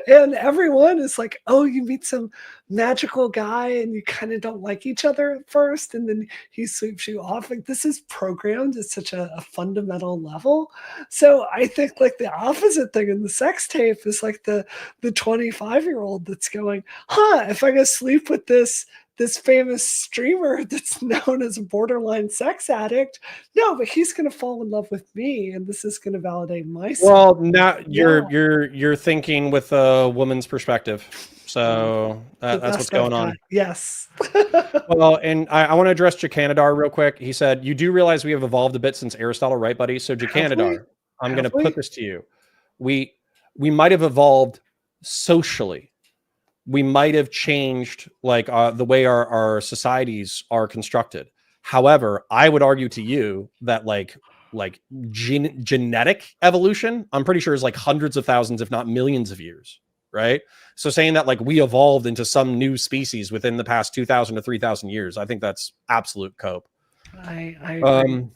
And everyone is like, oh, you meet some magical guy and you kind of don't like each other at first. And then he sweeps you off. Like, this is programmed at such a fundamental level. So I think like the opposite thing in the sex tape is like the 25-year-old that's going, if I go sleep with this famous streamer that's known as a borderline sex addict, no, but he's going to fall in love with me, and this is going to validate myself. Well, now you're thinking with a woman's perspective, so that's what's going on. Yes. Well, and I want to address Jacanadar real quick. He said, "You do realize we have evolved a bit since Aristotle, right, buddy?" So Jacanadar, I'm going to put this to you: we might have evolved socially. We might have changed like the way our societies are constructed. However, I would argue to you that like genetic evolution, I'm pretty sure is like hundreds of thousands, if not millions of years, right? So saying that like we evolved into some new species within the past 2,000 to 3,000 years, I think that's absolute cope. I agree.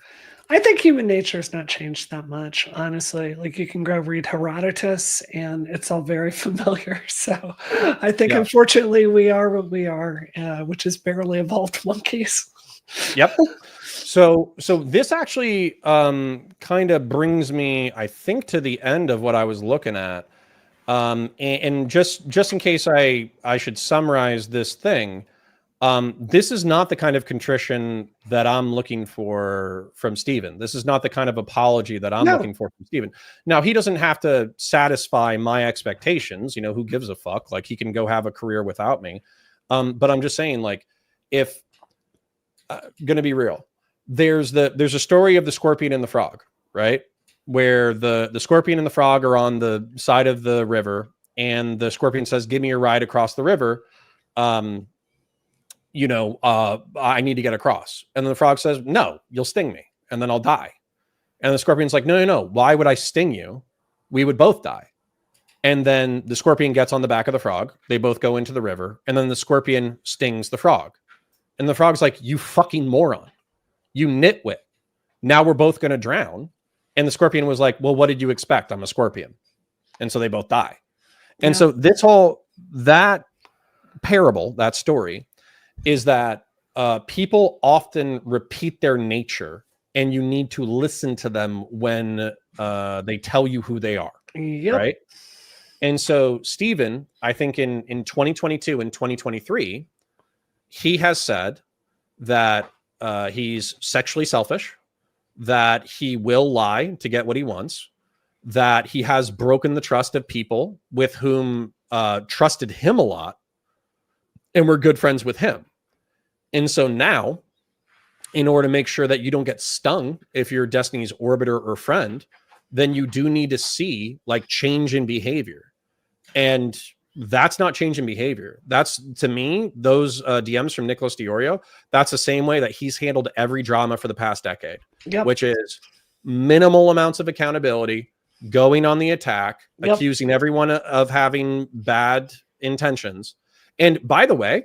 I think human nature has not changed that much, honestly. Like you can go read Herodotus and it's all very familiar. So I think unfortunately we are what we are, which is barely evolved monkeys. Yep. So this actually kind of brings me, I think, to the end of what I was looking at. And just in case I should summarize this thing, this is not the kind of contrition that I'm looking for from Steven. This is not the kind of apology that I'm looking for from Steven. Now, he doesn't have to satisfy my expectations. You know, who gives a fuck? Like, he can go have a career without me. But I'm just saying, like, if going to be real, there's a story of the scorpion and the frog, right? Where the scorpion and the frog are on the side of the river, and the scorpion says, "Give me a ride across the river. I need to get across." And then the frog says, "No, you'll sting me and then I'll die." And the scorpion's like, no. Why would I sting you? We would both die. And then the scorpion gets on the back of the frog. They both go into the river. And then the scorpion stings the frog. And the frog's like, "You fucking moron. You nitwit. Now we're both going to drown." And the scorpion was like, "Well, what did you expect? I'm a scorpion." And so they both die. And so that parable, that story, is that people often repeat their nature, and you need to listen to them when they tell you who they are. Yep. Right. And so Steven, I think in 2022 and 2023, he has said that he's sexually selfish, that he will lie to get what he wants, that he has broken the trust of people with whom trusted him a lot and were good friends with him. And so now, in order to make sure that you don't get stung if you're Destiny's orbiter or friend, then you do need to see like change in behavior. And that's not change in behavior. That's, to me, those DMs from Nicholas Diorio, that's the same way that he's handled every drama for the past decade, which is minimal amounts of accountability, going on the attack, accusing everyone of having bad intentions. And by the way,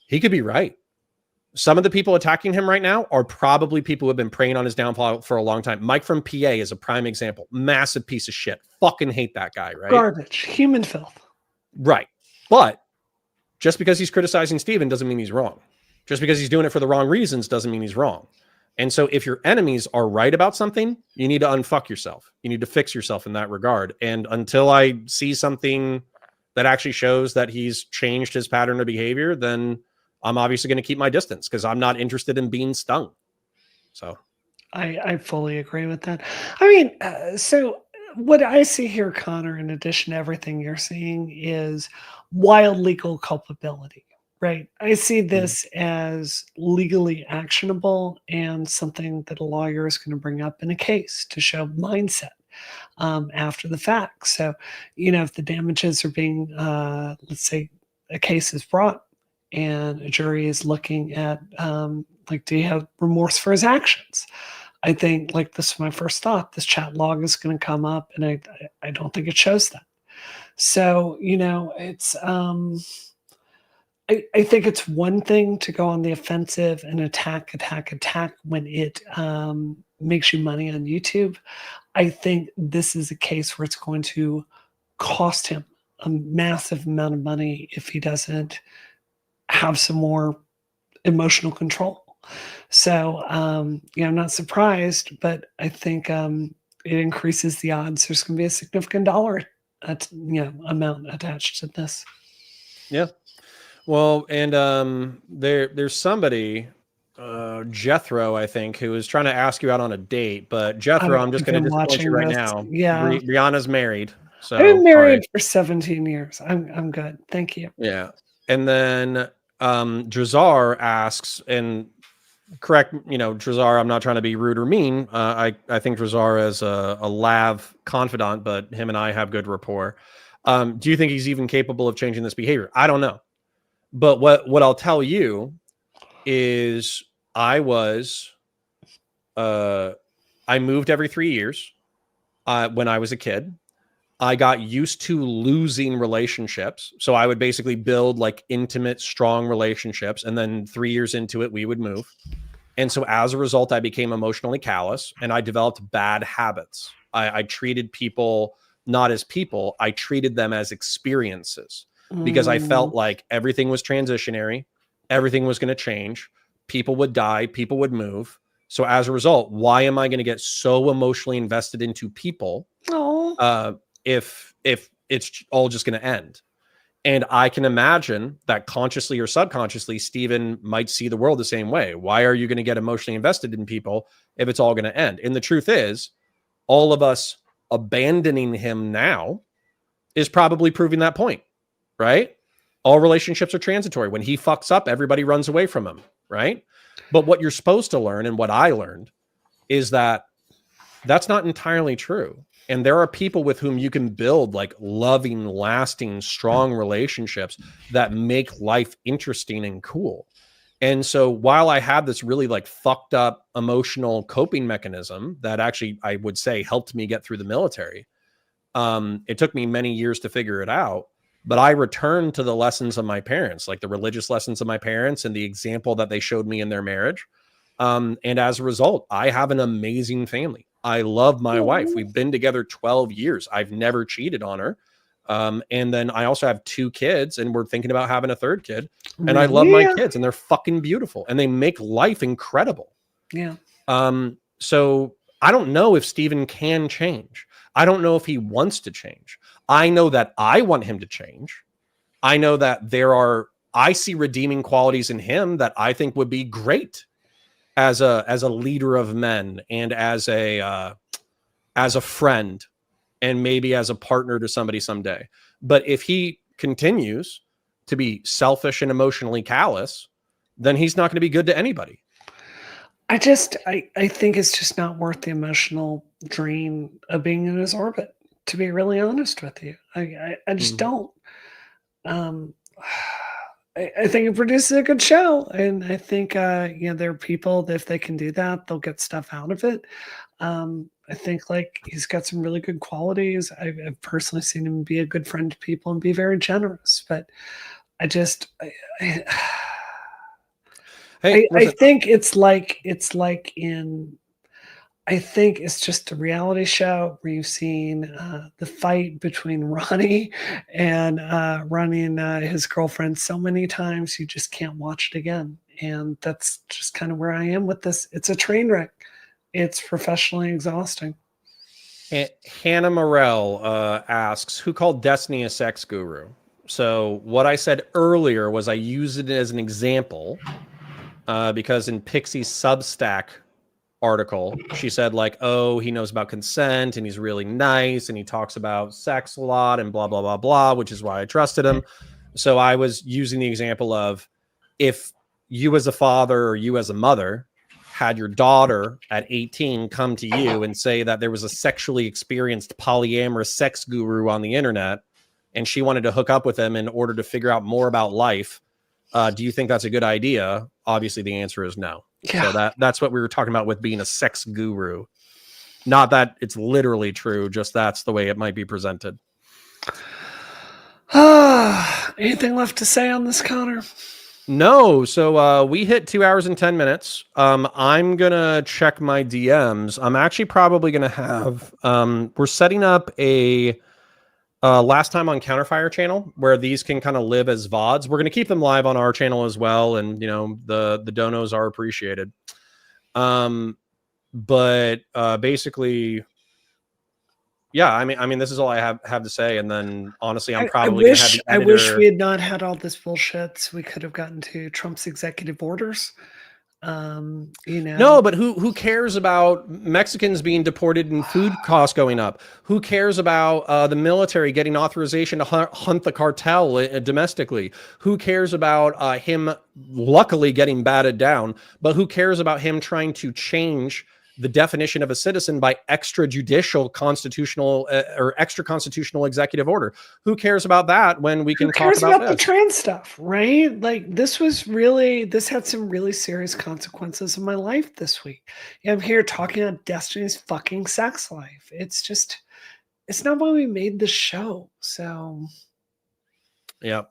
he could be right. Some of the people attacking him right now are probably people who have been preying on his downfall for a long time. Mike from PA is a prime example. Massive piece of shit. Fucking hate that guy, right? Garbage. Human filth. Right. But just because he's criticizing Steven doesn't mean he's wrong. Just because he's doing it for the wrong reasons doesn't mean he's wrong. And so if your enemies are right about something, you need to unfuck yourself. You need to fix yourself in that regard. And until I see something that actually shows that he's changed his pattern of behavior, then I'm obviously going to keep my distance because I'm not interested in being stung. So I fully agree with that. I mean, so what I see here, Connor, in addition to everything you're seeing, is wild legal culpability, right? I see this as legally actionable and something that a lawyer is going to bring up in a case to show mindset after the fact. So, if the damages are being, let's say, a case is brought and a jury is looking at, do you have remorse for his actions? I think, this is my first thought. This chat log is going to come up, and I don't think it shows that. So, it's I think it's one thing to go on the offensive and attack when it makes you money on YouTube. I think this is a case where it's going to cost him a massive amount of money if he doesn't have some more emotional control. So, I'm not surprised, but I think it increases the odds there's going to be a significant dollar, amount attached to this. Yeah. Well, and there's somebody, Jethro, I think, who was trying to ask you out on a date. But Jethro, I'm just going to disappoint you right now. Yeah, Brianna's married. So I've been married for 17 years. I'm good. Thank you. Yeah. And then Drazar asks, and correct, Drazar, I'm not trying to be rude or mean. I think Drazar is a Lav confidant, but him and I have good rapport. Do you think he's even capable of changing this behavior? I don't know. But what I'll tell you is I moved every 3 years when I was a kid. I got used to losing relationships. So I would basically build intimate, strong relationships. And then 3 years into it, we would move. And so as a result, I became emotionally callous and I developed bad habits. I treated people not as people. I treated them as experiences because I felt like everything was transitionary. Everything was going to change. People would die. People would move. So as a result, why am I going to get so emotionally invested into people? If it's all just going to end? And I can imagine that consciously or subconsciously, Steven might see the world the same way. Why are you going to get emotionally invested in people if it's all going to end? And the truth is, all of us abandoning him now is probably proving that point, right? All relationships are transitory. When he fucks up, everybody runs away from him, right? But what you're supposed to learn, and what I learned, is that that's not entirely true. And there are people with whom you can build loving, lasting, strong relationships that make life interesting and cool. And so while I had this really fucked up emotional coping mechanism that actually, I would say, helped me get through the military, it took me many years to figure it out. But I returned to the lessons of my parents, the religious lessons of my parents and the example that they showed me in their marriage. And as a result, I have an amazing family. I love my wife. We've been together 12 years. I've never cheated on her. And then I also have 2 kids, and we're thinking about having a 3rd kid. And I love my kids, and they're fucking beautiful, and they make life incredible. Yeah. So I don't know if Steven can change. I don't know if he wants to change. I know that I want him to change. I know that I see redeeming qualities in him that I think would be great as a leader of men and as a friend and maybe as a partner to somebody someday. But if he continues to be selfish and emotionally callous, then he's not going to be good to anybody. I think it's just not worth the emotional drain of being in his orbit, to be really honest with you. I just don't. I think it produces a good show, and I think there are people that if they can do that, they'll get stuff out of it. I think he's got some really good qualities. I've personally seen him be a good friend to people and be very generous, but I Hey, I listen. think it's like in I think it's just a reality show where you've seen the fight between Ronnie and his girlfriend so many times you just can't watch it again. And that's just kind of where I am with this. It's a train wreck. It's professionally exhausting. Hannah Morell asks, "Who called Destiny a sex guru?" So what I said earlier was I used it as an example because in Pixie's Substack article, she said like, "Oh, he knows about consent and he's really nice and he talks about sex a lot and blah blah blah blah," which is why I trusted him. So I was using the example of if you as a father or you as a mother had your daughter at 18 come to you and say that there was a sexually experienced polyamorous sex guru on the internet and she wanted to hook up with him in order to figure out more about life, do you think that's a good idea? Obviously the answer is no. Yeah. So that's what we were talking about with being a sex guru. Not that it's literally true, just that's the way it might be presented. Anything left to say on this, Connor? No, so we hit 2 hours and 10 minutes. I'm gonna check my DMs. I'm actually probably gonna have we're setting up a last time on CounterFire channel where these can kind of live as VODs. We're gonna keep them live on our channel as well, and you know, the donos are appreciated. But basically, yeah, I mean, this is all I have to say. And then honestly, I'm probably gonna have the I wish we editor. had not had all this bullshit so we could have gotten to Trump's executive orders. You know, No, but who cares about Mexicans being deported and food costs going up? Who cares about the military getting authorization to hunt the cartel domestically? Who cares about him luckily getting batted down? But who cares about him trying to change the definition of a citizen by extrajudicial constitutional or extra constitutional executive order? Who cares about that when we who can talk cares about about the this? trans stuff, right? Like this had some really serious consequences in my life this week. I'm here talking about Destiny's fucking sex life. It's not why we made the show. So Yeah.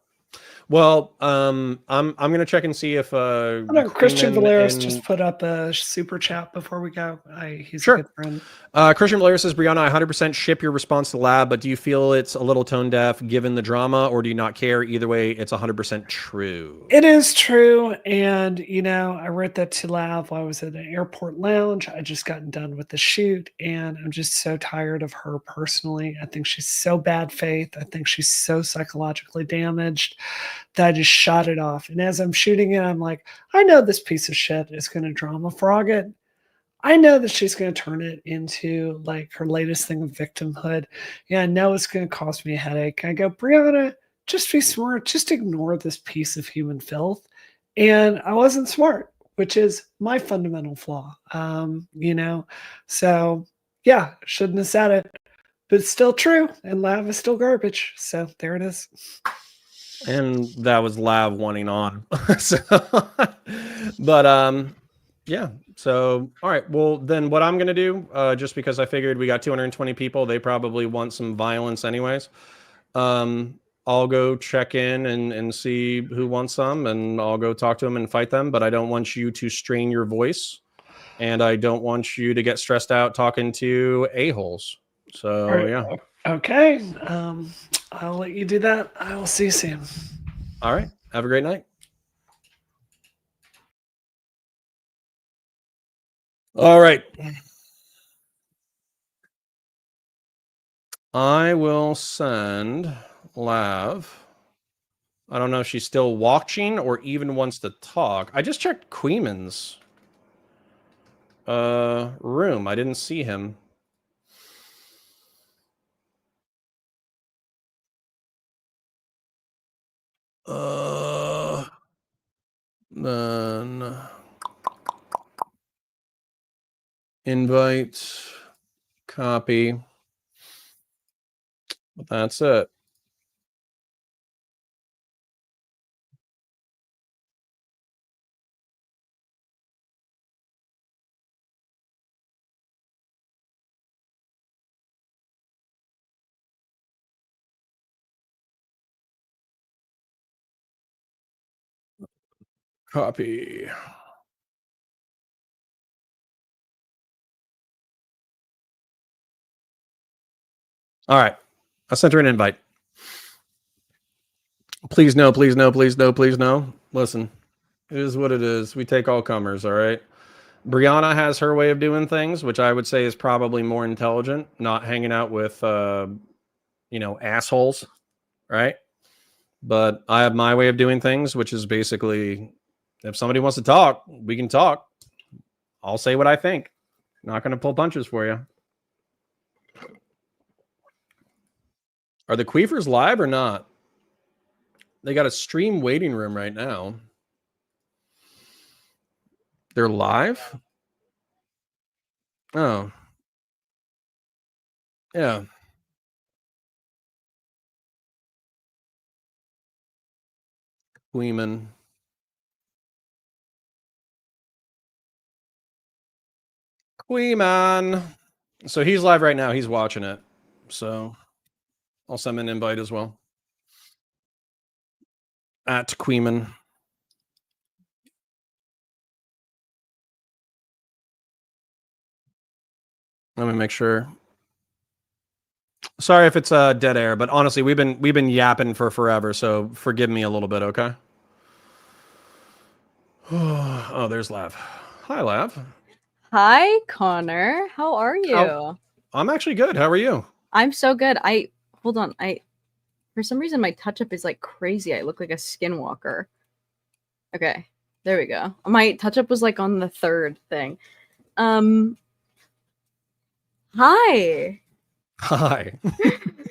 Well, I'm gonna check and see if Christian Queenman Valeris just and put up a super chat before we go. He's a good sure. friend. Christian Blair says, Brianna, I 100% ship your response to the lab, but do you feel it's a little tone deaf given the drama, or do you not care? Either way, it's 100% true. It is true. And, I wrote that to Lav while I was at an airport lounge. I just gotten done with the shoot, and I'm just so tired of her personally. I think she's so bad faith. I think she's so psychologically damaged that I just shot it off. And as I'm shooting it, I'm like, I know this piece of shit is going to drama frog it. I know that she's going to turn it into like her latest thing of victimhood. Yeah, I know it's going to cause me a headache. I go, Brianna, just be smart. Just ignore this piece of human filth. And I wasn't smart, which is my fundamental flaw. So yeah, shouldn't have said it, but it's still true. And Lav is still garbage. So there it is. And that was Lav wanting on. So, but yeah. So all right. Well, then what I'm gonna do, just because I figured we got 220 people, they probably want some violence anyways. I'll go check in and see who wants some, and I'll go talk to them and fight them. But I don't want you to strain your voice, and I don't want you to get stressed out talking to a-holes. So Right. yeah. Okay. I'll let you do that. I will see you soon. All right. Have a great night. All right. I will send Lav. I don't know if she's still watching or even wants to talk. I just checked Queeman's room. I didn't see him. Then invite, copy. But that's it. Copy. All right. I sent her an invite. Please no, please no, please no, please no. Listen, it is what it is. We take all comers, all right? Brianna has her way of doing things, which I would say is probably more intelligent, not hanging out with, assholes, right? But I have my way of doing things, which is basically if somebody wants to talk, we can talk. I'll say what I think. Not going to pull punches for you. Are the Queefers live or not? They got a stream waiting room right now. They're live? Oh. Yeah. Queeman. Queeman. So he's live right now. He's watching it. So I'll send him an invite as well. At Queeman. Let me make sure. Sorry if it's dead air, but honestly, we've been yapping for forever, so forgive me a little bit, okay? Oh, there's Lav. Hi, Lav. Hi, Connor. How are you? I'm actually good. How are you? I'm so good. Hold on. For some reason my touch-up is like crazy. I look like a skinwalker. Okay, there we go. My touch-up was like on the third thing. Hi. Hi.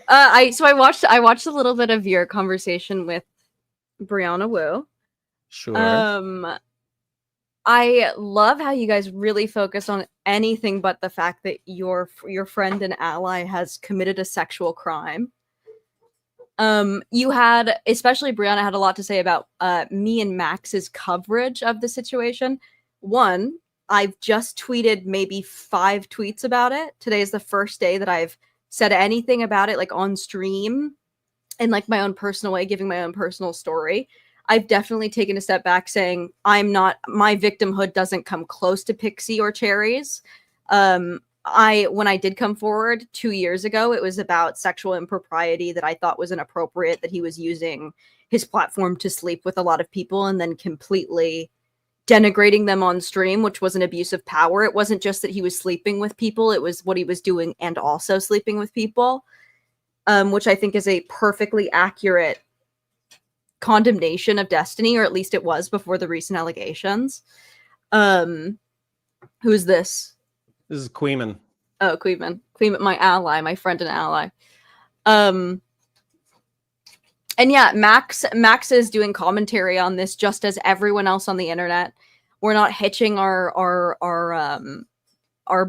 I watched a little bit of your conversation with Brianna Wu. Sure. I love how you guys really focus on anything but the fact that your friend and ally has committed a sexual crime. You had, especially Brianna, had a lot to say about me and Max's coverage of the situation. One, I've just tweeted maybe 5 tweets about it. Today is the first day that I've said anything about it, like on stream, in like my own personal way, giving my own personal story. I've definitely taken a step back saying my victimhood doesn't come close to Pixie or Cherry's. When I did come forward 2 years ago, it was about sexual impropriety that I thought was inappropriate, that he was using his platform to sleep with a lot of people and then completely denigrating them on stream, which was an abuse of power. It wasn't just that he was sleeping with people, it was what he was doing and also sleeping with people, which I think is a perfectly accurate condemnation of Destiny, or at least it was before the recent allegations. Who's this? This is Queeman. Oh, Queeman, my ally, my friend and ally. And yeah, Max is doing commentary on this just as everyone else on the internet. We're not hitching our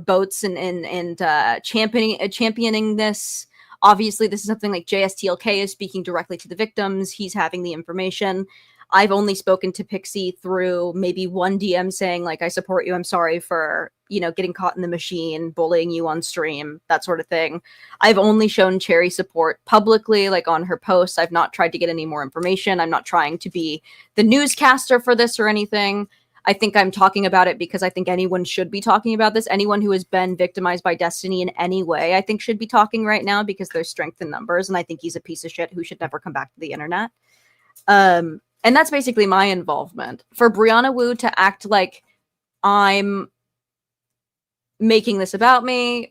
boats and championing this. Obviously, this is something like JSTLK is speaking directly to the victims. He's having the information. I've only spoken to Pixie through maybe one DM saying, like, I support you. I'm sorry for, getting caught in the machine, bullying you on stream, that sort of thing. I've only shown Cherry support publicly, like on her posts. I've not tried to get any more information. I'm not trying to be the newscaster for this or anything. I think I'm talking about it because I think anyone should be talking about this. Anyone who has been victimized by Destiny in any way, I think should be talking right now because there's strength in numbers. And I think he's a piece of shit who should never come back to the internet. And that's basically my involvement. For Brianna Wu to act like I'm making this about me,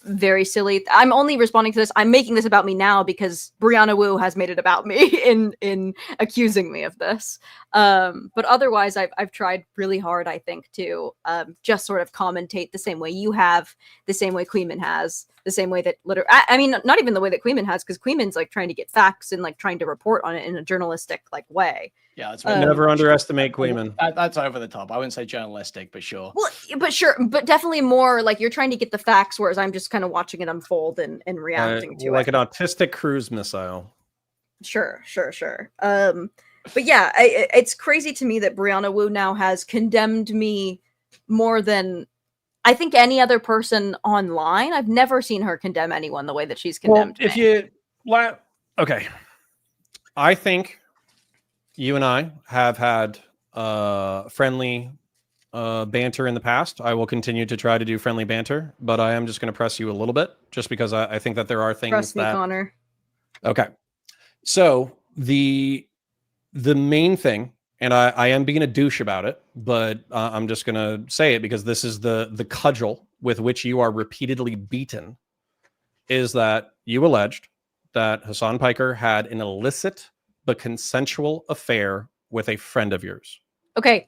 very silly. I'm only responding to this. I'm making this about me now because Brianna Wu has made it about me in accusing me of this. But otherwise, I've tried really hard, I think, to just sort of commentate the same way you have, the same way Queeman has, the same way that I mean, not even the way that Queeman has, because Queeman's like trying to get facts and like trying to report on it in a journalistic like way. Yeah, that's never underestimate Queeman. That's over the top. I wouldn't say journalistic, but sure. Well, but definitely more like you're trying to get the facts, whereas I'm just kind of watching it unfold and reacting to like it. Like an autistic cruise missile. Sure. But yeah, it's crazy to me that Brianna Wu now has condemned me more than I think any other person online. I've never seen her condemn anyone the way that she's condemned me. Okay. I think you and I have had friendly banter in the past. I will continue to try to do friendly banter, but I am just going to press you a little bit, just because I think that there are things Trust me, that. Connor. Okay, so the main thing, and I am being a douche about it, but I'm just going to say it because this is the cudgel with which you are repeatedly beaten, is that you alleged that Hassan Piker had an illicit but consensual affair with a friend of yours. Okay.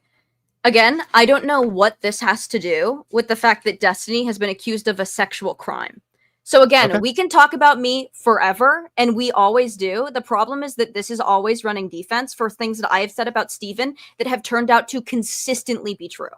Again, I don't know what this has to do with the fact that Destiny has been accused of a sexual crime. So again, we can talk about me forever, and we always do. The problem is that this is always running defense for things that I have said about Steven that have turned out to consistently be true.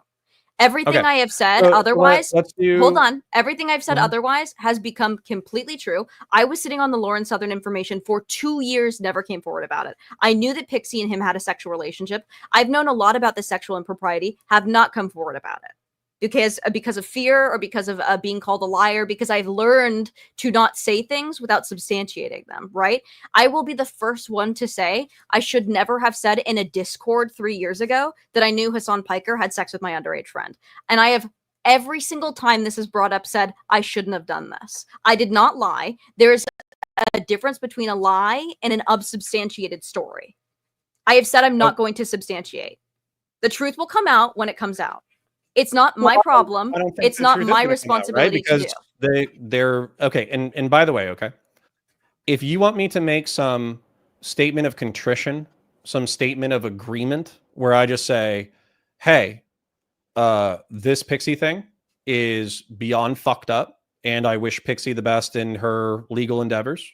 Everything I have said otherwise, hold on. Everything I've said otherwise has become completely true. I was sitting on the Lauren Southern information for 2 years, never came forward about it. I knew that Pixie and him had a sexual relationship. I've known a lot about the sexual impropriety, have not come forward about it. Because of fear, or because of being called a liar, because I've learned to not say things without substantiating them, right? I will be the first one to say I should never have said in a Discord 3 years ago that I knew Hassan Piker had sex with my underage friend. And I have, every single time this is brought up, said I shouldn't have done this. I did not lie. There is a difference between a lie and an unsubstantiated story. I have said I'm not going to substantiate. The truth will come out when it comes out. It's not my problem. It's not my responsibility to do. Because they're okay. And by the way, okay, if you want me to make some statement of contrition, some statement of agreement, where I just say, hey, this Pixie thing is beyond fucked up, and I wish Pixie the best in her legal endeavors,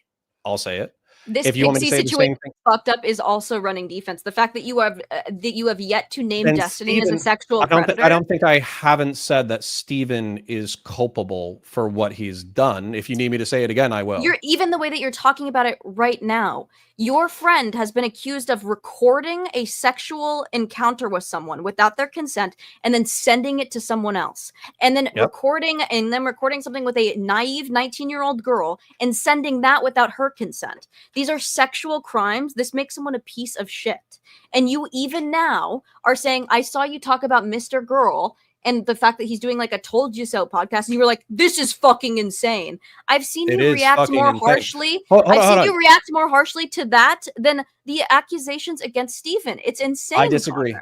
I'll say it. This Pixie situation fucked up is also running defense. The fact that you have yet to name and Destiny Steven, as a sexual predator. I don't think I haven't said that Steven is culpable for what he's done. If you need me to say it again, I will. Even the way that you're talking about it right now. Your friend has been accused of recording a sexual encounter with someone without their consent and then sending it to someone else. And then recording something with a naive 19-year-old girl and sending that without her consent. These are sexual crimes. This makes someone a piece of shit. And you even now are saying, I saw you talk about Mr. Girl and the fact that he's doing like a Told You So podcast, and you were like, this is fucking insane. I've seen you react more harshly. I've seen you react more harshly to that than the accusations against Steven. It's insane. I disagree.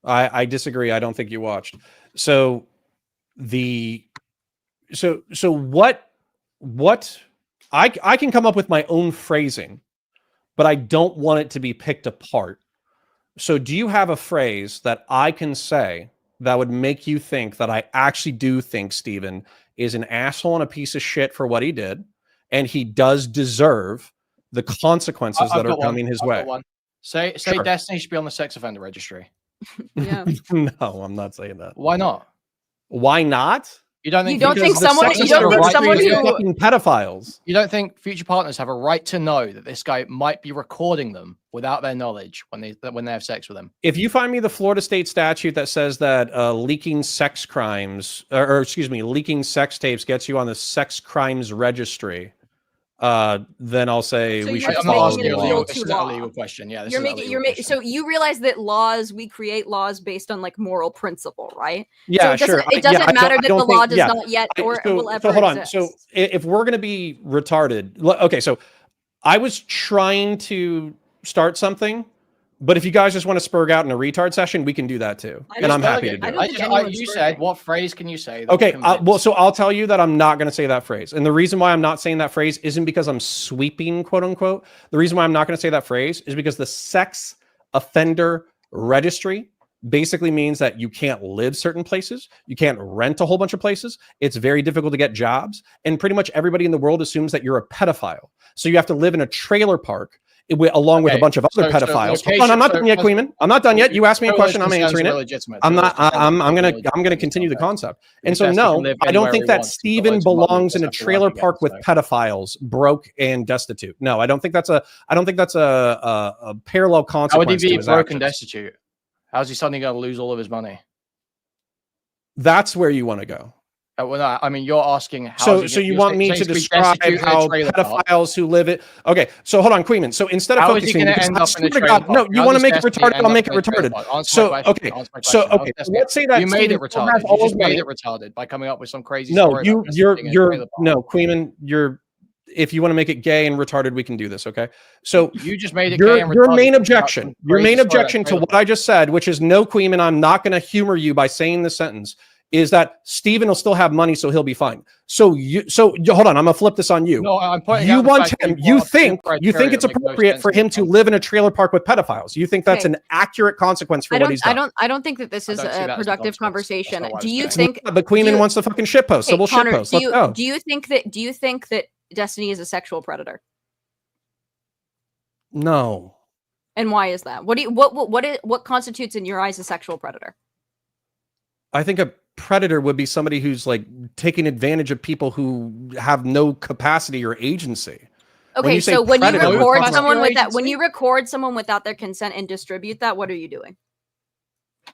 I disagree. I don't think you watched. So what I can come up with my own phrasing, but I don't want it to be picked apart. So do you have a phrase that I can say that would make you think that I actually do think Steven is an asshole and a piece of shit for what he did, and he does deserve the consequences that are coming his way? Say Destiny should be on the sex offender registry. Yeah. No, I'm not saying that. Why not? Why not? You don't think someone who fucking pedophiles? You don't think future partners have a right to know that this guy might be recording them without their knowledge when they have sex with them? If you find me the Florida state statute that says that leaking sex crimes, leaking sex tapes gets you on the sex crimes registry, then I'll say we should follow the law. This is a legal question. Yeah, so you realize that we create laws based on like moral principle, right? Yeah, so it doesn't matter that the law does not yet or will ever hold on. exist. So if we're going to be retarded, okay, so I was trying to start something, but if you guys just want to spurg out in a retard session, we can do that too, and I'm happy to do it. You said, what phrase can you say? Okay, so I'll tell you that I'm not going to say that phrase. And the reason why I'm not saying that phrase isn't because I'm sweeping, quote unquote. The reason why I'm not going to say that phrase is because the sex offender registry basically means that you can't live certain places. You can't rent a whole bunch of places. It's very difficult to get jobs. And pretty much everybody in the world assumes that you're a pedophile. So you have to live in a trailer park along with a bunch of other pedophiles. Hold on, I'm not done yet, Queenman. I'm not done yet. You asked me a question, I'm answering it. I'm gonna continue the concept. And so no, I don't think that Steven belongs in a trailer park with pedophiles, broke and destitute. No, I don't think that's a parallel consequence. How would he be broke and destitute? How's he suddenly going to lose all of his money? That's where you want to go. Well, no, I mean, you're asking how. So you want me to describe how pedophiles who live it? Okay, so hold on, Queenman. So instead of focusing, no, you want to make it retarded? I'll make it retarded. So okay, let's say that you made it retarded. You just made it retarded by coming up with some crazy. No, no, Queenman, if you want to make it gay and retarded, we can do this. Okay, so you just made it gay and retarded. Your main objection to what I just said, which is no, Queenman, I'm not going to humor you by saying the sentence, is that Steven will still have money, so he'll be fine. So hold on, I'm gonna flip this on you. No, I'm pointing you want him. You think it's appropriate for him to live in a trailer park with pedophiles? You think that's an accurate consequence for what he's done? I don't think that this is a productive conversation. Do you think? But Queenman wants the fucking shitpost, so we'll shitpost. Let's go. Do you think that Destiny is a sexual predator? No. And why is that? What constitutes in your eyes a sexual predator? I think a predator would be somebody who's like taking advantage of people who have no capacity or agency. Okay, so when you record someone with that, when you record someone without their consent and distribute that, what are you doing?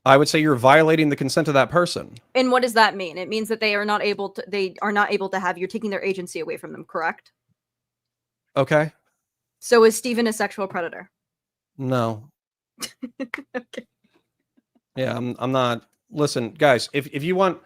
I would say you're violating the consent of that person. And what does that mean? It means that they are not able to have, you're taking their agency away from them, correct? Okay. So is Steven a sexual predator? No. Okay. Yeah, I'm not. Listen, guys, if you want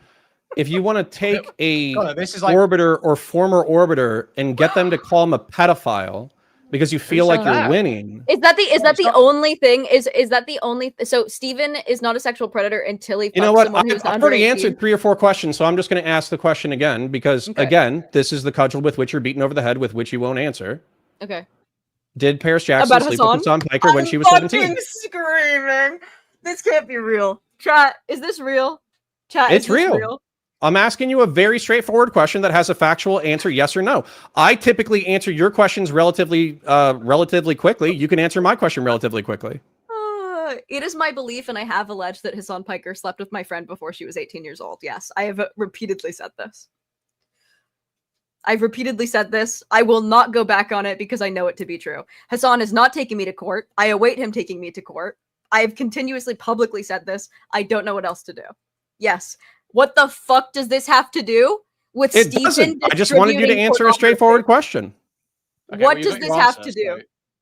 to take a orbiter or former orbiter and get them to call him a pedophile because you feel like you're winning. Is that the only thing? Is that the only? So Steven is not a sexual predator until he. You know what? I've already answered 3 or 4 questions, so I'm just going to ask the question again because again, this is the cudgel with which you're beaten over the head with which you won't answer. Okay. Did Paris Jackson sleep with Hassan Piker when she was 17? I'm screaming. This can't be real. Chat, is this real? Chat, it's real. I'm asking you a very straightforward question that has a factual answer, yes or no. I typically answer your questions relatively quickly. You can answer my question relatively quickly. It is my belief, and I have alleged that Hassan Piker slept with my friend before she was 18 years old. Yes, I have repeatedly said this. I've repeatedly said this. I will not go back on it because I know it to be true. Hassan is not taking me to court. I await him taking me to court. I have continuously publicly said this. I don't know what else to do. Yes. What the fuck does this have to do with Steven? Doesn't. I just wanted you to answer a straightforward question. Okay, what does this have to do?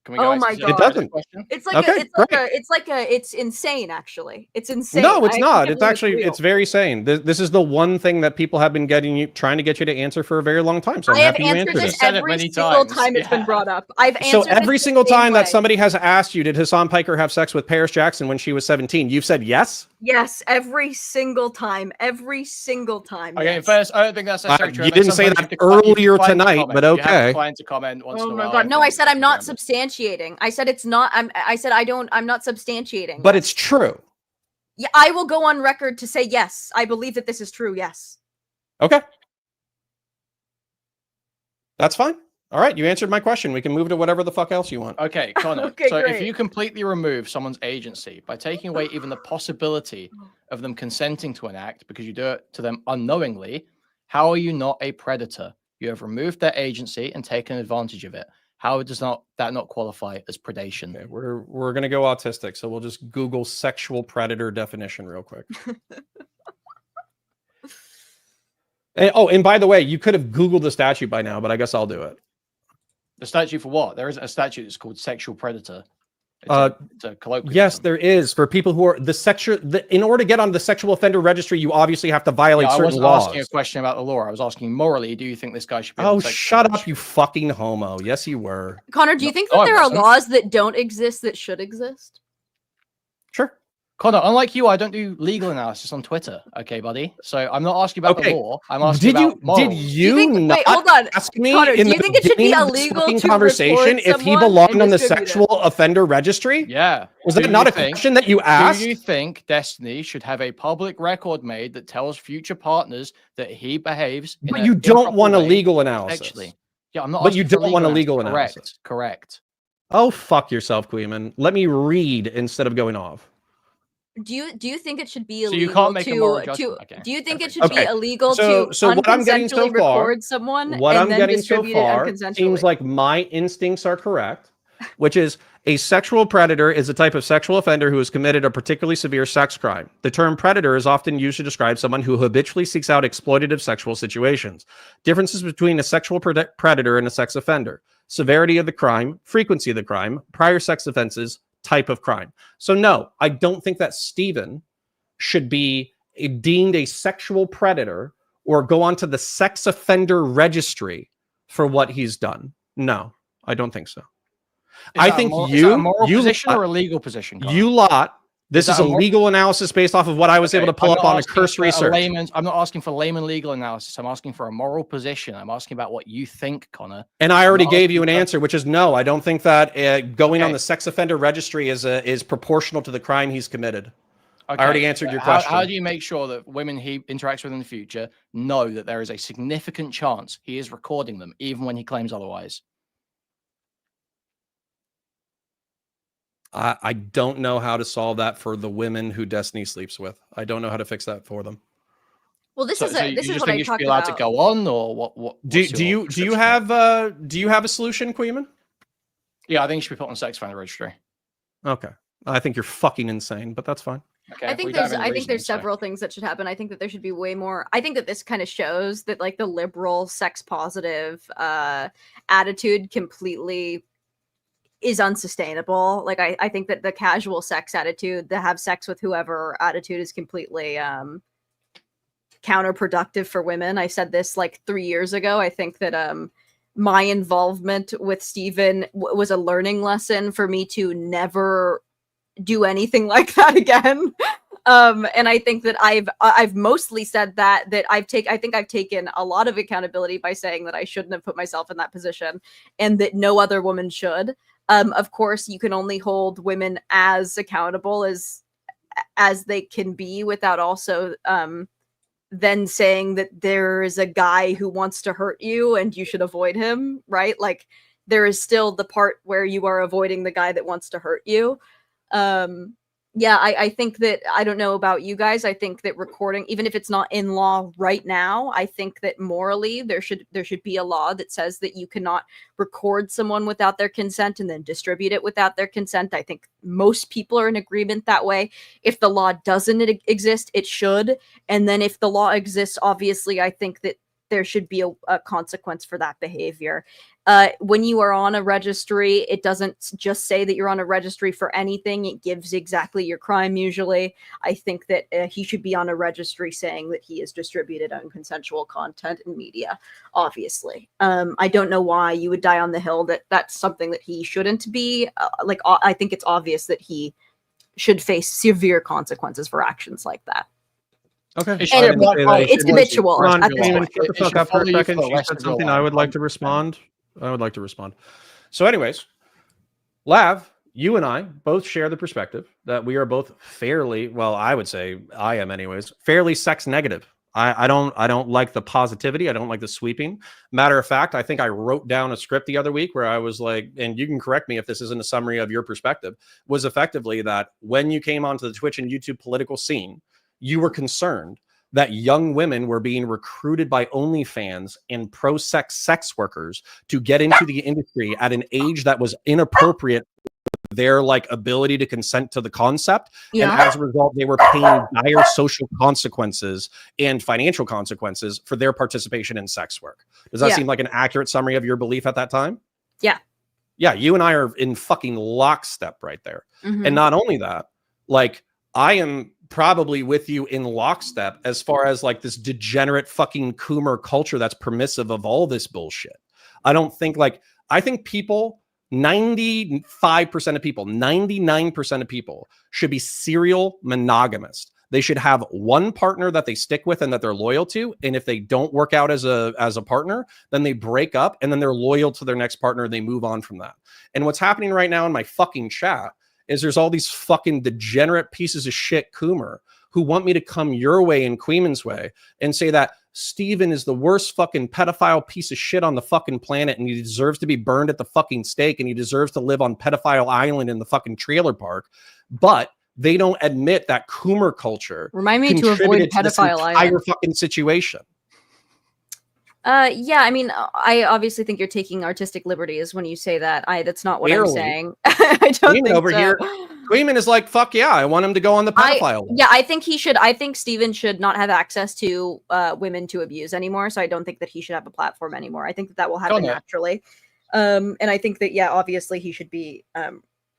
Oh my god! It doesn't. It's like it's insane. Actually, it's insane. No, it's not. It's actually it's very sane. This is the one thing that people have been trying to get you to answer for a very long time. So I'm happy you answered this every single time it's been brought up. I've answered. So every single time that somebody has asked you, did Hassan Piker have sex with Paris Jackson when she was 17? You've said yes. Yes, every single time. Every single time. Okay, first, I don't think that's necessarily true. You didn't say that earlier tonight, but okay. To comment once oh my god! No, I said I'm not substantiating. I said it's not. I'm not substantiating. But it's true. Yeah, I will go on record to say yes. I believe that this is true. Yes. Okay. That's fine. All right, you answered my question. We can move to whatever the fuck else you want. Okay, Connor. Okay, so great. If you completely remove someone's agency by taking away even the possibility of them consenting to an act because you do it to them unknowingly, how are you not a predator? You have removed their agency and taken advantage of it. How does that not qualify as predation? Okay, we're gonna go autistic, so we'll just Google sexual predator definition real quick. And by the way, you could have Googled the statute by now, but I guess I'll do it. The statute for what? There isn't a statute that's called sexual predator. It's a colloquialism. Yes, there is. For people who are in order to get on the sexual offender registry, you obviously have to violate certain laws. I wasn't asking a question about the law. I was asking morally, do you think this guy should be on the sexual shut registry? up, you fucking homo. Yes, you were. Connor, do you think that there are laws that don't exist that should exist? Sure. Connor, unlike you, I don't do legal analysis on Twitter, okay, buddy? So I'm not asking about the law. I'm asking about morals. Did you not hold on. ask me Connor, in do you think it should be illegal to conversation if he belonged on the sexual offender registry? Yeah. Was that not a question that you asked? Do you think Destiny should have a public record made that tells future partners that he behaves in But you don't want a legal analysis. Actually. Yeah, I'm not. But you don't want a legal analysis. Correct. Oh, fuck yourself, Queeman. Let me read instead of going off. Do you think it should be illegal? So you can't make a moral judgment. Okay. Do you think it should be illegal to what I'm getting so far, record someone what and I'm then getting distribute so far it unconsensually? seems like my instincts are correct, which is A sexual predator is a type of sexual offender who has committed a particularly severe sex crime. The term predator is often used to describe someone who habitually seeks out exploitative sexual situations. Differences between a sexual predator and a sex offender: severity of the crime, frequency of the crime, prior sex offenses, type of crime. So no, I don't think that Steven should be deemed a sexual predator or go onto the sex offender registry for what he's done. No, I don't think so. I think is that a moral position or a legal position? Connor? You lot. This is a legal analysis based off of what I was able to pull up on a cursory search. I'm not asking for layman legal analysis. I'm asking for a moral position. I'm asking about what you think, Connor. And I already gave you an answer, which is no. I don't think that going on the sex offender registry is proportional to the crime he's committed. Okay. I already answered your question. How do you make sure that women he interacts with in the future know that there is a significant chance he is recording them, even when he claims otherwise? I don't know how to solve that for the women who Destiny sleeps with. I don't know how to fix that for them. Well, this is what I talked about. You should be allowed to go on, or what? Do you have a solution, Queeman? Yeah, I think you should be put on sex offender registry. Okay, I think you're fucking insane, but that's fine. Okay, I think there's several things that should happen. I think that there should be way more. I think that this kind of shows that like the liberal sex positive attitude completely is unsustainable. Like I think that the casual sex attitude, the have sex with whoever attitude, is completely counterproductive for women. I said this like 3 years ago. I think that my involvement with Steven was a learning lesson for me to never do anything like that again. And I think that I've mostly said that I think I've taken a lot of accountability by saying that I shouldn't have put myself in that position and that no other woman should. Of course, you can only hold women as accountable as they can be without also then saying that there is a guy who wants to hurt you and you should avoid him, right? Like there is still the part where you are avoiding the guy that wants to hurt you. Yeah, I think that, I don't know about you guys, I think that recording, even if it's not in law right now, I think that morally there should be a law that says that you cannot record someone without their consent and then distribute it without their consent. I think most people are in agreement that way. If the law doesn't exist, it should. And then if the law exists, obviously, I think that there should be a consequence for that behavior. When you are on a registry, it doesn't just say that you're on a registry for anything. It gives exactly your crime usually. I think that he should be on a registry saying that he has distributed unconsensual content in media, obviously. I don't know why you would die on the hill that that's something that he shouldn't be. I think it's obvious that he should face severe consequences for actions like that. Okay. It's habitual. Ron, shut the fuck up for a second. She said something I would like to respond. So anyways, Lav, you and I both share the perspective that we are both fairly, well, I would say I am anyways, fairly sex negative. I don't like the positivity. I don't like the sweeping. Matter of fact, I think I wrote down a script the other week where I was like, and you can correct me if this isn't a summary of your perspective, was effectively that when you came onto the Twitch and YouTube political scene, you were concerned that young women were being recruited by OnlyFans and pro-sex sex workers to get into the industry at an age that was inappropriate for their like ability to consent to the concept. Yeah. And as a result, they were paying dire social consequences and financial consequences for their participation in sex work. Does that seem like an accurate summary of your belief at that time? Yeah. Yeah, you and I are in fucking lockstep right there. Mm-hmm. And not only that, like I am probably with you in lockstep as far as like this degenerate fucking Coomer culture that's permissive of all this bullshit. I think people, 95% of people, 99% of people should be serial monogamous. They should have one partner that they stick with and that they're loyal to. And if they don't work out as a partner, then they break up and then they're loyal to their next partner. They move on from that. And what's happening right now in my fucking chat is there's all these fucking degenerate pieces of shit Coomer who want me to come your way and Queeman's way and say that Steven is the worst fucking pedophile piece of shit on the fucking planet and he deserves to be burned at the fucking stake and he deserves to live on Pedophile Island in the fucking trailer park. But they don't admit that Coomer culture remind me to avoid Pedophile Island. Entire fucking situation. Yeah, I mean, I obviously think you're taking artistic liberties when you say that. That's not what I'm saying. I don't think over so. here, Queeman is like, fuck yeah, I want him to go on the pedophile list. Yeah, I think he should. I think Steven should not have access to women to abuse anymore. So I don't think that he should have a platform anymore. I think that will happen naturally. And I think that, yeah, obviously he should be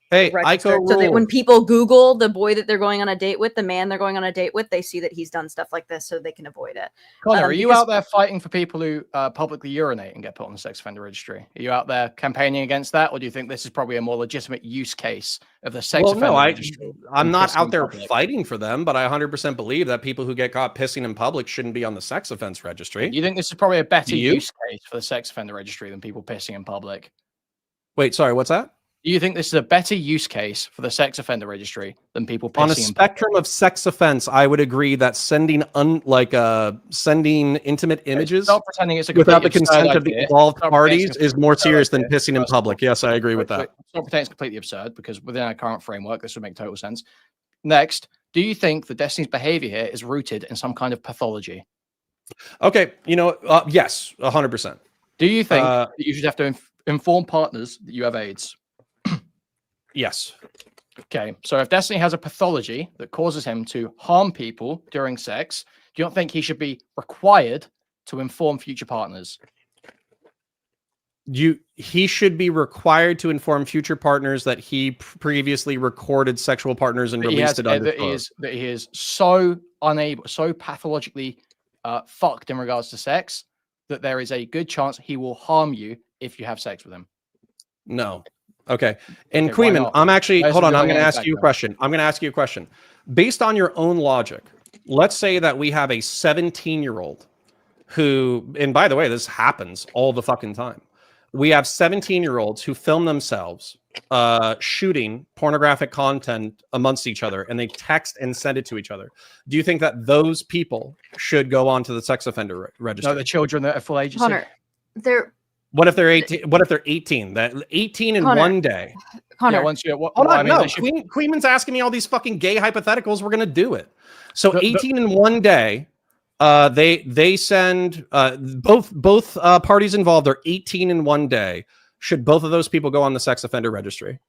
registered so that when people Google the boy that they're going on a date with, the man they're going on a date with, they see that he's done stuff like this so they can avoid it. Connor, are you out there fighting for people who publicly urinate and get put on the sex offender registry? Are you out there campaigning against that, or do you think this is probably a more legitimate use case of the sex offender registry? I'm not out there fighting for them, but I 100% believe that people who get caught pissing in public shouldn't be on the sex offense registry. You think this is probably a better use case for the sex offender registry than people pissing in public? Wait, sorry, what's that? Do you think this is a better use case for the sex offender registry than people pissing on a spectrum of sex offense? I would agree that sending sending intimate images stop pretending it's a without the consent of the involved parties is more serious than pissing in public. Yes, I agree with that. Stop pretending it's completely absurd, because within our current framework, this would make total sense. Next, do you think that Destiny's behavior here is rooted in some kind of pathology? Okay, yes, 100%. Do you think that you should have to inform partners that you have AIDS? Yes. Okay, so if Destiny has a pathology that causes him to harm people during sex, do you not think he should be required to inform future partners? He should be required to inform future partners that he previously recorded sexual partners and released it under that he is so unable, so pathologically fucked in regards to sex that there is a good chance he will harm you if you have sex with him. No. Okay. And Queeman, I'm actually, hold on, I'm going to ask you a question. Based on your own logic, let's say that we have a 17-year-old who, and by the way, this happens all the fucking time. We have 17-year-olds who film themselves shooting pornographic content amongst each other, and they text and send it to each other. Do you think that those people should go on to the sex offender registry? No, the children that are full agency. Connor, what if they're 18? What if they're 18? That 18 in Connor, one day. Connor, yeah, once you hold on, no. Queenman's asking me all these fucking gay hypotheticals. We're gonna do it. So 18 in one day. They send both parties involved are 18 in one day. Should both of those people go on the sex offender registry?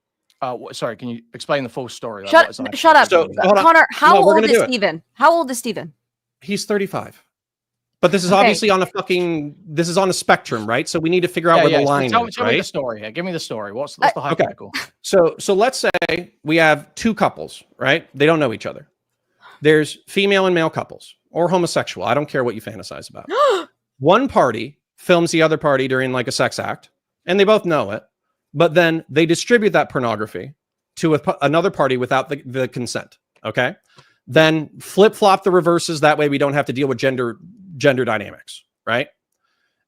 Sorry, can you explain the full story? Shut up, Connor. How old is Steven? How old is Steven? He's 35. But this is obviously on this is on a spectrum, right? So we need to figure out where the line is, right? Tell me the story here. Give me the story. What's the hypothetical? Okay. So let's say we have two couples, right? They don't know each other. There's female and male couples or homosexual. I don't care what you fantasize about. One party films the other party during like a sex act, and they both know it, but then they distribute that pornography to another party without the consent. Okay. Then flip-flop the reverses. That way we don't have to deal with gender dynamics, right?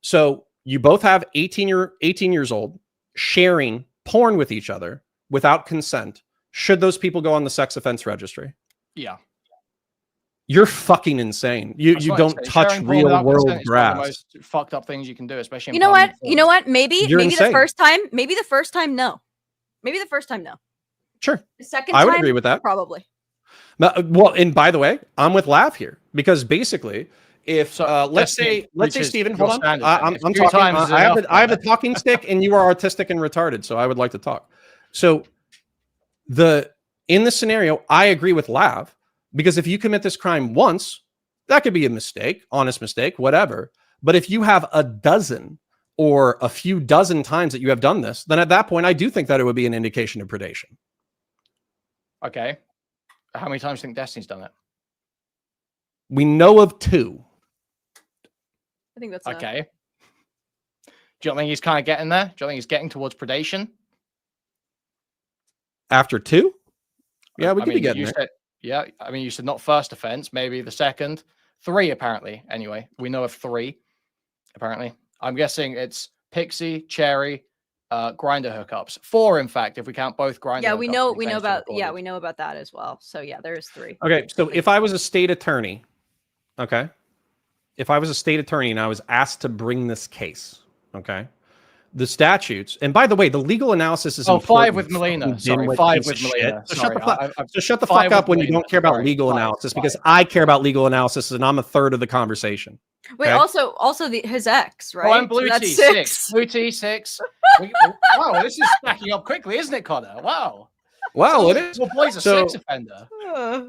So you both have 18 years old sharing porn with each other without consent. Should those people go on the sex offense registry? Yeah. You're fucking insane. You don't touch real world grass. The most fucked up things you can do, especially. You know what? Maybe the first time, no. Maybe the first time, no. Sure. The second I would time, agree with that. Probably. Well, and by the way, I'm with Lav here because basically, if let's say Steven, hold on, I'm talking. I have a talking stick, and you are autistic and retarded, so I would like to talk. So in this scenario, I agree with Lav. Because if you commit this crime once, that could be a mistake, honest mistake, whatever. But if you have a dozen or a few dozen times that you have done this, then at that point, I do think that it would be an indication of predation. Okay. How many times do you think Destiny's done it? We know of 2. I think that's okay. Do you think he's kind of getting there? Do you think he's getting towards predation? After 2? Yeah, we could be getting there. Yeah, I mean, you said not first offense, maybe the second. 3, apparently. Anyway, we know of 3, apparently. I'm guessing it's Pixie, Cherry, Grinder hookups. 4, in fact, if we count both Grinder. Yeah, we know about that as well. So yeah, there is 3. Okay, so if I was a state attorney, and I was asked to bring this case, okay, the statutes, and by the way, the legal analysis is 5 with Melina. Sorry, 5 with Melina. So shut the fuck up when you don't care about legal analysis, because I care about legal analysis, and I'm a third of the conversation. Wait, Okay? also his ex, right? Oh, and Blue So Tea, that's 6. Blue Tea, 6. Wow, this is stacking up quickly, isn't it, Connor? Wow. Well, So it is. your boy's a So sex offender.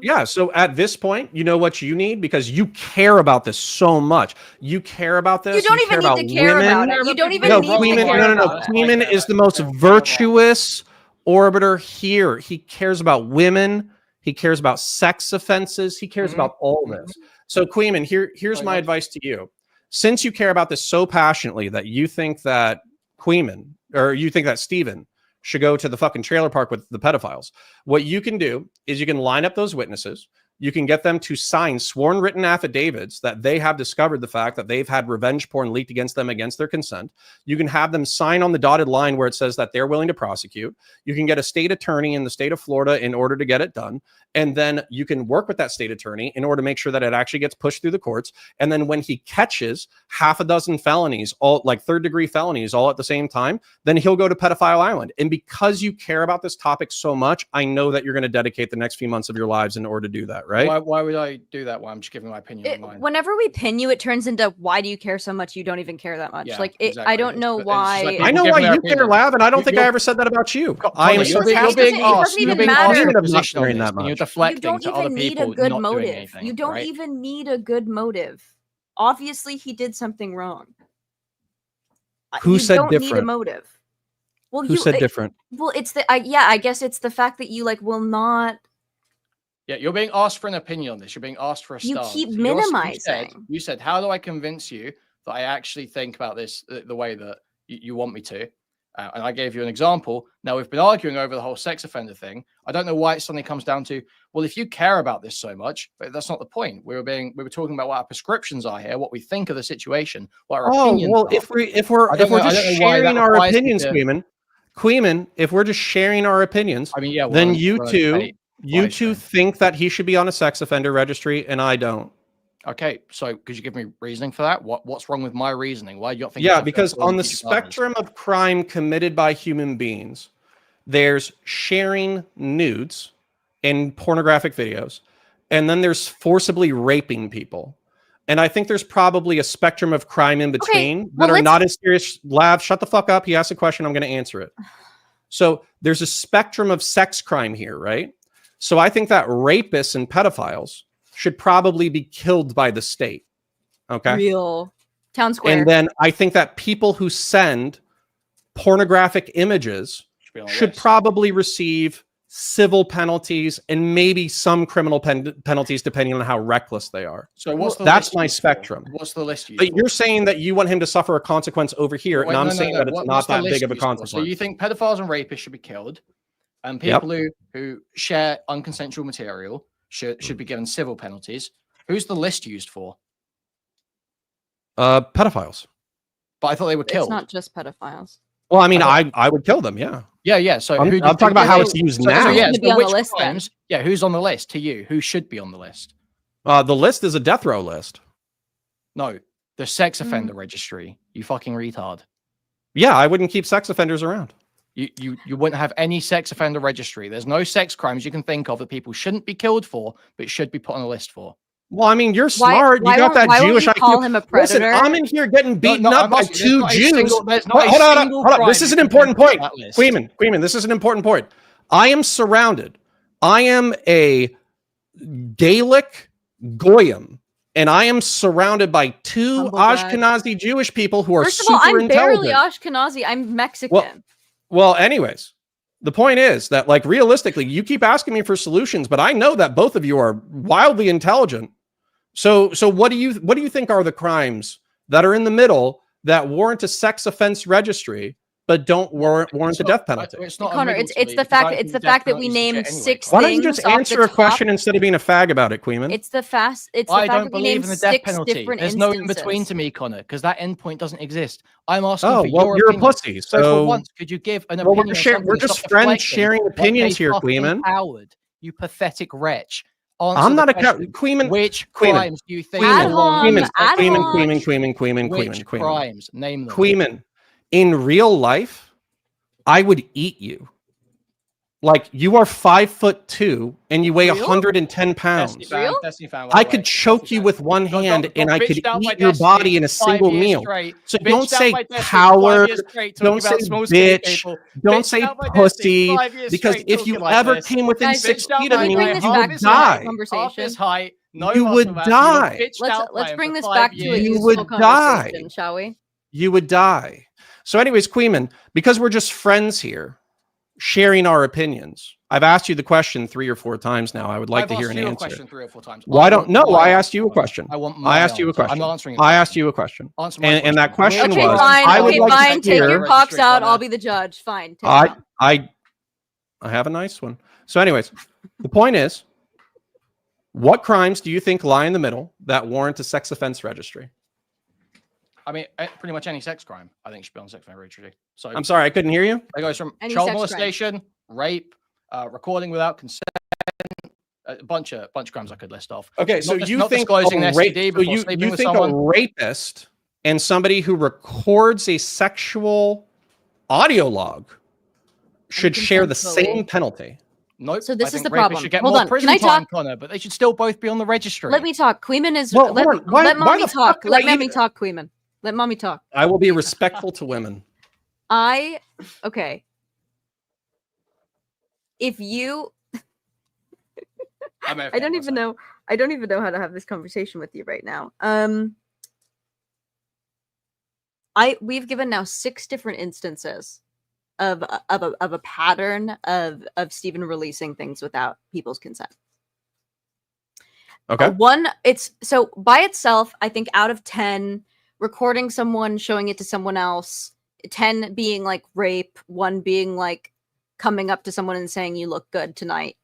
yeah, so at this point, you know what you need because you care about this so much. You care about this. You don't care even about need to care women. about it. You don't even No, need to Queeman, care no. about it. Queeman is the most virtuous orbiter here. He cares about women. He cares about sex offenses. He cares about all this. So, Queeman, here's my advice to you. Since you care about this so passionately that you think that Queeman or you think that Steven should go to the fucking trailer park with the pedophiles, what you can do is you can line up those witnesses. You can get them to sign sworn written affidavits that they have discovered the fact that they've had revenge porn leaked against them against their consent. You can have them sign on the dotted line where it says that they're willing to prosecute. You can get a state attorney in the state of Florida in order to get it done. And then you can work with that state attorney in order to make sure that it actually gets pushed through the courts. And then when he catches half a dozen felonies, all like third-degree felonies all at the same time, then he'll go to Pedophile Island. And because you care about this topic so much, I know that you're going to dedicate the next few months of your lives in order to do that, right? Why would I do that? Why I'm just giving my opinion on mine. Whenever we pin you, it turns into why do you care so much? You don't even care that much. Yeah, like exactly. I don't know It's why. like I know give why me their you care, opinion. Lav, and I don't think I You're- ever said that about you. Connor, I am you're so being It asked. doesn't You're even being matter. asked in I'm a not position on caring this, that and you're much. You deflecting don't to other even need a people good not doing motive. anything. You don't right? even need a good motive. Obviously, he did something wrong. Who you said don't need a different? motive. Well, Who said different? Well, it's the I guess it's the fact that you will not. Yeah, you're being asked for an opinion on this. You're being asked for a You stance. keep So minimizing. You said, how do I convince you that I actually think about this the way that you want me to? And I gave you an example. Now, we've been arguing over the whole sex offender thing. I don't know why it suddenly comes down to, well, if you care about this so much, but that's not the point. We were talking about what our prescriptions are here, what we think of the situation, what our opinions are. If we're just sharing our opinions, Queeman, if we're just sharing our opinions, then you two think that he should be on a sex offender registry, and I don't. Okay, so could you give me reasoning for that? What's wrong with my reasoning? Why do you think? Yeah, because on the spectrum of crime committed by human beings, there's sharing nudes and pornographic videos, and then there's forcibly raping people. And I think there's probably a spectrum of crime in between that are not as serious. Lav, shut the fuck up. He asked a question. I'm going to answer it. So there's a spectrum of sex crime here, right? So I think that rapists and pedophiles should probably be killed by the state. Okay. Real town square. And then I think that people who send pornographic images should probably receive civil penalties and maybe some criminal penalties depending on how reckless they are. So that's my spectrum. What's the list? But you're saying that you want him to suffer a consequence over here, and I'm saying that it's not that big of a consequence. So you think pedophiles and rapists should be killed, and people who share unconsensual material should be given civil penalties. Who's the list used for? Pedophiles. But I thought they were killed. It's not just pedophiles. Well, I mean, I would kill them. Yeah. Yeah. So I'm talking about how it's used now. Who's on the list to you? Who should be on the list? The list is a death row list. No, the sex offender registry. You fucking retard. Yeah, I wouldn't keep sex offenders around. You wouldn't have any sex offender registry. There's no sex crimes you can think of that people shouldn't be killed for, but should be put on a list for. Well, I mean, you're smart. You got that Jewish IQ. Call him a predator? Listen, I'm in here getting beaten up by two Jews. Hold on. This is an important point. Queeman, this is an important point. I am surrounded. I am a Gaelic Goyim, and I am surrounded by two Ashkenazi Jewish people who are super intelligent. First of all, I'm barely Ashkenazi. I'm Mexican. Well, anyways, the point is that, like, realistically, you keep asking me for solutions, but I know that both of you are wildly intelligent. So what do you think are the crimes that are in the middle that warrant a sex offense registry but don't warrant the death penalty? Connor, it's the fact that we named 6 things. Why don't you just answer a question instead of being a fag about it, Queeman? It's the fact that we named 6 different There's instances. no in between to me, Connor, because that endpoint doesn't exist. I'm asking for your opinion. You're a pussy. So for once, could you give an opinion? We're just friends sharing opinions here, Queeman. Coward, you pathetic wretch. I'm not a coward. Queeman. Which crimes do you think? Queeman. Which crimes? Name them. Queeman. In real life, I would eat you. Like, you are 5'2" and you weigh Real? 110 pounds. Destiny fan, by I the could way. choke Destiny you fan. with one Got- hand got and I could bitched out by eat your Destiny body in a 5 single years meal. straight. So Bitched don't out say by Destiny for 5 coward, years straight, talking don't about say small, skinny bitch, people. don't Bitched say out by Destiny for pussy, 5 years because straight, if talking you like ever this. came within Guys, 6 Bitched out feet by of can we me, bring this you back would to a die. half this height, no You muscle would mass, and you're die. bitched out by Let's him bring for this 5 back to a years. You useful would conversation, die. shall we? You would die. So anyways, Queeman, because we're just friends here, sharing our opinions. I've asked you the question 3 or 4 times now. I would like I've to hear asked an you a answer. question 3 or 4 times. Why don't? want No, my I asked you a answer. question. I want I my asked you a answer. I'm question. not answering your I question. asked you a question. Answer my And that question Which Okay, was, fine. I would Okay, like fine. to Take hear. your cocks out. I'll be the judge. Fine. Take 'em out. I have a nice one. So anyways, the point is, what crimes do you think lie in the middle that warrant a sex offense registry? I mean, pretty much any sex crime, I think, should be on sex offender registry. So I'm sorry, I couldn't hear you. it goes from Any child sex crime. molestation, rape, recording without consent, a bunch of crimes I could list off. Okay, so Not you disclosing think an STD before sleeping you with think someone. a rapist and somebody who records a sexual audio log should share the same Unconsensually. penalty? Nope. So this I is think the rapists problem. should get Hold more on. prison Can I time, talk? Connor, but they should still both be on the registry. Let me talk. Queeman is. Well, hold on. Why- let why mommy the fuck talk. do Let I mommy even- talk, Queeman. Let mommy talk. I will be respectful to women. Okay. If you, I don't even know. I don't even know how to have this conversation with you right now. We've given now 6 different instances of a pattern of Stephen releasing things without people's consent. Okay. It's so by itself, I think out of 10, recording someone, showing it to someone else, 10 being like rape, 1 being like coming up to someone and saying you look good tonight.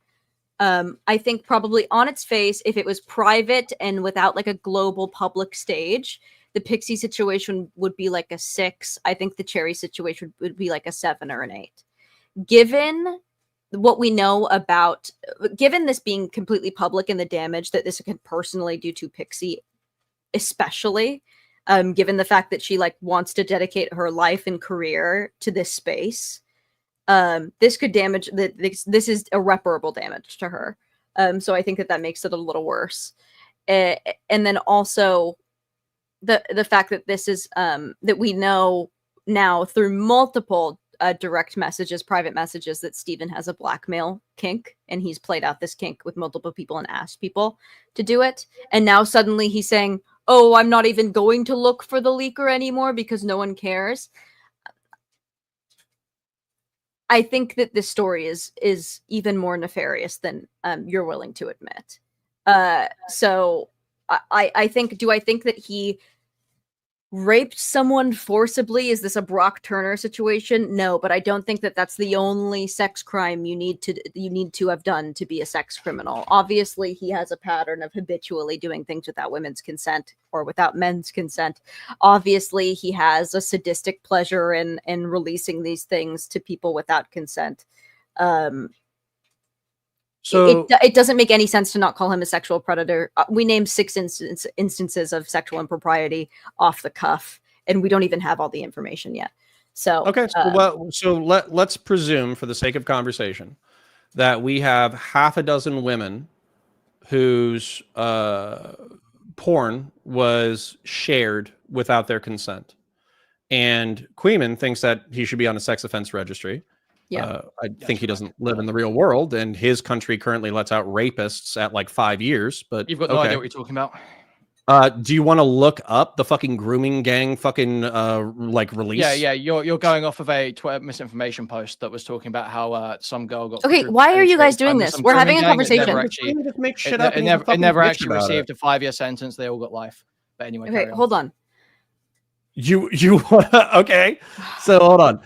I think probably on its face, if it was private and without like a global public stage, the Pixie situation would be like a 6. I think the Cherry situation would be like a 7 or an 8. Given what we know about, given this being completely public and the damage that this could personally do to Pixie, especially, given the fact that she like wants to dedicate her life and career to this space, this could damage this is irreparable damage to her. So I think that makes it a little worse. And then also the fact that this is that we know now through multiple direct messages, private messages, that Stephen has a blackmail kink, and he's played out this kink with multiple people and asked people to do it. And now suddenly he's saying, "Oh, I'm not even going to look for the leaker anymore because no one cares." I think that this story is even more nefarious than you're willing to admit. So I think, do I think that he raped someone forcibly? Is this a Brock Turner situation? No, but I don't think that that's the only sex crime you need to have done to be a sex criminal. Obviously, he has a pattern of habitually doing things without women's consent or without men's consent. Obviously, he has a sadistic pleasure in releasing these things to people without consent. So it doesn't make any sense to not call him a sexual predator. We named 6 instances of sexual impropriety off the cuff, and we don't even have all the information yet. So okay, so let's presume, for the sake of conversation, that we have half a dozen women whose porn was shared without their consent, and Queeman thinks that he should be on a sex offense registry. Yeah, I think he doesn't live in the real world, and his country currently lets out rapists at like 5 years. But You've got no idea what you're talking about. Do you want to look up the fucking grooming gang fucking like release? Yeah. You're going off of a Twitter misinformation post that was talking about how some girl got. Okay, why are you guys doing this? We're having a conversation. It never actually received a 5-year sentence. They all got life. But anyway, okay, hold on. You okay? So hold on.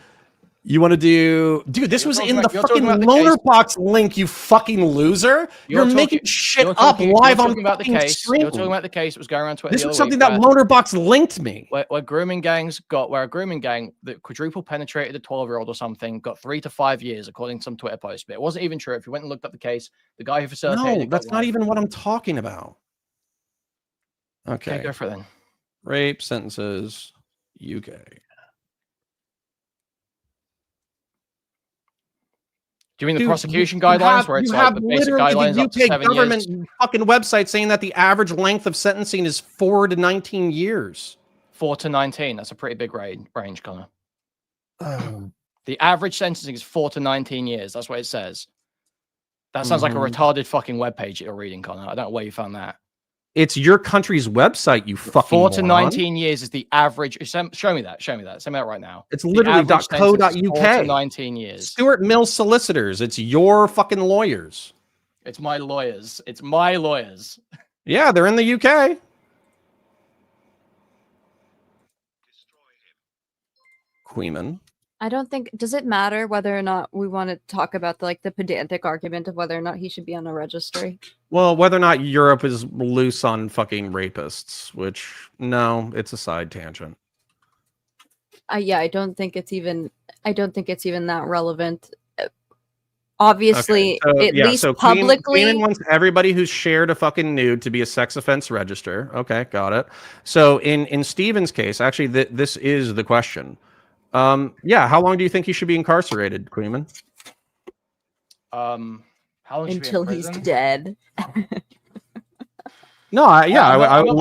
You want to do, dude? This was in the fucking loner box link. You fucking loser! You're making shit up live on fucking stream. You're talking about the case that was going around Twitter. This was something that loner box linked me. Where a grooming gang that quadruple penetrated a 12-year-old or something got 3 to 5 years, according to some Twitter post. But it wasn't even true. If you went and looked up the case, the guy who facilitated. No, that's not even what I'm talking about. Okay, go for it then. Rape sentences, UK. Do you mean the Dude, prosecution guidelines where it's like the basic guidelines up to 7 government years? fucking website saying that the average length of sentencing is 4 to 19 years. 4 to 19. That's a pretty big range, Connor. Oh. The average sentencing is 4 to 19 years. That's what it says. That sounds like a retarded fucking webpage you're reading, Connor. I don't know where you found that. It's your country's website, you fucking 4 to moron. 19 years is the average. Show me that. Show me that. Send me that right now. It's literally .co.uk. 4 to 19 19 years. Stuart Mills Solicitors. It's your fucking lawyers. It's my lawyers. It's my lawyers. Yeah, they're in the UK. Queeman. I don't think, does it matter whether or not we want to talk about the pedantic argument of whether or not he should be on a registry? Well, whether or not Europe is loose on fucking rapists, which no, it's a side tangent. Yeah, I don't think it's even that relevant. Obviously, okay, at least so publicly. Queeman wants everybody who's shared a fucking nude to be a sex offense register. Okay, got it. So in Steven's case, actually, this is the question. Yeah, how long do you think he should be incarcerated, Queeman? How long Until he's dead. No, I would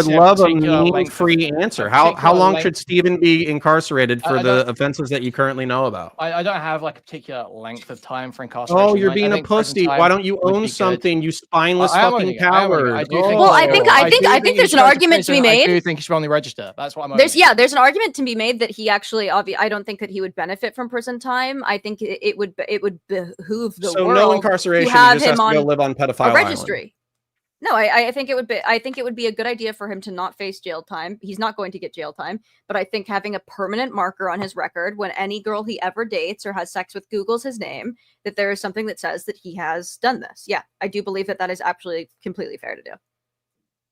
love a particular mean-free answer. How long should Steven be incarcerated for the offenses that you currently know about? I don't have like a particular length of time for incarceration. Oh, you're being a pussy. Why don't you own something, you spineless fucking coward? Well, I think there's an argument to be made. I do think he should only register. That's what I'm. There's an argument to be made that he actually, I don't think that he would benefit from prison time. I think it would behoove the world. So no incarceration. To have he just has him to go live on pedophile a registry. Island. No, I think it would be a good idea for him to not face jail time. He's not going to get jail time, but I think having a permanent marker on his record when any girl he ever dates or has sex with Googles his name, that there is something that says that he has done this. Yeah, I do believe that is actually completely fair to do.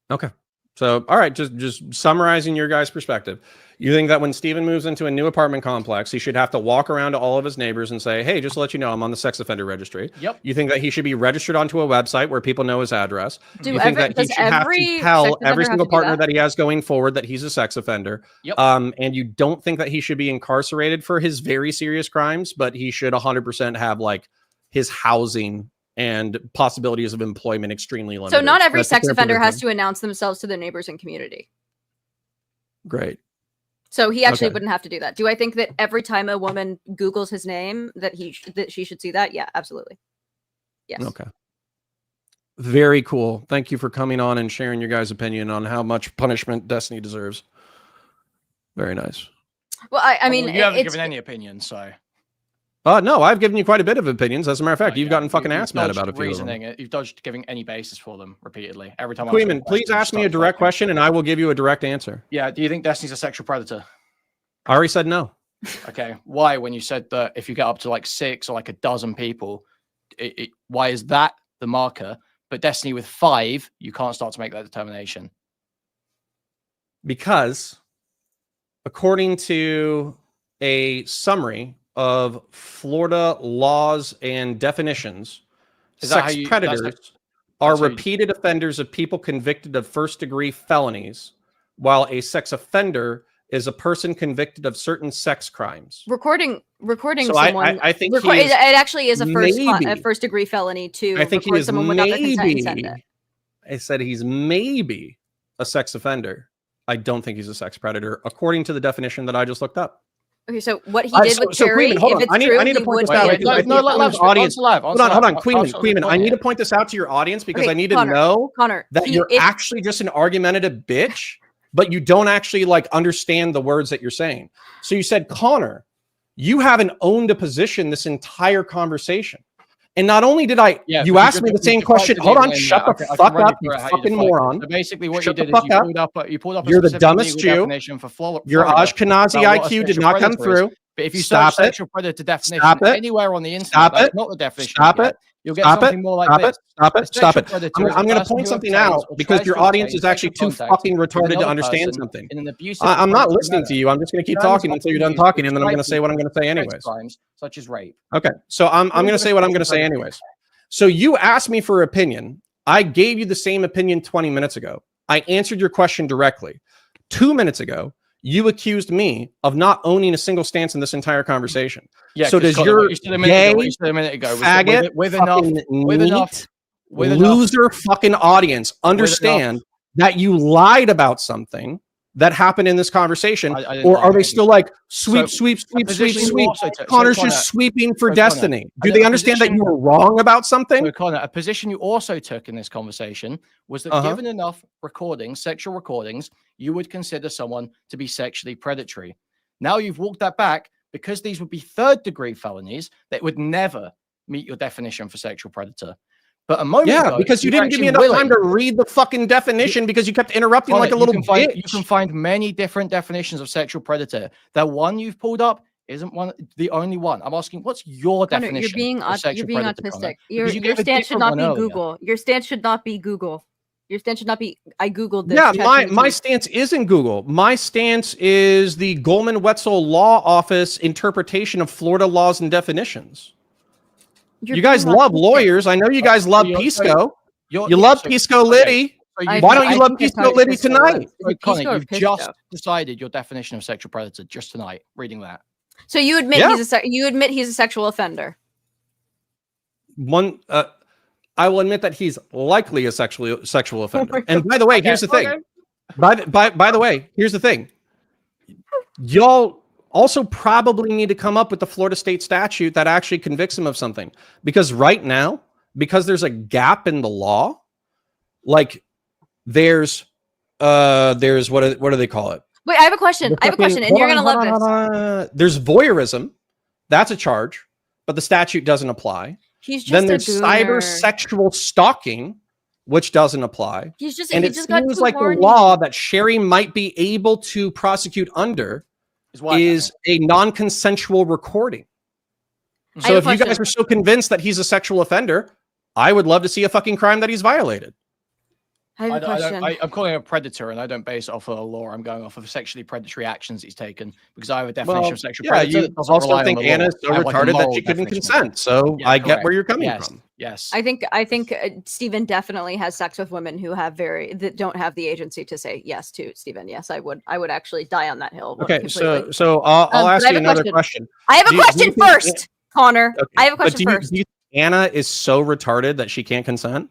Okay. So, all right, just summarizing your guys' perspective. You think that when Steven moves into a new apartment complex, he should have to walk around to all of his neighbors and say, hey, just to let you know, I'm on the sex offender registry. Yep. You think that he should be registered onto a website where people know his address. You think that he should have to tell every single partner that he has going forward that he's a sex offender. Yep. And you don't think that he should be incarcerated for his very serious crimes, but he should 100% have like his housing and possibilities of employment extremely limited. So not every sex offender has to announce themselves to their neighbors and community. Great. So he actually wouldn't have to do that. Do I think that every time a woman Googles his name that she should see that? Yeah, absolutely. Yes. Okay. Very cool. Thank you for coming on and sharing your guys' opinion on how much punishment Destiny deserves. Very nice. Well, I mean, you haven't given any opinion, so. No, I've given you quite a bit of opinions. As a matter of fact, you've gotten fucking ass mad about a few reasoning. of them. You've dodged giving any basis for them repeatedly. Every time. Queeman, please ask me a direct question, and I will give you a direct answer. Yeah. Do you think Destiny's a sexual predator? I already said no. Okay. Why? When you said that if you get up to like 6 or like a dozen people, why is that the marker? But Destiny with 5, you can't start to make that determination. Because according to a summary of Florida laws and definitions, sex predators are repeated offenders of people convicted of first-degree felonies, while a sex offender is a person convicted of certain sex crimes. Recording so someone. I think it actually is a first-degree felony to record someone without their consent and send it. I said he's maybe a sex offender. I don't think he's a sex predator, according to the definition that I just looked up. Okay, so what he did with Terry, Queeman, hold on. I need to point this out. Hold on, Queeman. I need to point this out to your audience because I need to know that you're actually just an argumentative bitch, but you don't actually like understand the words that you're saying. So you said, Connor, you haven't owned a position this entire conversation. And not only did you asked me the same question. Hold on, shut the fuck up, you fucking moron. So basically, what you did is you pulled up. You're the dumbest Jew. Your Ashkenazi IQ did not come through. But if you search sexual predator definition anywhere on the internet, that's not the definition. You'll get something more like this. Stop it. I'm going to point something out because your audience is actually too fucking retarded to understand something. I'm not listening to you. I'm just going to keep talking until you're done talking, and then I'm going to say what I'm going to say anyways. Such as rape. Okay, so I'm going to say what I'm going to say anyways. So you asked me for opinion. I gave you the same opinion 20 minutes ago. I answered your question directly. 2 minutes ago, you accused me of not owning a single stance in this entire conversation. Yeah. So does Connor, your what you said a minute ago was that faggot, with enough enough loser fucking audience understand that you lied about something that happened in this conversation, or are they still like sweep? Connor's just sweeping for destiny. Do they understand that you were wrong about something? So Connor, a position you also took in this conversation was that given enough recordings, sexual recordings, you would consider someone to be sexually predatory. Now you've walked that back because these would be third-degree felonies that would never meet your definition for sexual predator. But a moment ago, because you didn't give me enough time to read the fucking definition because you kept interrupting like a little bitch. You can find many different definitions of sexual predator. The one you've pulled up isn't the only one. I'm asking, what's your definition? You're being predator, autistic. Your stance should not be Google. Your stance should not be Google. Your stance should not be, I Googled this. Yeah, my stance isn't Google. My stance is the Goldman-Wetzel Law Office interpretation of Florida laws and definitions. You guys love lawyers. I know you guys love Pisco. You love Pisco Liddy. Why don't you love Pisco Liddy tonight? Connor, you've just decided your definition of sexual predator just tonight, reading that. So you admit he's a sexual offender. I will admit that he's likely a sexual offender. And by the way, here's the thing. By the way, here's the thing. Y'all also probably need to come up with the Florida state statute that actually convicts him of something. Because right now, because there's a gap in the law, like there's what do they call it? Wait, I have a question. And you're gonna love this. There's voyeurism. That's a charge, but the statute doesn't apply. Then there's cyber sexual stalking, which doesn't apply. It seems like the law that Sherry might be able to prosecute under is a non-consensual recording. So if you guys are so convinced that he's a sexual offender, I would love to see a fucking crime that he's violated. I have a question. I'm calling him a predator, and I don't base it off of a law. I'm going off of sexually predatory actions he's taken because I have a definition of sexual predator. You also think Anna's so retarded that she couldn't consent. So I get where you're coming from. Yes. I think Stephen definitely has sex with women who that don't have the agency to say yes to Stephen. Yes, I would actually die on that hill. Okay, so I'll ask you another question. I have a question first, Connor. Okay. I have a question first. Do you think Anna is so retarded that she can't consent?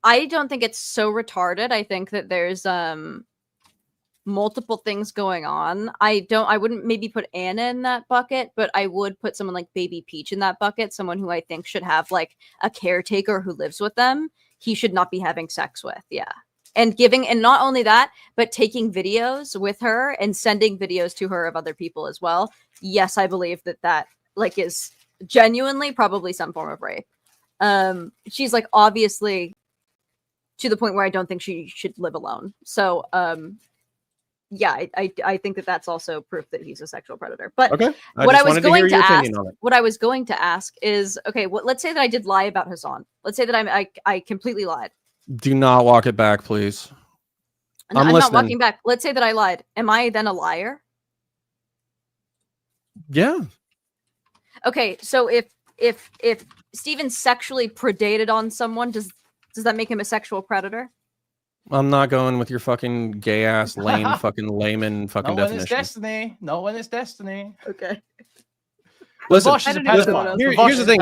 I don't think it's so retarded. I think that there's multiple things going on. I wouldn't maybe put Anna in that bucket, but I would put someone like Baby Peach in that bucket, someone who I think should have like a caretaker who lives with them. He should not be having sex with. Yeah. And not only that, but taking videos with her and sending videos to her of other people as well. Yes, I believe that like is genuinely probably some form of rape. She's like obviously to the point where I don't think she should live alone. So, yeah, I think that's also proof that he's a sexual predator. But okay. What I was going to ask is, okay, let's say that I did lie about Hassan. Let's say that I completely lied. Do not walk it back, please. I'm not walking back. Let's say that I lied. Am I then a liar? Yeah. Okay, so if Steven sexually predated on someone, does that make him a sexual predator? I'm not going with your fucking gay ass lame fucking layman fucking definition. No one is destiny. Okay. Listen, here's the thing.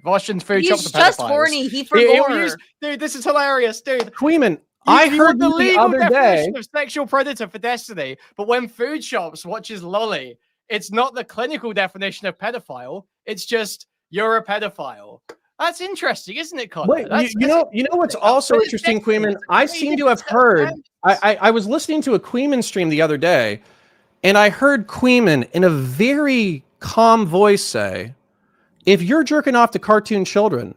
Vosh's food shop's a pedophile. He's just horny. He forgot. Dude, this is hilarious, dude. Queeman, I heard the legal other day of sexual predator for Destiny, but when Food Shops watches Lolly, it's not the clinical definition of pedophile. It's just you're a pedophile. That's interesting, isn't it, Connor? Wait, you know what's also interesting, Queeman? I seem to have heard. I was listening to a Queeman stream the other day, and I heard Queeman in a very calm voice say, "If you're jerking off to cartoon children,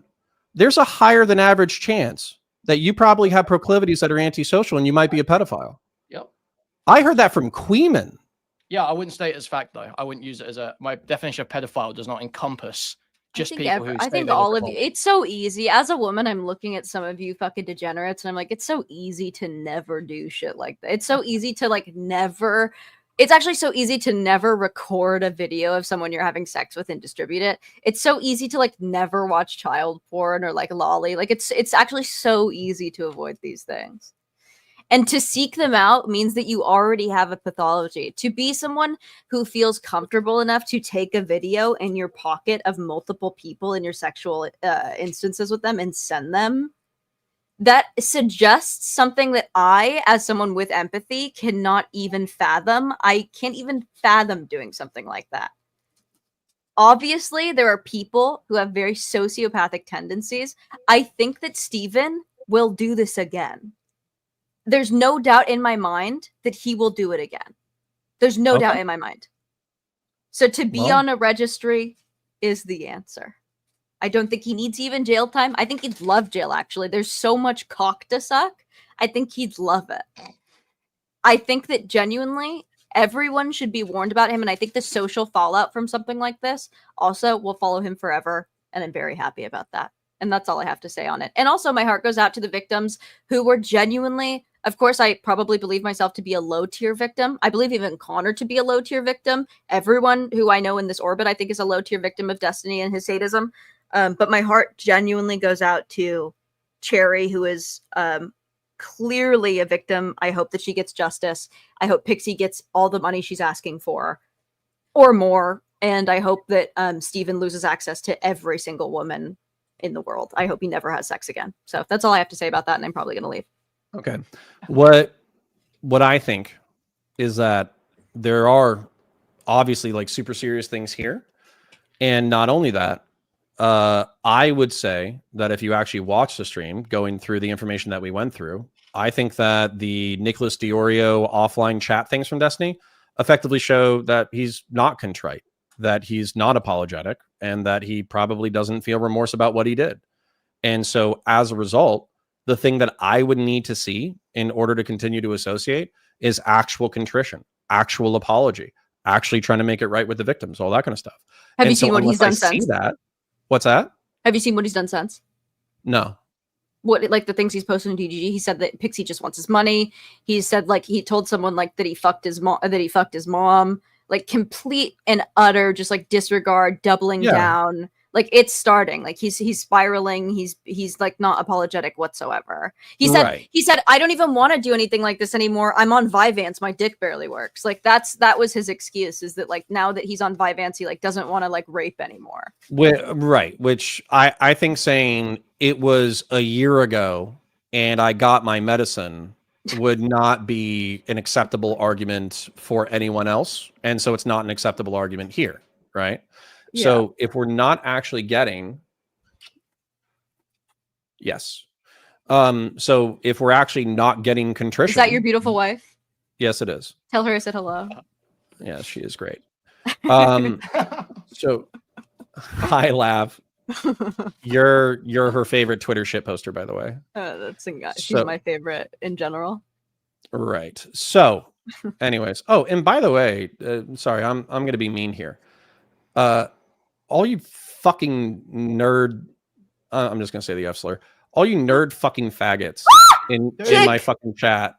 there's a higher than average chance that you probably have proclivities that are antisocial, and you might be a pedophile." Yep. I heard that from Queeman. Yeah, I wouldn't state it as fact though. I wouldn't use it as my definition of pedophile does not encompass. I think all of you. It's so easy. As a woman, I'm looking at some of you fucking degenerates, and I'm like, it's so easy to never do shit like that. It's so easy to like never. It's actually so easy to never record a video of someone you're having sex with and distribute it. It's so easy to like never watch child porn or like lolly. Like it's actually so easy to avoid these things. And to seek them out means that you already have a pathology. To be someone who feels comfortable enough to take a video in your pocket of multiple people in your sexual instances with them and send them, that suggests something that I, as someone with empathy, cannot even fathom. I can't even fathom doing something like that. Obviously, there are people who have very sociopathic tendencies. I think that Steven will do this again. There's no doubt in my mind that he will do it again. There's no doubt in my mind. So to be on a registry is the answer. I don't think he needs even jail time. I think he'd love jail, actually. There's so much cock to suck. I think he'd love it. I think that genuinely everyone should be warned about him, and I think the social fallout from something like this also will follow him forever, and I'm very happy about that. And that's all I have to say on it. And also, my heart goes out to the victims who were genuinely, of course, I probably believe myself to be a low-tier victim. I believe even Connor to be a low-tier victim. Everyone who I know in this orbit, I think, is a low-tier victim of Destiny and his sadism. But my heart genuinely goes out to Cherry, who is clearly a victim. I hope that she gets justice. I hope Pixie gets all the money she's asking for, or more. And I hope that Steven loses access to every single woman in the world. I hope he never has sex again. So that's all I have to say about that, and I'm probably going to leave. Okay. What I think is that there are obviously like super serious things here. And not only that, I would say that if you actually watch the stream going through the information that we went through, I think that the Nicholas Diorio offline chat things from Destiny effectively show that he's not contrite, that he's not apologetic, and that he probably doesn't feel remorse about what he did. And so as a result, the thing that I would need to see in order to continue to associate is actual contrition, actual apology, actually trying to make it right with the victims, all that kind of stuff. Have you seen what he's done since? What's that? Have you seen what he's done since? No. What, like the things he's posted on DGG? He said that Pixie just wants his money. He said like he told someone like that he fucked his mom. Like complete and utter just like disregard, doubling down. Like it's starting. Like he's spiraling. He's like not apologetic whatsoever. He said I don't even want to do anything like this anymore. I'm on Vyvanse. My dick barely works. Like that was his excuse, is that like now that he's on Vyvanse, he like doesn't want to like rape anymore. Which I think saying it was a year ago and I got my medicine would not be an acceptable argument for anyone else. And so it's not an acceptable argument here, right? Yeah. So if we're not actually getting, so if we're actually not getting contrition. Is that your beautiful wife? Yes, it is. Tell her I said hello. Yeah, she is great. So hi, Lav. You're her favorite Twitter shit poster, by the way. She's my favorite in general. Right. So, anyways. Oh, and by the way, sorry, I'm gonna be mean here. All you fucking nerd. I'm just gonna say the F slur. All you nerd fucking faggots in my fucking chat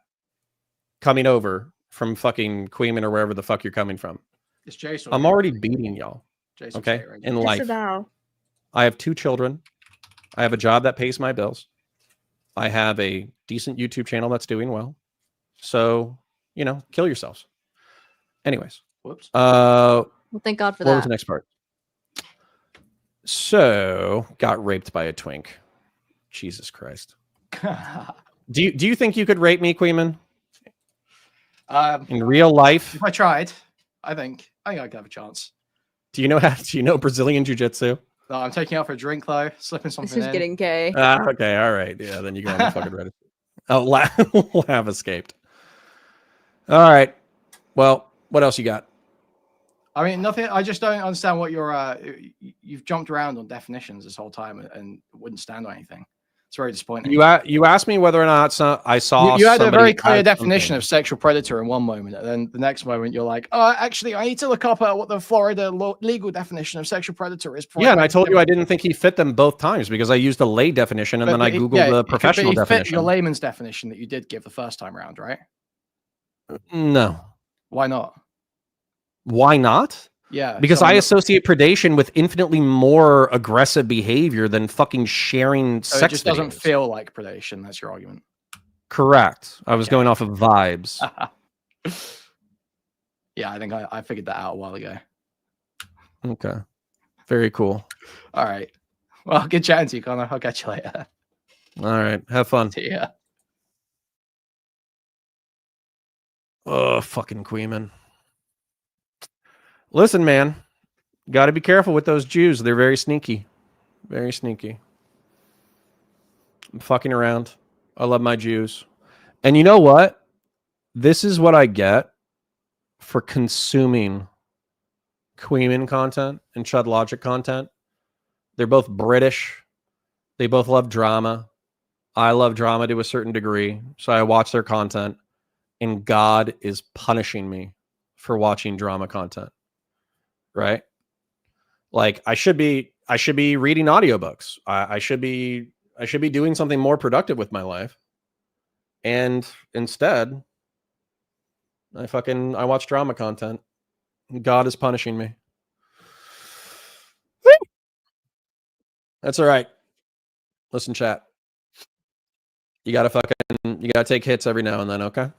coming over from fucking Queeman or wherever the fuck you're coming from. It's Jason. I'm already beating y'all. Jason, okay, right in life. I have 2 children. I have a job that pays my bills. I have a decent YouTube channel that's doing well. So, kill yourselves. Anyways. Whoops. Well, thank God for that. What was the next part? So, got raped by a twink. Jesus Christ. Do you think you could rape me, Queeman? In real life? If I tried, I think I could have a chance. Do you know Brazilian Jiu-Jitsu? No, I'm taking out for a drink though, slipping something in. This is getting gay. Okay, all right. Yeah, then you go on the fucking Reddit. Oh, Lav escaped. All right. Well, what else you got? I mean, nothing. I just don't understand what you've jumped around on definitions this whole time and wouldn't stand on anything. It's very disappointing. You asked me whether or not I saw. You had a very clear definition of sexual predator in one moment, and then the next moment you're like, "Oh, actually, I need to look up what the Florida legal definition of sexual predator is." Yeah, and I told you I didn't think he fit them both times because I used the lay definition and then I googled the professional definition. Fit your layman's definition that you did give the first time around, right? No. Why not? Why not? Yeah, because I associate predation with infinitely more aggressive behavior than fucking sharing sex. It just doesn't feel like predation. That's your argument. Correct. I was going off of vibes. Yeah, I think I figured that out a while ago. Okay. Very cool. All right. Well, good chatting to you, Connor. I'll catch you later. All right. Have fun. See ya. Oh, fucking Queeman. Listen, man. Got to be careful with those Jews. They're very sneaky. Very sneaky. I'm fucking around. I love my Jews. And you know what? This is what I get for consuming Queeman content and Chud Logic content. They're both British. They both love drama. I love drama to a certain degree. So I watch their content. And God is punishing me for watching drama content. Right? Like I should be reading audiobooks. I should be doing something more productive with my life. And instead, I watch drama content. God is punishing me. That's all right. Listen, chat. You gotta take hits every now and then, okay?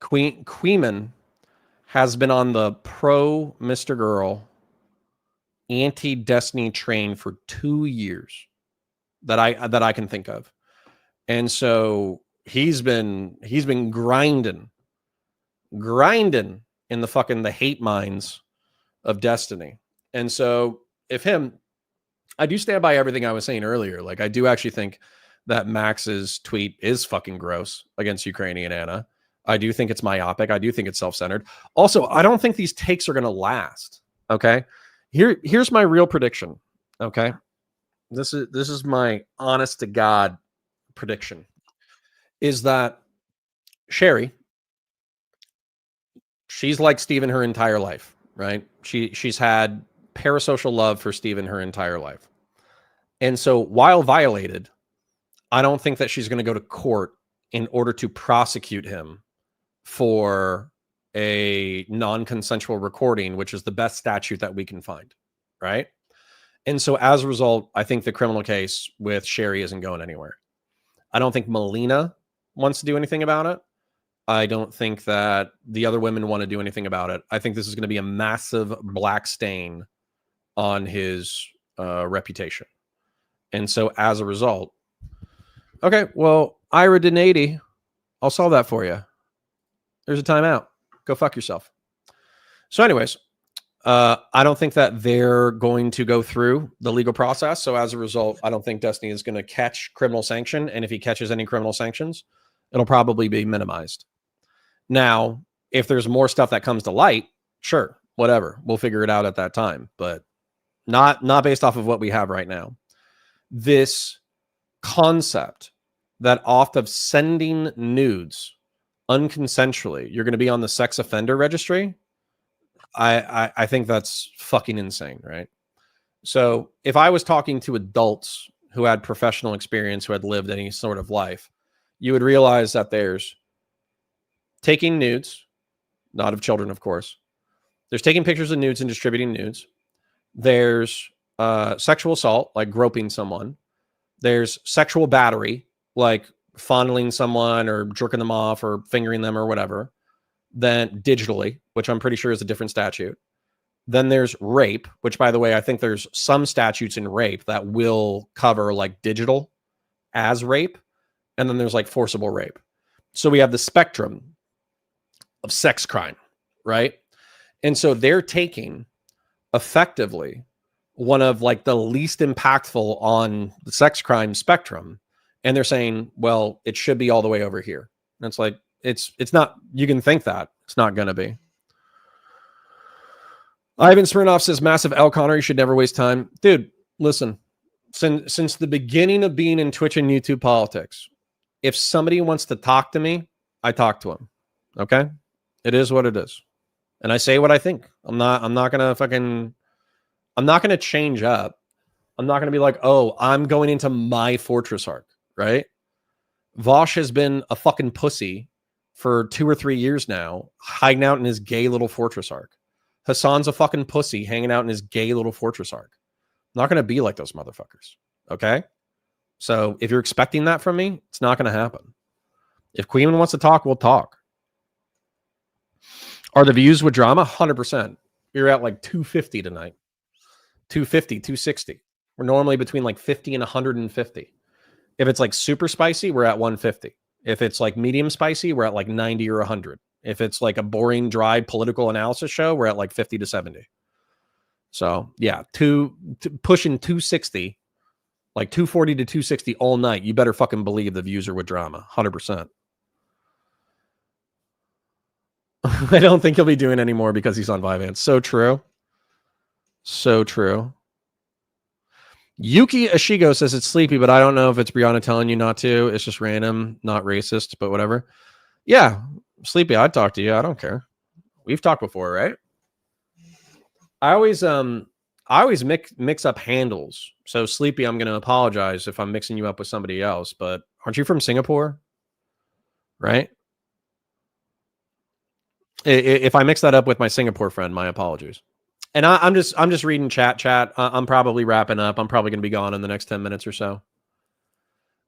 Queeman has been on the pro Mr. Girl anti-Destiny train for 2 years that I can think of. And so he's been grinding in the hate mines of Destiny. And so I do stand by everything I was saying earlier. Like I do actually think that Max's tweet is fucking gross against Ukrainian Anna. I do think it's myopic. I do think it's self-centered. Also, I don't think these takes are going to last. Okay. Here's my real prediction. Okay. This is my honest to God prediction is that Sherry, she's like Steven her entire life, right? She's had parasocial love for Steven her entire life. And so while violated, I don't think that she's going to go to court in order to prosecute him for a non-consensual recording, which is the best statute that we can find, right? And so as a result, I think the criminal case with Sherry isn't going anywhere. I don't think Melina wants to do anything about it. I don't think that the other women want to do anything about it. I think this is going to be a massive black stain on his reputation. And so as a result, okay, well, Ira Donati, I'll solve that for you. There's a timeout. Go fuck yourself. So anyways, I don't think that they're going to go through the legal process. So as a result, I don't think Destiny is going to catch criminal sanction. And if he catches any criminal sanctions, it'll probably be minimized. Now, if there's more stuff that comes to light, sure, whatever. We'll figure it out at that time, but not based off of what we have right now. This concept that off of sending nudes unconsensually, you're going to be on the sex offender registry. I think that's fucking insane, right? So if I was talking to adults who had professional experience, who had lived any sort of life, you would realize that there's taking nudes, not of children, of course. There's taking pictures of nudes and distributing nudes. There's sexual assault, like groping someone. There's sexual battery, like fondling someone or jerking them off or fingering them or whatever. Then digitally, which I'm pretty sure is a different statute. Then there's rape, which, by the way, I think there's some statutes in rape that will cover like digital as rape. And then there's like forcible rape. So we have the spectrum of sex crime, right? And so they're taking effectively one of like the least impactful on the sex crime spectrum. And they're saying, well, it should be all the way over here. And it's like, it's not, you can think that it's not going to be. Ivan Smirnoff says, massive L. Connor, you should never waste time. Dude, listen, since the beginning of being in Twitch and YouTube politics, if somebody wants to talk to me, I talk to him. Okay. It is what it is. And I say what I think. I'm not going to change up. I'm not going to be like, oh, I'm going into my fortress arc, right? Vosh has been a fucking pussy for 2 or 3 years now, hiding out in his gay little fortress arc. Hassan's a fucking pussy hanging out in his gay little fortress arc. I'm not going to be like those motherfuckers. Okay. So if you're expecting that from me, it's not going to happen. If Queen wants to talk, we'll talk. Are the views with drama? 100%. You're at like 250 tonight. 250, 260. We're normally between like 50 and 150. If it's like super spicy, we're at 150. If it's like medium spicy, we're at like 90 or 100. If it's like a boring, dry political analysis show, we're at like 50 to 70. So yeah, pushing 260, like 240 to 260 all night. You better fucking believe the views are with drama. 100%. I don't think he'll be doing any more because he's on Vyvanse. So true. So true. Yuki Ashigo says it's sleepy, but I don't know if it's Brianna telling you not to. It's just random, not racist, but whatever. Yeah, sleepy. I'd talk to you. I don't care. We've talked before, right? I always mix up handles. So sleepy, I'm going to apologize if I'm mixing you up with somebody else. But aren't you from Singapore? Right? If I mix that up with my Singapore friend, my apologies. And I'm just reading chat. I'm probably wrapping up. I'm probably going to be gone in the next 10 minutes or so.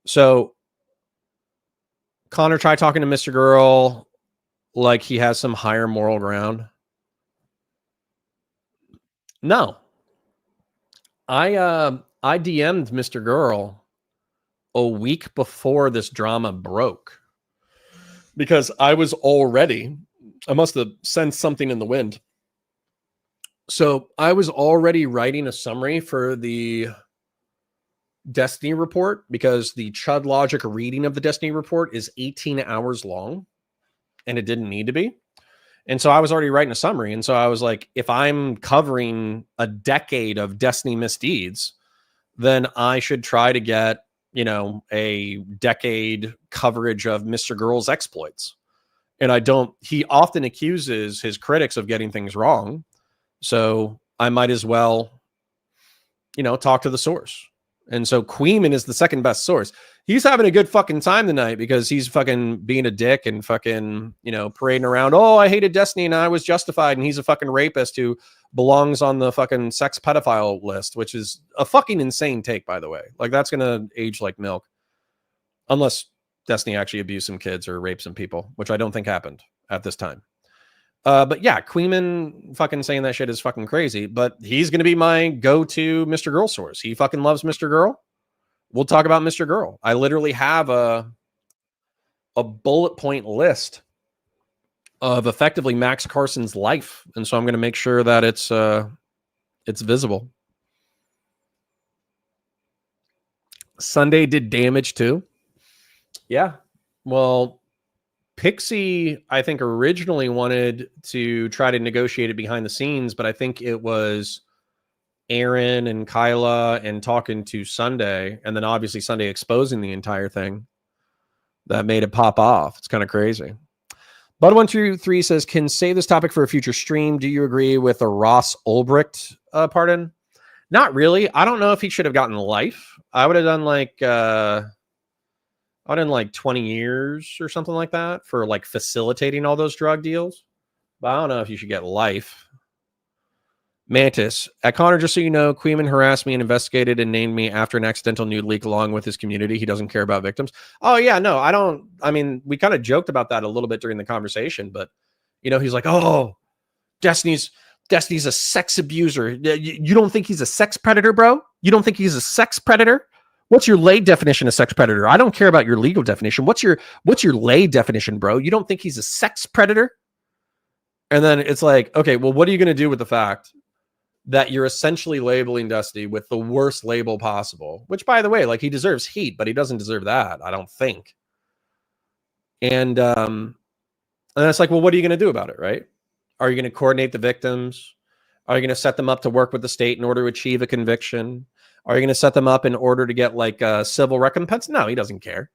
So Connor, try talking to Mr. Girl like he has some higher moral ground. No. I DM'd Mr. Girl a week before this drama broke because I must have sensed something in the wind. So I was already writing a summary for the Destiny report because the Chud Logic reading of the Destiny report is 18 hours long and it didn't need to be. And so I was already writing a summary. And so I was like, if I'm covering a decade of Destiny misdeeds, then I should try to get, a decade coverage of Mr. Girl's exploits. And he often accuses his critics of getting things wrong. So I might as well, talk to the source. And so Queeman is the second best source. He's having a good fucking time tonight because he's fucking being a dick and fucking, parading around. Oh, I hated Destiny and I was justified. And he's a fucking rapist who belongs on the fucking sex pedophile list, which is a fucking insane take, by the way. Like, that's going to age like milk. Unless Destiny actually abused some kids or raped some people, which I don't think happened at this time. But yeah, Queeman fucking saying that shit is fucking crazy, but he's going to be my go-to Mr. Girl source. He fucking loves Mr. Girl. We'll talk about Mr. Girl. I literally have a bullet point list of effectively Max Carson's life. And so I'm going to make sure that it's visible. Sunday did damage too. Yeah. Well, Pixie, I think, originally wanted to try to negotiate it behind the scenes, but I think it was Aaron and Kyla and talking to Sunday, and then obviously Sunday exposing the entire thing that made it pop off. It's kind of crazy. Bud123 says, can save this topic for a future stream. Do you agree with the Ross Ulbricht pardon? Not really. I don't know if he should have gotten life. I would have done like 20 years or something like that for like facilitating all those drug deals. But I don't know if you should get life. Mantis, at Connor, just so you know, Queeman harassed me and investigated and named me after an accidental nude leak along with his community. He doesn't care about victims. Oh yeah, no, I don't. I mean, we kind of joked about that a little bit during the conversation, but he's like, oh, Destiny's a sex abuser. You don't think he's a sex predator, bro? You don't think he's a sex predator? What's your lay definition of sex predator? I don't care about your legal definition. What's your lay definition, bro? You don't think he's a sex predator? And then it's like, okay, well, what are you going to do with the fact that you're essentially labeling Dusty with the worst label possible? Which, by the way, like, he deserves heat, but he doesn't deserve that, I don't think. And it's like, well, what are you going to do about it, right? Are you going to coordinate the victims? Are you going to set them up to work with the state in order to achieve a conviction? Are you going to set them up in order to get like a civil recompense? No, he doesn't care.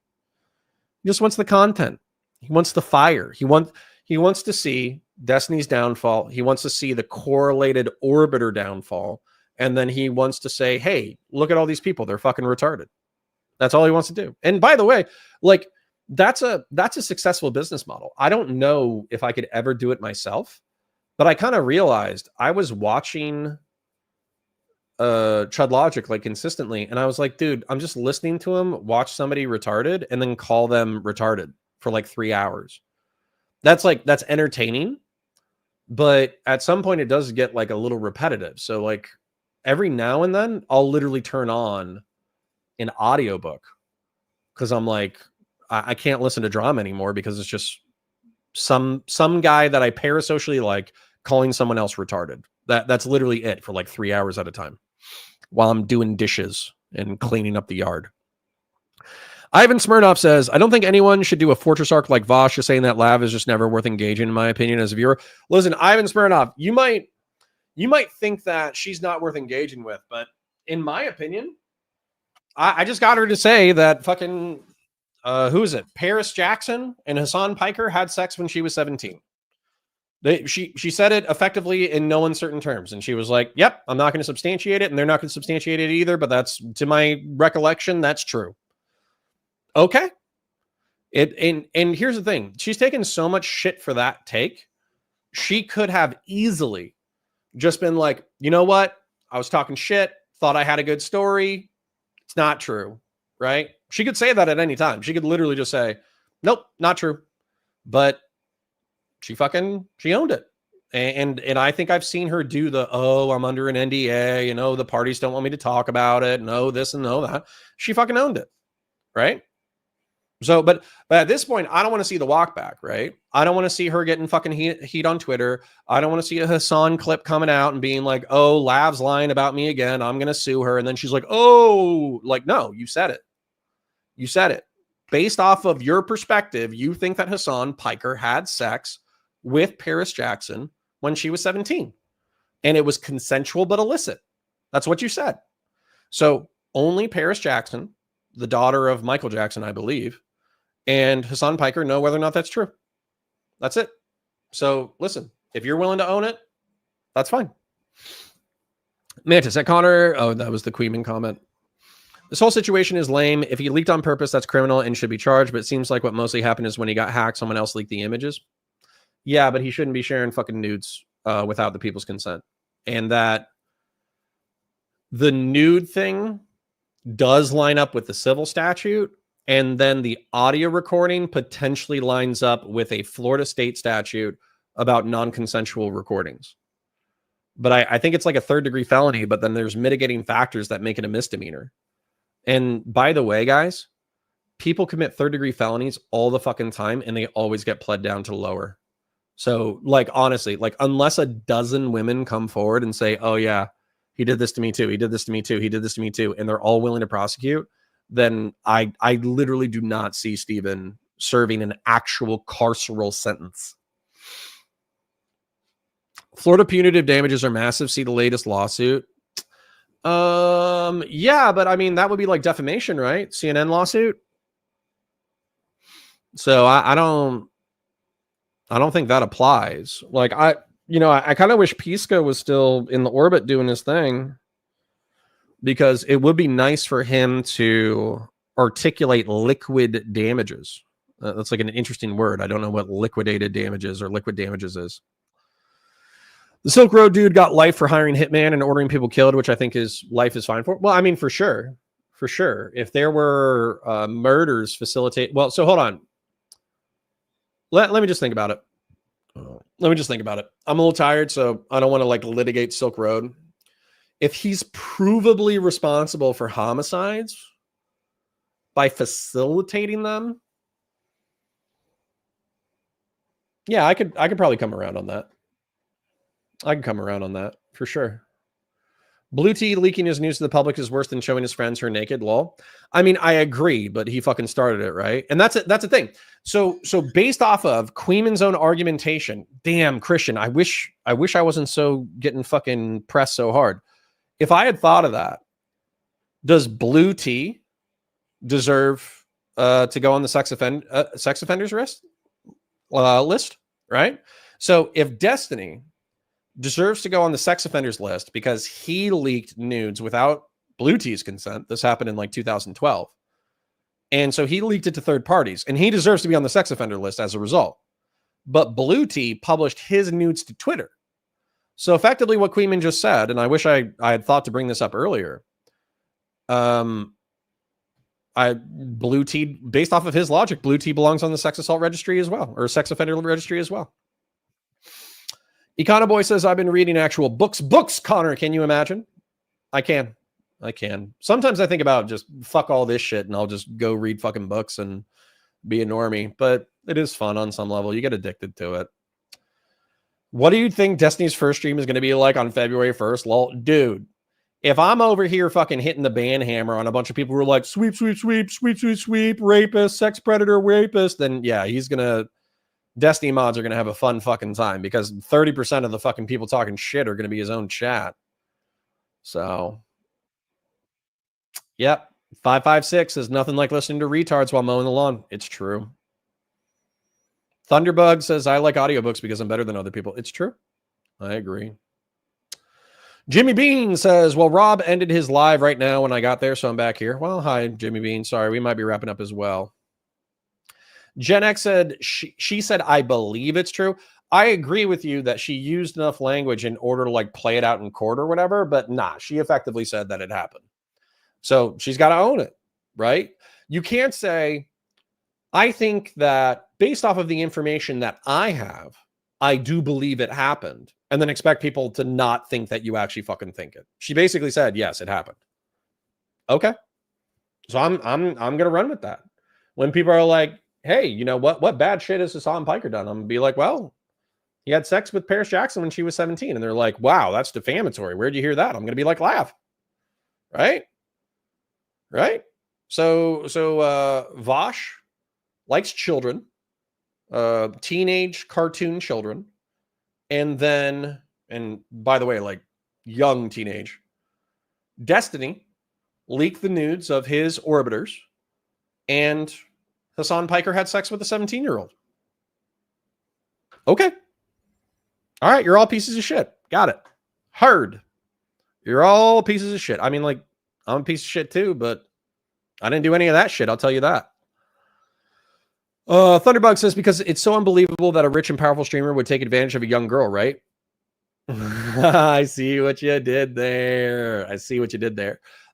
He just wants the content. He wants the fire. He wants to see Destiny's downfall. He wants to see the correlated orbiter downfall. And then he wants to say, hey, look at all these people. They're fucking retarded. That's all he wants to do. And by the way, like, that's a successful business model. I don't know if I could ever do it myself, but I kind of realized I was watching Chud Logic like consistently, and I was like, dude, I'm just listening to him watch somebody retarded and then call them retarded for like 3 hours. That's entertaining, but at some point it does get like a little repetitive. So like every now and then I'll literally turn on an audiobook because I'm like, I can't listen to drama anymore because it's just some guy that I parasocially like calling someone else retarded. That's literally it for like 3 hours at a time while I'm doing dishes and cleaning up the yard. Ivan Smirnoff says, I don't think anyone should do a Fortress arc like Vosh, just saying that Lav is just never worth engaging, in my opinion, as a viewer. Listen, Ivan Smirnoff, you might think that she's not worth engaging with, but in my opinion, I just got her to say that fucking, who is it? Paris Jackson and Hassan Piker had sex when she was 17. She said it effectively in no uncertain terms. And she was like, yep, I'm not going to substantiate it. And they're not going to substantiate it either. But that's, to my recollection, that's true. Okay. And here's the thing. She's taken so much shit for that take. She could have easily just been like, you know what? I was talking shit. Thought I had a good story. It's not true. Right? She could say that at any time. She could literally just say, nope, not true. But she owned it. And I think I've seen her do the, oh, I'm under an NDA, the parties don't want me to talk about it. No, this and no, that. She fucking owned it. Right? So, but at this point, I don't want to see the walk back, right? I don't want to see her getting fucking heat on Twitter. I don't want to see a Hassan clip coming out and being like, oh, Lav's lying about me again. I'm going to sue her. And then she's like, oh, like, no, you said it. You said it. Based off of your perspective, you think that Hassan Piker had sex with Paris Jackson when she was 17. And it was consensual but illicit. That's what you said. So only Paris Jackson, the daughter of Michael Jackson, I believe, and Hassan Piker know whether or not that's true. That's it. So listen, if you're willing to own it, that's fine. Mantis at Connor. Oh, that was the Queeman comment. This whole situation is lame. If he leaked on purpose, that's criminal and should be charged. But it seems like what mostly happened is when he got hacked, someone else leaked the images. Yeah, but he shouldn't be sharing fucking nudes without the people's consent. And that the nude thing does line up with the civil statute. And then the audio recording potentially lines up with a Florida state statute about non-consensual recordings. But I think it's like a 3rd-degree felony, but then there's mitigating factors that make it a misdemeanor. And by the way, guys, people commit 3rd-degree felonies all the fucking time, and they always get pled down to lower. So, like, honestly, like, unless a dozen women come forward and say, oh, yeah, he did this to me too, he did this to me too, he did this to me too, and they're all willing to prosecute, then I literally do not see Steven serving an actual carceral sentence. Florida punitive damages are massive. See the latest lawsuit. Yeah, but I mean, that would be like defamation, right? CNN lawsuit. So I don't think that applies. Like I kind of wish Pisca was still in the orbit doing his thing, because it would be nice for him to articulate liquid damages. That's like an interesting word. I don't know what liquidated damages or liquid damages is. The Silk Road dude got life for hiring hitman and ordering people killed, which I think life is fine for. Well, I mean, for sure. If there were murders facilitate. Well, so hold on. Let me just think about it. I'm a little tired, so I don't want to like litigate Silk Road. If he's provably responsible for homicides by facilitating them, yeah, I could probably come around on that. I can come around on that for sure. Blue Tea leaking his news to the public is worse than showing his friends her naked. Lol. I mean, I agree, but he fucking started it, right? And that's a thing. So based off of Queeman's own argumentation, damn, Christian, I wish I wasn't so getting fucking pressed so hard. If I had thought of that, does Blue Tea deserve to go on the sex offenders list, right? So if Destiny deserves to go on the sex offenders list because he leaked nudes without Blue Tea's consent, this happened in like 2012, and so he leaked it to third parties, and he deserves to be on the sex offender list as a result. But Blue Tea published his nudes to Twitter. So effectively what Queeman just said, and I wish I had thought to bring this up earlier. I Blue Tea, based off of his logic, Blue Tea belongs on the sex assault registry as well, or sex offender registry as well. Econoboy says, I've been reading actual books. Books, Connor, can you imagine? I can. Sometimes I think about just fuck all this shit and I'll just go read fucking books and be a normie, but it is fun on some level. You get addicted to it. What do you think Destiny's first stream is going to be like on February 1st? Lol, dude, if I'm over here fucking hitting the band hammer on a bunch of people who are like, sweep, rapist, sex predator, rapist, then yeah, Destiny mods are going to have a fun fucking time because 30% of the fucking people talking shit are going to be his own chat. So, yep. 556 is nothing like listening to retards while mowing the lawn. It's true. Thunderbug says, I like audiobooks because I'm better than other people. It's true. I agree. Jimmy Bean says, well, Rob ended his live right now when I got there, so I'm back here. Well, hi, Jimmy Bean. Sorry, we might be wrapping up as well. Gen X said, she said, I believe it's true. I agree with you that she used enough language in order to like play it out in court or whatever, but nah, she effectively said that it happened. So she's got to own it, right? You can't say, I think that based off of the information that I have, I do believe it happened, and then expect people to not think that you actually fucking think it. She basically said, yes, it happened. Okay. So I'm going to run with that. When people are like, hey, you know what bad shit has Hassan Piker done? I'm gonna be like, well, he had sex with Paris Jackson when she was 17. And they're like, wow, that's defamatory. Where'd you hear that? I'm gonna be like, laugh. Right? So Vosh likes children, teenage cartoon children, and by the way, like young teenage. Destiny leaked the nudes of his orbiters, and Hassan Piker had sex with a 17-year-old. Okay. All right, you're all pieces of shit. Got it. Heard. You're all pieces of shit. I mean, like, I'm a piece of shit too, but I didn't do any of that shit. I'll tell you that. Thunderbug says, because it's so unbelievable that a rich and powerful streamer would take advantage of a young girl, right? I see what you did there.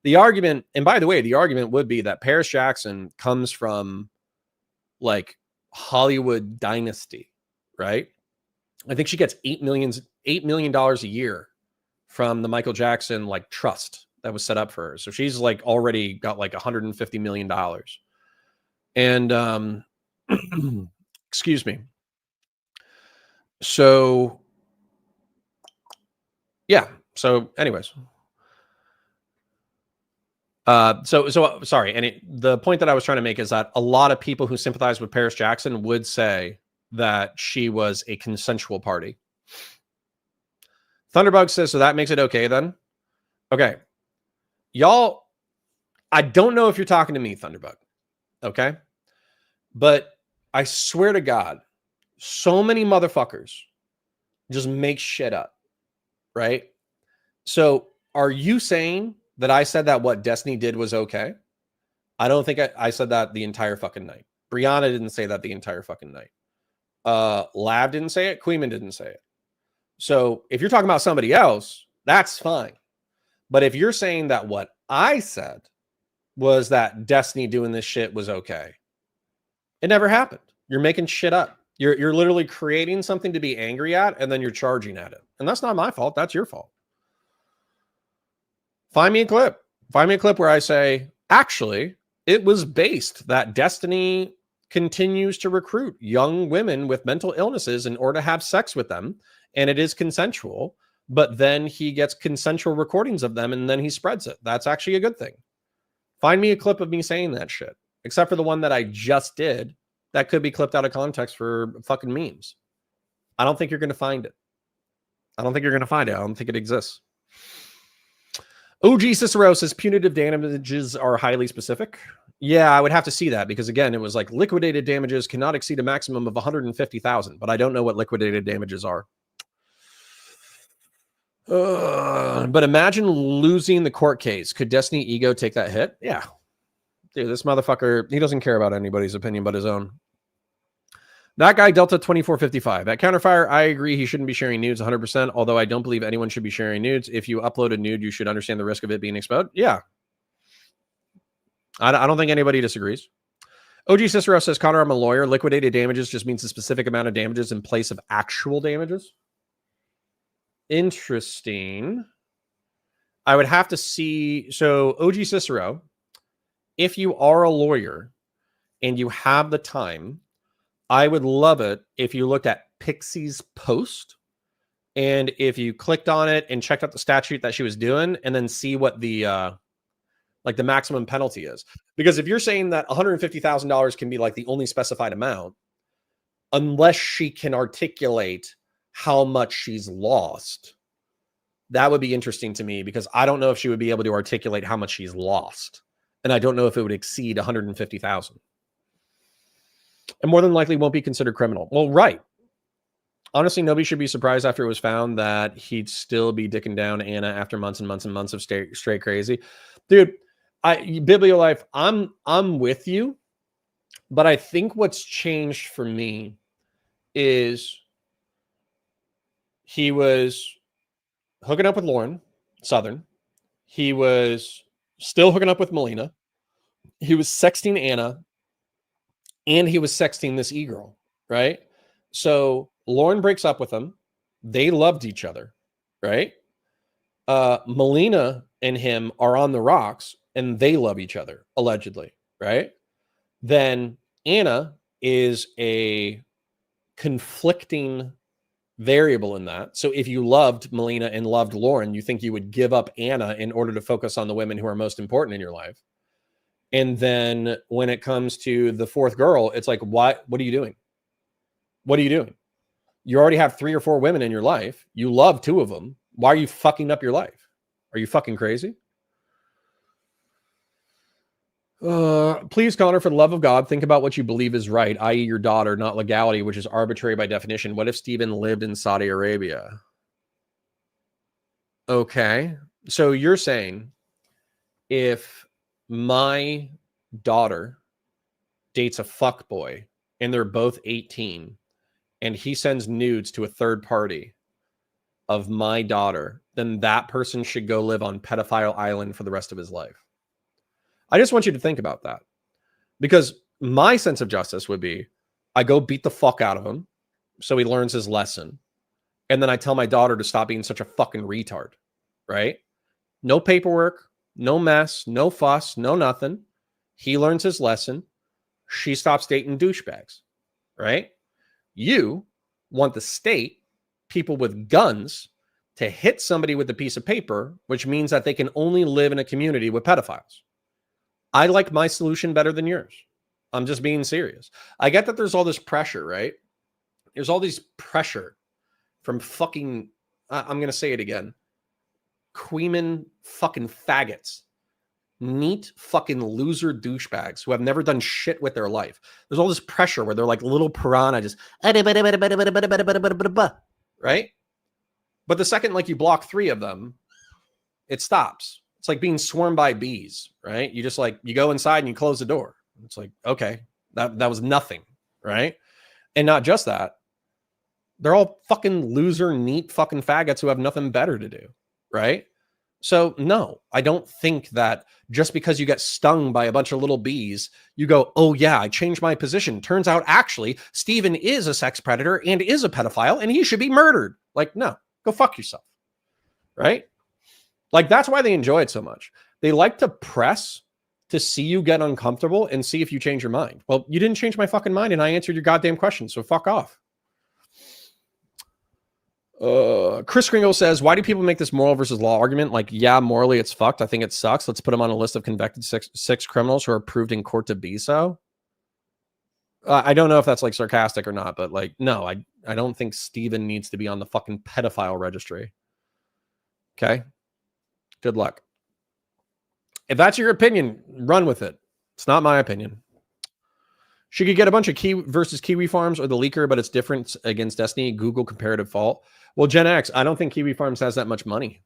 The argument, and by the way, the argument would be that Paris Jackson comes from like Hollywood dynasty, right? I think she gets $8 million a year from the Michael Jackson like trust that was set up for her. So she's like already got like $150 million. And excuse me. So yeah. So anyways. So sorry. And the point that I was trying to make is that a lot of people who sympathize with Paris Jackson would say that she was a consensual party. Thunderbug says, so that makes it okay then? Okay. Y'all, I don't know if you're talking to me, Thunderbug. Okay. But I swear to God, so many motherfuckers just make shit up. Right? So are you saying that I said that what Destiny did was okay? I don't think I said that the entire fucking night. Brianna didn't say that the entire fucking night. Lab didn't say it. Queeman didn't say it. So if you're talking about somebody else, that's fine. But if you're saying that what I said was that Destiny doing this shit was okay, it never happened. You're making shit up. You're literally creating something to be angry at, and then you're charging at it. And that's not my fault. That's your fault. Find me a clip. Find me a clip where I say, actually, it was based that Destiny continues to recruit young women with mental illnesses in order to have sex with them, and it is consensual, but then he gets consensual recordings of them and then he spreads it. That's actually a good thing. Find me a clip of me saying that shit, except for the one that I just did that could be clipped out of context for fucking memes. I don't think you're going to find it. I don't think it exists. OG Cicero says punitive damages are highly specific. Yeah, I would have to see that because again, it was like liquidated damages cannot exceed a maximum of 150,000, but I don't know what liquidated damages are. But imagine losing the court case. Could Destiny ego take that hit? Yeah. Dude, this motherfucker, he doesn't care about anybody's opinion but his own. That guy, Delta 2455. At CounterFire, I agree he shouldn't be sharing nudes 100%, although I don't believe anyone should be sharing nudes. If you upload a nude, you should understand the risk of it being exposed. Yeah. I don't think anybody disagrees. OG Cicero says, Connor, I'm a lawyer. Liquidated damages just means a specific amount of damages in place of actual damages. Interesting. I would have to see. So, OG Cicero, if you are a lawyer and you have the time, I would love it if you looked at Pixie's post and if you clicked on it and checked out the statute that she was doing and then see what the like the maximum penalty is. Because if you're saying that $150,000 can be like the only specified amount, unless she can articulate how much she's lost, that would be interesting to me, because I don't know if she would be able to articulate how much she's lost. And I don't know if it would exceed 150,000. And more than likely won't be considered criminal. Well, right. Honestly, nobody should be surprised after it was found that he'd still be dicking down Anna after months and months and months of straight crazy. Dude, Bibliolife, I'm with you, but I think what's changed for me is he was hooking up with Lauren Southern. He was still hooking up with Melina. He was sexting Anna, and he was sexting this e-girl, right? So Lauren breaks up with him. They loved each other, right? Melina and him are on the rocks, and they love each other, allegedly, right? Then Anna is a conflicting variable in that. So if you loved Melina and loved Lauren, you think you would give up Anna in order to focus on the women who are most important in your life. And then when it comes to the fourth girl, it's like, what are you doing? What are you doing? You already have 3 or 4 women in your life. You love 2 of them. Why are you fucking up your life? Are you fucking crazy? Please, Connor, for the love of God, think about what you believe is right, i.e. your daughter, not legality, which is arbitrary by definition. What if Stephen lived in Saudi Arabia? Okay. So you're saying if my daughter dates a fuckboy and they're both 18 and he sends nudes to a third party of my daughter, then that person should go live on Pedophile Island for the rest of his life. I just want you to think about that, because my sense of justice would be I go beat the fuck out of him so he learns his lesson. And then I tell my daughter to stop being such a fucking retard, right? No paperwork, no mess, no fuss, no nothing. He learns his lesson. She stops dating douchebags, right? You want the state, people with guns, to hit somebody with a piece of paper, which means that they can only live in a community with pedophiles. I like my solution better than yours. I'm just being serious. I get that there's all this pressure, right? There's all this pressure from fucking, I'm going to say it again, Queeman fucking faggots, neat fucking loser douchebags who have never done shit with their life. There's all this pressure where they're like little piranha, just right? But the second like you block 3 of them, it stops. It's like being swarmed by bees, right? You just like, you go inside and you close the door. It's like, okay, that was nothing, right? And not just that, they're all fucking loser, neat fucking faggots who have nothing better to do, right? So no, I don't think that just because you get stung by a bunch of little bees, you go, oh yeah, I changed my position. Turns out actually Stephen is a sex predator and is a pedophile and he should be murdered. Like, no, go fuck yourself, right? Like, that's why they enjoy it so much. They like to press to see you get uncomfortable and see if you change your mind. Well, you didn't change my fucking mind and I answered your goddamn question, so fuck off. Chris Kringle says, why do people make this moral versus law argument? Like, yeah, morally it's fucked. I think it sucks. Let's put them on a list of convicted six criminals who are proved in court to be so. I don't know if that's like sarcastic or not, but like, no, I don't think Stephen needs to be on the fucking pedophile registry. Okay. Good luck. If that's your opinion, run with it. It's not my opinion. She could get a bunch of Kiwi Farms or the leaker, but it's different against Destiny. Google comparative fault. Well, Gen X, I don't think Kiwi Farms has that much money.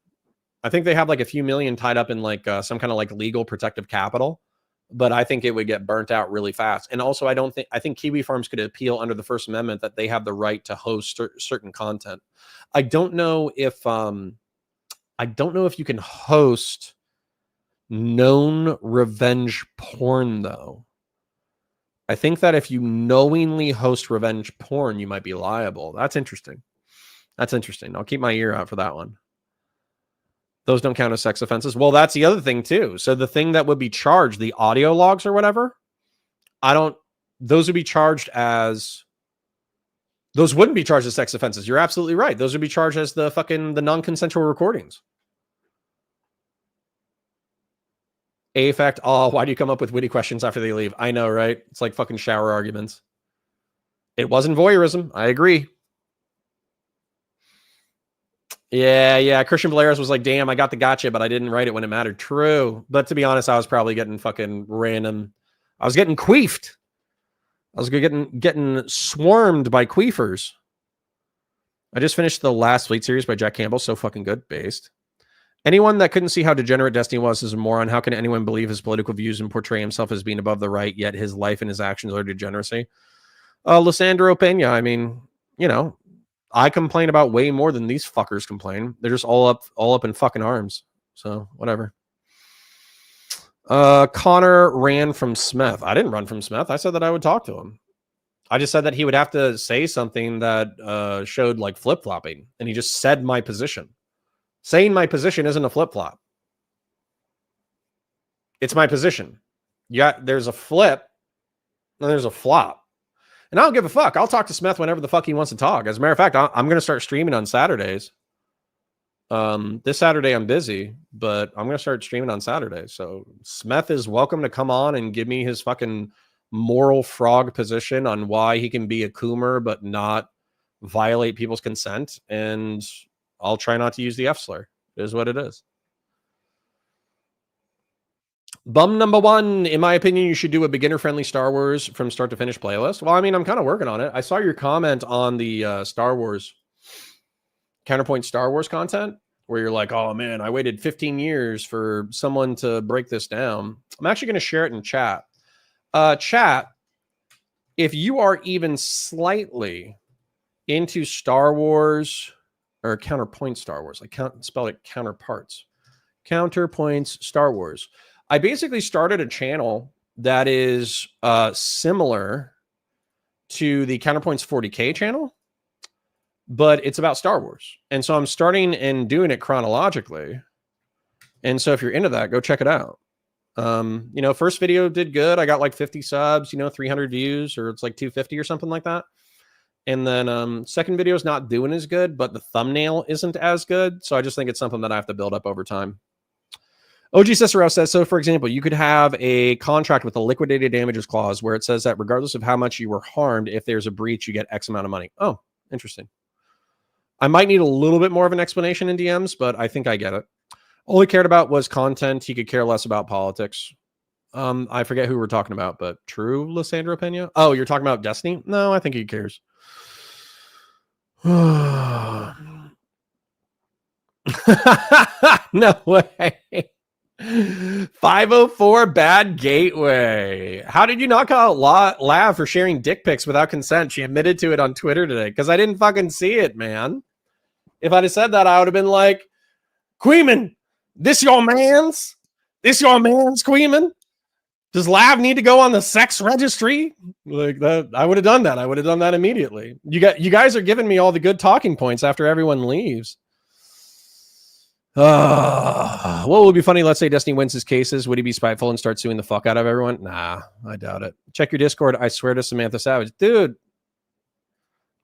I think they have like a few million tied up in like some kind of like legal protective capital, but I think it would get burnt out really fast. And also, I think Kiwi Farms could appeal under the First Amendment that they have the right to host certain content. I don't know if you can host known revenge porn, though. I think that if you knowingly host revenge porn, you might be liable. That's interesting. That's interesting. I'll keep my ear out for that one. Those don't count as sex offenses. Well, that's the other thing, too. So the thing that would be charged, the audio logs or whatever, those would be charged as, those wouldn't be charged as sex offenses. You're absolutely right. Those would be charged as the non-consensual recordings. Affect, oh, why do you come up with witty questions after they leave? I know, right? It's like fucking shower arguments. It wasn't voyeurism. I agree. Yeah. Christian Valeris was like, damn, I got the gotcha, but I didn't write it when it mattered. True. But to be honest, I was probably getting fucking random. I was getting queefed. I was getting swarmed by queefers. I just finished the last Fleet series by Jack Campbell. So fucking good. Based. Anyone that couldn't see how degenerate Destiny was is a moron. How can anyone believe his political views and portray himself as being above the right, yet his life and his actions are degeneracy? Lysandro Pena, I mean, you know, I complain about way more than these fuckers complain. They're just all up in fucking arms. So, whatever. Connor ran from Smith. I didn't run from Smith. I said that I would talk to him. I just said that he would have to say something that showed like flip-flopping, and he just said my position. Saying my position isn't a flip-flop. It's my position. Yeah, there's a flip, and there's a flop. And I don't give a fuck. I'll talk to Smith whenever the fuck he wants to talk. As a matter of fact, I'm going to start streaming on Saturdays. This Saturday I'm busy, but I'm going to start streaming on Saturdays. So Smith is welcome to come on and give me his fucking moral frog position on why he can be a coomer but not violate people's consent. And I'll try not to use the F slur. It is what it is. Bum number one, in my opinion, you should do a beginner-friendly Star Wars from start to finish playlist. Well, I mean, I'm kind of working on it. I saw your comment on the Star Wars, Counterpoint Star Wars content, where you're like, oh, man, I waited 15 years for someone to break this down. I'm actually going to share it in chat. Chat, if you are even slightly into Star Wars, or Counterpoint Star Wars, I can't spell it counterparts. Counterpoints Star Wars. I basically started a channel that is similar to the Counterpoints 40K channel, but it's about Star Wars. And so I'm starting and doing it chronologically. And so if you're into that, go check it out. You know, first video did good. I got like 50 subs, 300 views, or it's like 250 or something like that. And then second video is not doing as good, but the thumbnail isn't as good. So I just think it's something that I have to build up over time. OG Cicero says, so for example, you could have a contract with a liquidated damages clause where it says that regardless of how much you were harmed, if there's a breach, you get X amount of money. Oh, interesting. I might need a little bit more of an explanation in DMs, but I think I get it. All he cared about was content. He could care less about politics. I forget who we're talking about, but true, Lysandro Pena? Oh, you're talking about Destiny? No, I think he cares. No way. 504 bad gateway. How did you knock out Lav for sharing dick pics without consent? She admitted to it on Twitter today because I didn't fucking see it, man. If I'd have said that, I would have been like, Queeman, this your man's? This your man's, Queeman? Does Lav need to go on the sex registry? Like that, I would have done that. I would have done that immediately. You guys are giving me all the good talking points after everyone leaves. What would be funny? Let's say Destiny wins his cases. Would he be spiteful and start suing the fuck out of everyone? Nah, I doubt it. Check your Discord. I swear to Samantha Savage, dude.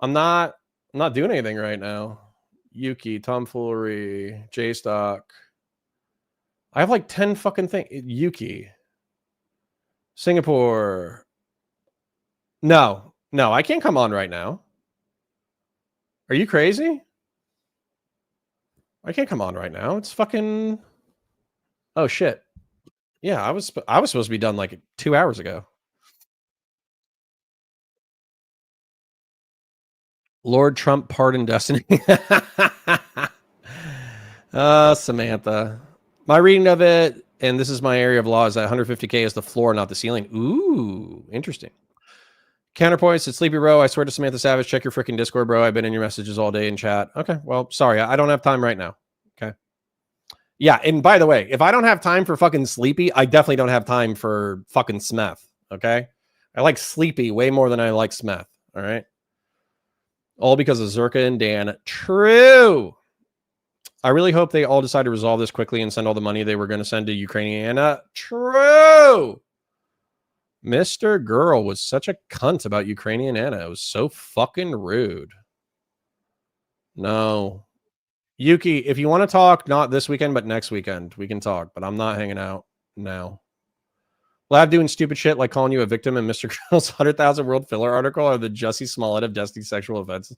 I'm not doing anything right now. Yuki, tomfoolery, J-Stock. I have like 10 fucking things. Yuki, Singapore. No, I can't come on right now. Are you crazy? I can't come on right now. It's fucking. Oh shit. Yeah, I was supposed to be done like 2 hours ago. Lord Trump pardoned Destiny. Samantha. My reading of it, and this is my area of law, is that 150K is the floor, not the ceiling. Ooh, interesting. Counterpoints at Sleepy Row. I swear to Samantha Savage, check your freaking Discord, bro. I've been in your messages all day in chat. Okay, well, sorry. I don't have time right now. Okay. Yeah, and by the way, if I don't have time for fucking Sleepy, I definitely don't have time for fucking Smith, okay? I like Sleepy way more than I like Smith, all right? All because of Zerka and Dan. True. I really hope they all decide to resolve this quickly and send all the money they were going to send to Ukrainiana. True. Mr. Girl was such a cunt about Ukrainian Anna. It was so fucking rude. No. Yuki, if you want to talk, not this weekend, but next weekend, we can talk. But I'm not hanging out now. Lab doing stupid shit like calling you a victim in Mr. Girl's 100,000 World Filler article or the Jussie Smollett of Destiny's sexual offenses.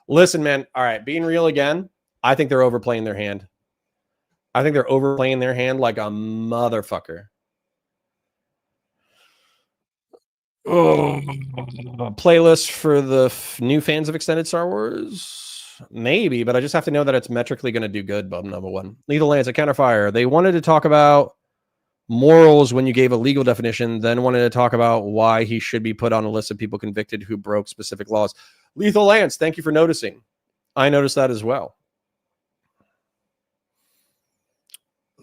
Listen, man. All right. Being real again, I think they're overplaying their hand. I think they're overplaying their hand like a motherfucker. Oh, playlist for the new fans of Extended Star Wars? Maybe, but I just have to know that it's metrically going to do good, bub number one. Lethal Lance, a counterfire. They wanted to talk about morals when you gave a legal definition, then wanted to talk about why he should be put on a list of people convicted who broke specific laws. Lethal Lance, thank you for noticing. I noticed that as well.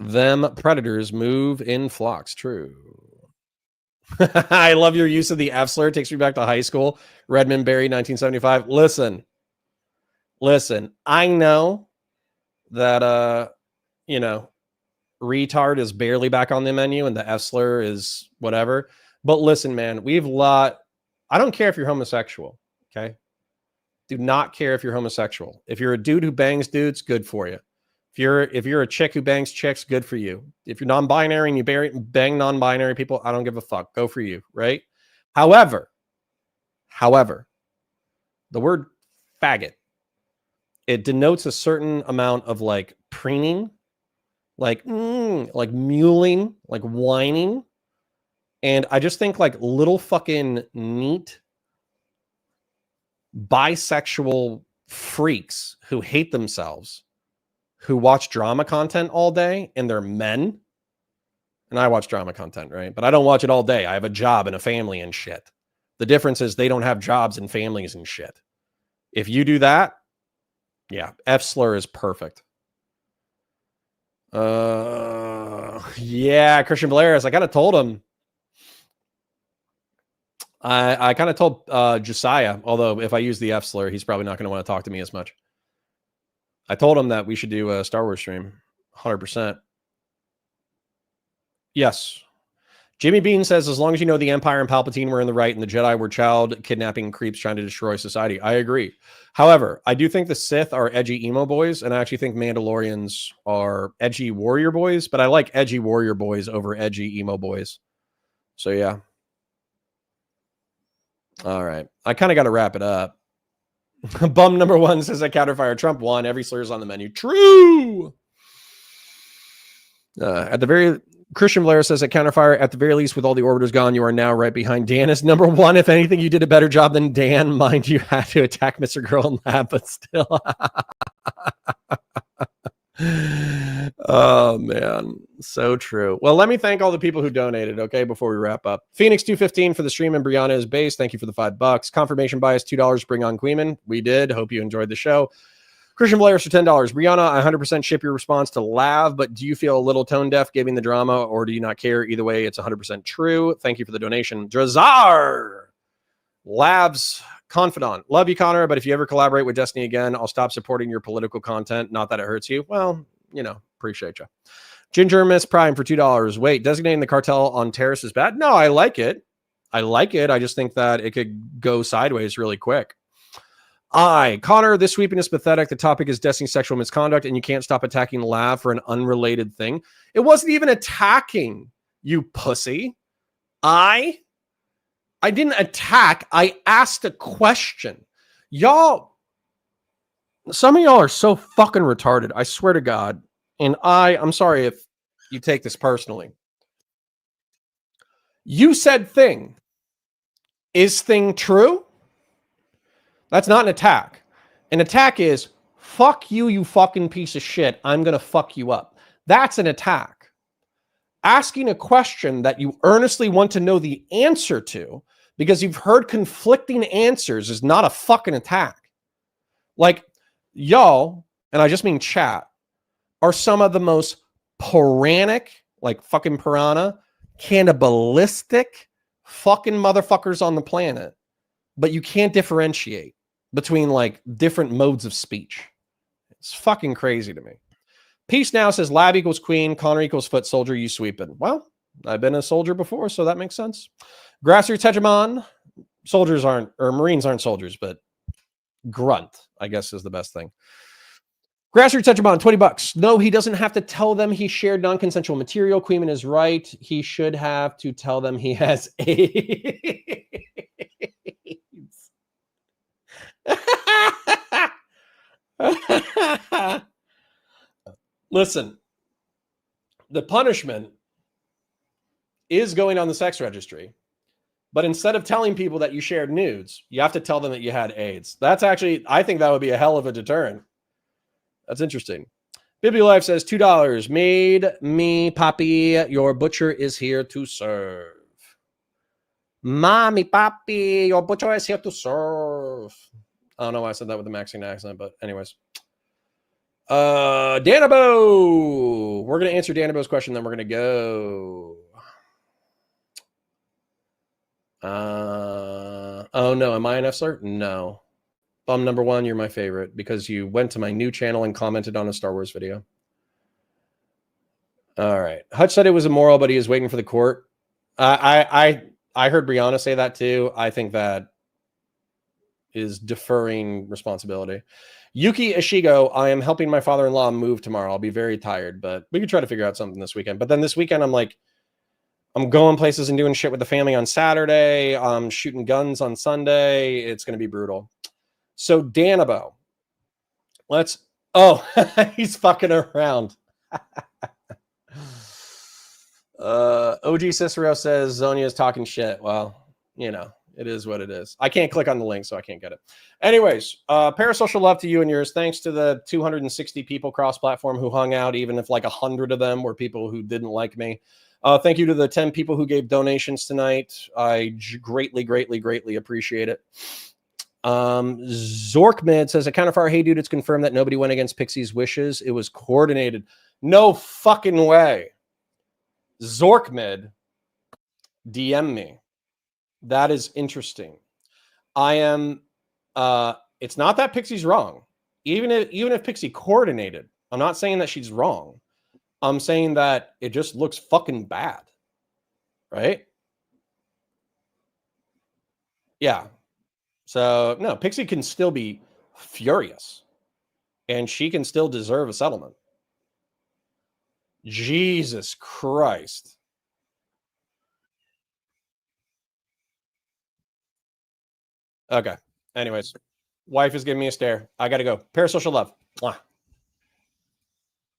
Them predators move in flocks. True. I love your use of the F slur. It takes me back to high school. Redmond Berry, 1975. Listen, I know that, retard is barely back on the menu and the F slur is whatever. But listen, man, I don't care if you're homosexual, okay? Do not care if you're homosexual. If you're a dude who bangs dudes, good for you. If you're a chick who bangs chicks, good for you. If you're non-binary and you bang non-binary people, I don't give a fuck. Go for you, right? However, the word faggot, it denotes a certain amount of like preening, like mewling, like whining. And I just think like little fucking neat bisexual freaks who hate themselves, who watch drama content all day, and they're men. And I watch drama content, right? But I don't watch it all day. I have a job and a family and shit. The difference is they don't have jobs and families and shit. If you do that, yeah, F slur is perfect. Yeah, Christian Blair's. I kind of told him. I kind of told Josiah, although if I use the F slur, he's probably not going to want to talk to me as much. I told him that we should do a Star Wars stream, 100%. Yes. Jimmy Bean says, as long as you know the Empire and Palpatine were in the right and the Jedi were child kidnapping creeps trying to destroy society. I agree. However, I do think the Sith are edgy emo boys, and I actually think Mandalorians are edgy warrior boys, but I like edgy warrior boys over edgy emo boys. So, yeah. All right. I kind of got to wrap it up. Bum number one says at CounterFire, Trump won. Every slur is on the menu. True. Christian Blair says at CounterFire, at the very least, with all the orbiters gone, you are now right behind Dan as number one. If anything, you did a better job than Dan. Mind you had to attack Mr. Girl in Lab, but still. Oh, man. So true. Well, let me thank all the people who donated, okay, before we wrap up. Phoenix 215 for the stream and Brianna is base. Thank you for the $5. Confirmation bias, $2. Bring on Queeman. We did. Hope you enjoyed the show. Christian Blair for $10. Brianna, I 100% ship your response to Lav, but do you feel a little tone deaf giving the drama, or do you not care? Either way, it's 100% true. Thank you for the donation. Drazar, Lav's confidant. Love you, Connor, but if you ever collaborate with Destiny again, I'll stop supporting your political content. Not that it hurts you. Well, appreciate you. Ginger Miss Prime for $2. Wait, designating the cartel on terrorists is bad? No, I like it. I just think that it could go sideways really quick. Connor, this sweeping is pathetic. The topic is Destiny's sexual misconduct, and you can't stop attacking Lav for an unrelated thing. It wasn't even attacking, you pussy. I didn't attack. I asked a question. Some of y'all are so fucking retarded. I swear to God. And I'm sorry if you take this personally. You said thing. Is thing true? That's not an attack. An attack is, fuck you, you fucking piece of shit. I'm going to fuck you up. That's an attack. Asking a question that you earnestly want to know the answer to because you've heard conflicting answers is not a fucking attack. Like, y'all, and I just mean chat, are some of the most piranhic, like fucking piranha, cannibalistic fucking motherfuckers on the planet, but you can't differentiate between like different modes of speech. It's fucking crazy to me. Peace Now says lab equals queen, Connor equals foot soldier, you sweeping. Well, I've been a soldier before, so that makes sense. Grassroots hegemon, soldiers aren't, or Marines aren't soldiers, but grunt, I guess, is the best thing. Grassroots hegemon, $20. No, he doesn't have to tell them he shared non-consensual material. Queeman is right. He should have to tell them he has AIDS. Listen, the punishment is going on the sex registry, but instead of telling people that you shared nudes, you have to tell them that you had AIDS. That's actually, I think that would be a hell of a deterrent. That's interesting. Bibby Life says $2. Made me, Poppy. Your butcher is here to serve. Mommy, Poppy, your butcher is here to serve. I don't know why I said that with a Mexican accent, but anyways. Danabo. We're going to answer Danabo's question, then we're going to go. Oh no, am I an F-slur? No. Bum number one, you're my favorite because you went to my new channel and commented on a Star Wars video. All right. Hutch said it was immoral, but he is waiting for the court. I heard Brianna say that too. I think that is deferring responsibility. Yuki Ishigo, I am helping my father-in-law move tomorrow. I'll be very tired, but we could try to figure out something this weekend. But then this weekend, I'm going places and doing shit with the family on Saturday. I'm shooting guns on Sunday. It's going to be brutal. So Danabo, he's fucking around. OG Cicero says Zonia is talking shit. Well, you know, it is what it is. I can't click on the link, so I can't get it. Anyways, parasocial love to you and yours. Thanks to the 260 people cross-platform who hung out, even if like 100 of them were people who didn't like me. Thank you to the 10 people who gave donations tonight. I greatly, greatly, greatly appreciate it. Zorkmid says, a counterfire, hey dude, it's confirmed that nobody went against Pixie's wishes. It was coordinated. No fucking way. Zorkmid, DM me. That is interesting. I am it's not that Pixie's wrong. Even if Pixie coordinated, I'm not saying that she's wrong. I'm saying that it just looks fucking bad. Right? Yeah. So, no, Pixie can still be furious. And she can still deserve a settlement. Jesus Christ. Okay. Anyways, wife is giving me a stare. I got to go. Parasocial love. Mwah.